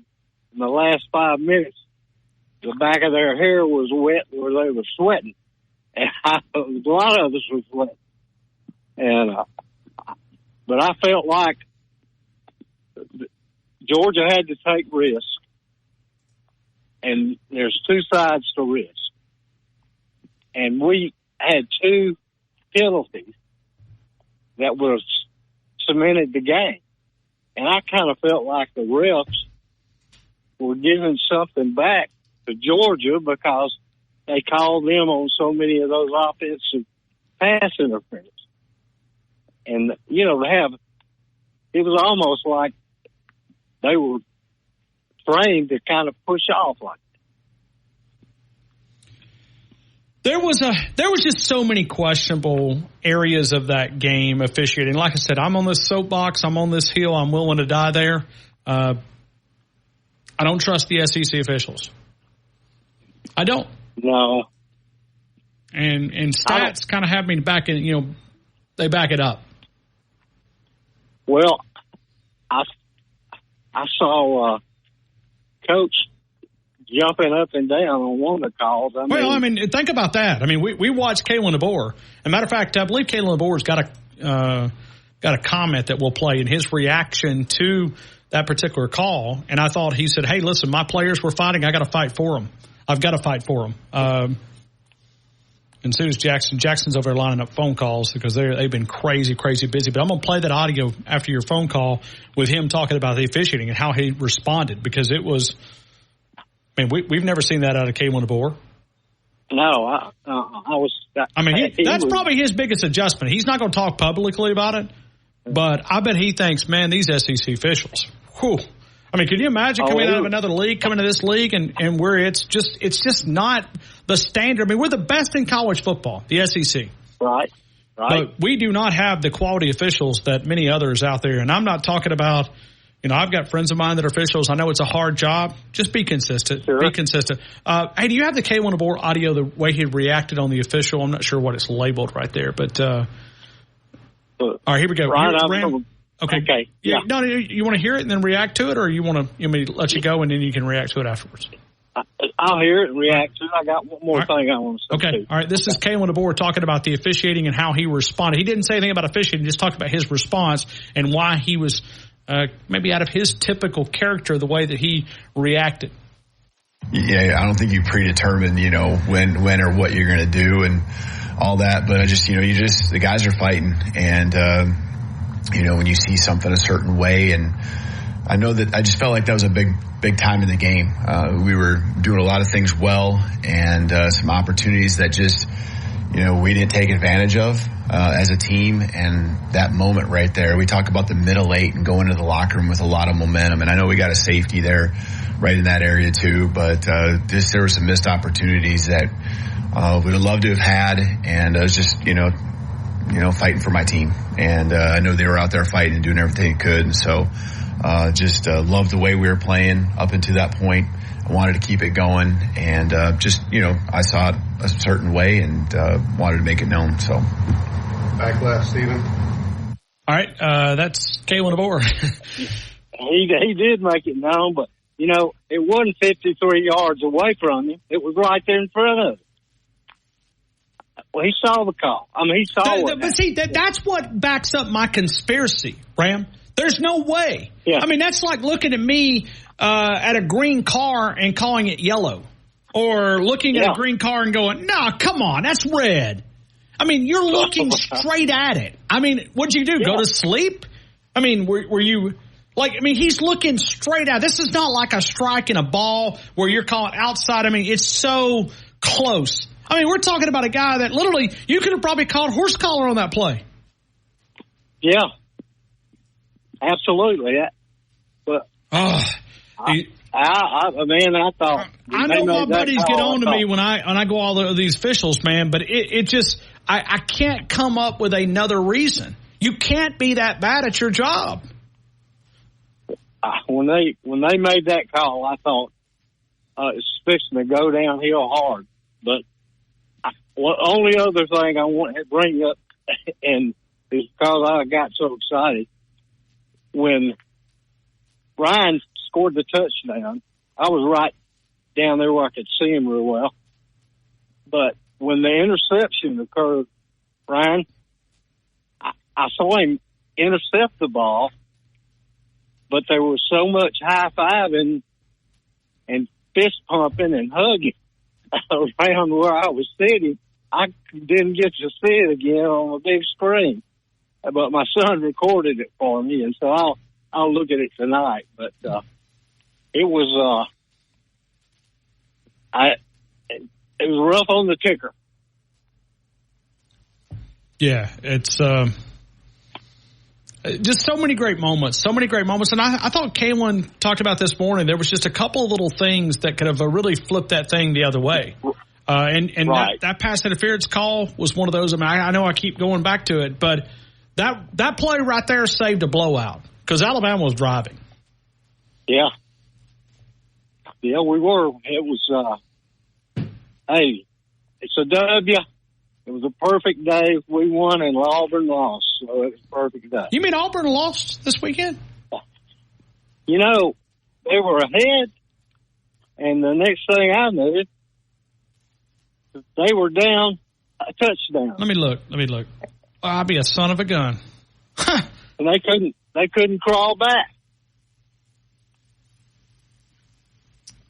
in the last 5 minutes, the back of their hair was wet where they were sweating, and a lot of us were sweating. But I felt like Georgia had to take risk, and there's two sides to risk. And we had 2 penalties that was cemented the game. And I kind of felt like the refs were giving something back to Georgia because they called them on so many of those offensive pass interference. And, it was almost like they were trained to kind of push off like that. There was just so many questionable areas of that game officiating. Like I said, I'm on this soapbox. I'm on this hill. I'm willing to die there. I don't trust the SEC officials. I don't. No. And stats kind of have me back in, they back it up. Well, I saw Coach jumping up and down on one of the calls. Think about that. I mean, we watched Kalen DeBoer. As a matter of fact, I believe Kalen DeBoer's got got a comment that we'll play in his reaction to that particular call. And I thought he said, hey, listen, my players were fighting. I got to fight for them. I've got to fight for them. And so is Jackson's over there lining up phone calls because they've been crazy busy. But I'm going to play that audio after your phone call with him talking about the officiating and how he responded, because it was, I mean, we've never seen that out of Kalen DeBoer. No, that's probably his biggest adjustment. He's not going to talk publicly about it, but I bet he thinks, man, these SEC officials, whew. I mean, can you imagine coming out of another league, coming to this league, and where it's just not the standard? I mean, we're the best in college football, the SEC. Right. But we do not have the quality officials that many others out there. And I'm not talking about, I've got friends of mine that are officials. I know it's a hard job. Just be consistent. Sure. Be consistent. Hey, do you have the Kalen DeBoer audio, the way he reacted on the official? I'm not sure what it's labeled right there, but all right, here we go. Okay. Yeah. No, you want to hear it and then react to it, or you want me to let you go and then you can react to it afterwards? I'll hear it and react to it. I got one more thing I want to say. Okay. All right. This is Kalen DeBoer talking about the officiating and how he responded. He didn't say anything about officiating. He just talked about his response and why he was maybe out of his typical character, the way that he reacted. Yeah, I don't think you predetermine, when or what you're going to do and all that. But I just, the guys are fighting, and when you see something a certain way, and I know that I just felt like that was a big time in the game. We were doing a lot of things well, and some opportunities that just, we didn't take advantage of as a team. And that moment right there, we talk about the middle eight and going to the locker room with a lot of momentum. And I know we got a safety there right in that area too, but there were some missed opportunities that we'd have loved to have had. And it was just, fighting for my team. And I know they were out there fighting and doing everything they could. And so just loved the way we were playing up until that point. I wanted to keep it going. And I saw it a certain way and wanted to make it known. So back left, Stephen. All right. That's Kalen DeBoer. He did make it known, but, it wasn't 53 yards away from him. It was right there in front of him. Well, he saw the call. I mean, he saw it. But see, that's what backs up my conspiracy, Ram. There's no way. Yeah. I mean, that's like looking at me at a green car and calling it yellow, or looking at a green car and going, "Nah, come on, that's red." I mean, you're looking straight at it. I mean, what'd you do? Go to sleep? I mean, were you like? I mean, he's looking straight at. This is not like a strike in a ball where you're calling outside. I mean, it's so close. I mean, we're talking about a guy that literally you could have probably called horse collar on that play. Yeah, absolutely. But I thought I know my buddies get on to me when I go all of these officials, man. But it just I can't come up with another reason. You can't be that bad at your job. When they made that call, I thought it's fixing to go downhill hard. But the only other thing I want to bring up, and is because I got so excited when Ryan scored the touchdown. I was right down there where I could see him real well. But when the interception occurred, Ryan, I saw him intercept the ball, but there was so much high-fiving and fist-pumping and hugging around where I was sitting, I didn't get to see it again on a big screen. But my son recorded it for me, and so I'll look at it tonight. But it was it was rough on the kicker. Yeah, it's just so many great moments. And I thought Kalen talked about this morning. There was just a couple of little things that could have really flipped that thing the other way. And right. that pass interference call was one of those. I mean, I know I keep going back to it, but that play right there saved a blowout because Alabama was driving. Yeah. Yeah, we were. It was, hey, it's a W. It was a perfect day. We won and Auburn lost, so it was a perfect day. You mean Auburn lost this weekend? They were ahead, and the next thing I knew, they were down a touchdown. Let me look. I'll be a son of a gun. and they couldn't crawl back.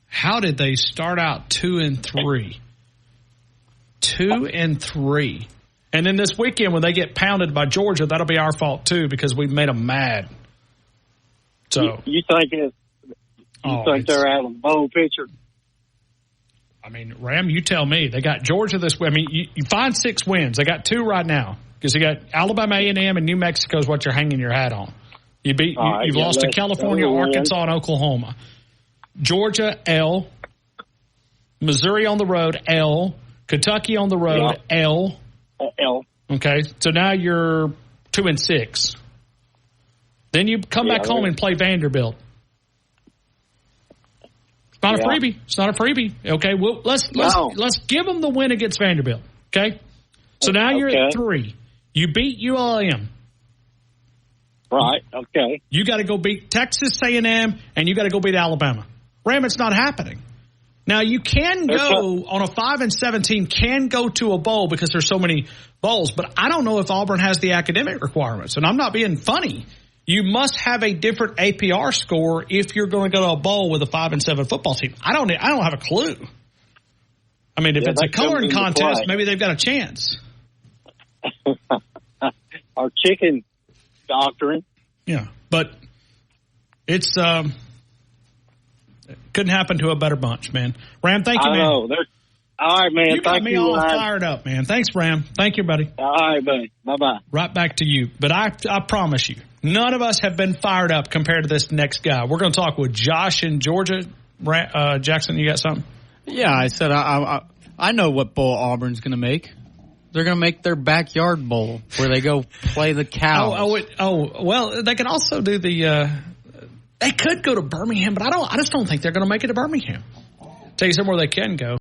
How did they start out 2-3? 2-3. And then this weekend when they get pounded by Georgia, that'll be our fault too because we've made them mad. So you think they're out of the bowl picture? I mean, Ram, you tell me. They got Georgia this way. I mean, you find 6 wins. They got 2 right now because you got Alabama, A&M, and New Mexico is what you're hanging your hat on. You've lost to California, Arkansas, and Oklahoma. Georgia, L. Missouri on the road, L. Kentucky on the road, L. L. Okay, so now you're 2-6. Then you come back home and play Vanderbilt. It's not a freebie. It's not a freebie. Okay, well let's give them the win against Vanderbilt. Okay, so now you're at 3. You beat ULM. Right. Okay. You got to go beat Texas A&M, and you got to go beat Alabama. Ram, it's not happening. Now, you can go on a 5-7 team, can go to a bowl because there's so many bowls, but I don't know if Auburn has the academic requirements, and I'm not being funny. You must have a different APR score if you're going to go to a bowl with a 5-7 football team. I don't have a clue. I mean, if it's a coloring contest, maybe they've got a chance. Our chicken doctrine. Yeah, but it's couldn't happen to a better bunch, man. Ram, thank you, man. I know. All right, man. You got me all fired up, man. Thanks, Ram. Thank you, buddy. All right, buddy. Bye-bye. Right back to you. But I promise you, none of us have been fired up compared to this next guy. We're going to talk with Josh in Georgia. Jackson, you got something? Yeah, I said I know what bowl Auburn's going to make. They're going to make their backyard bowl where they go play the cows. Well, they can also do they could go to Birmingham, but I just don't think they're going to make it to Birmingham. Tell you somewhere they can go.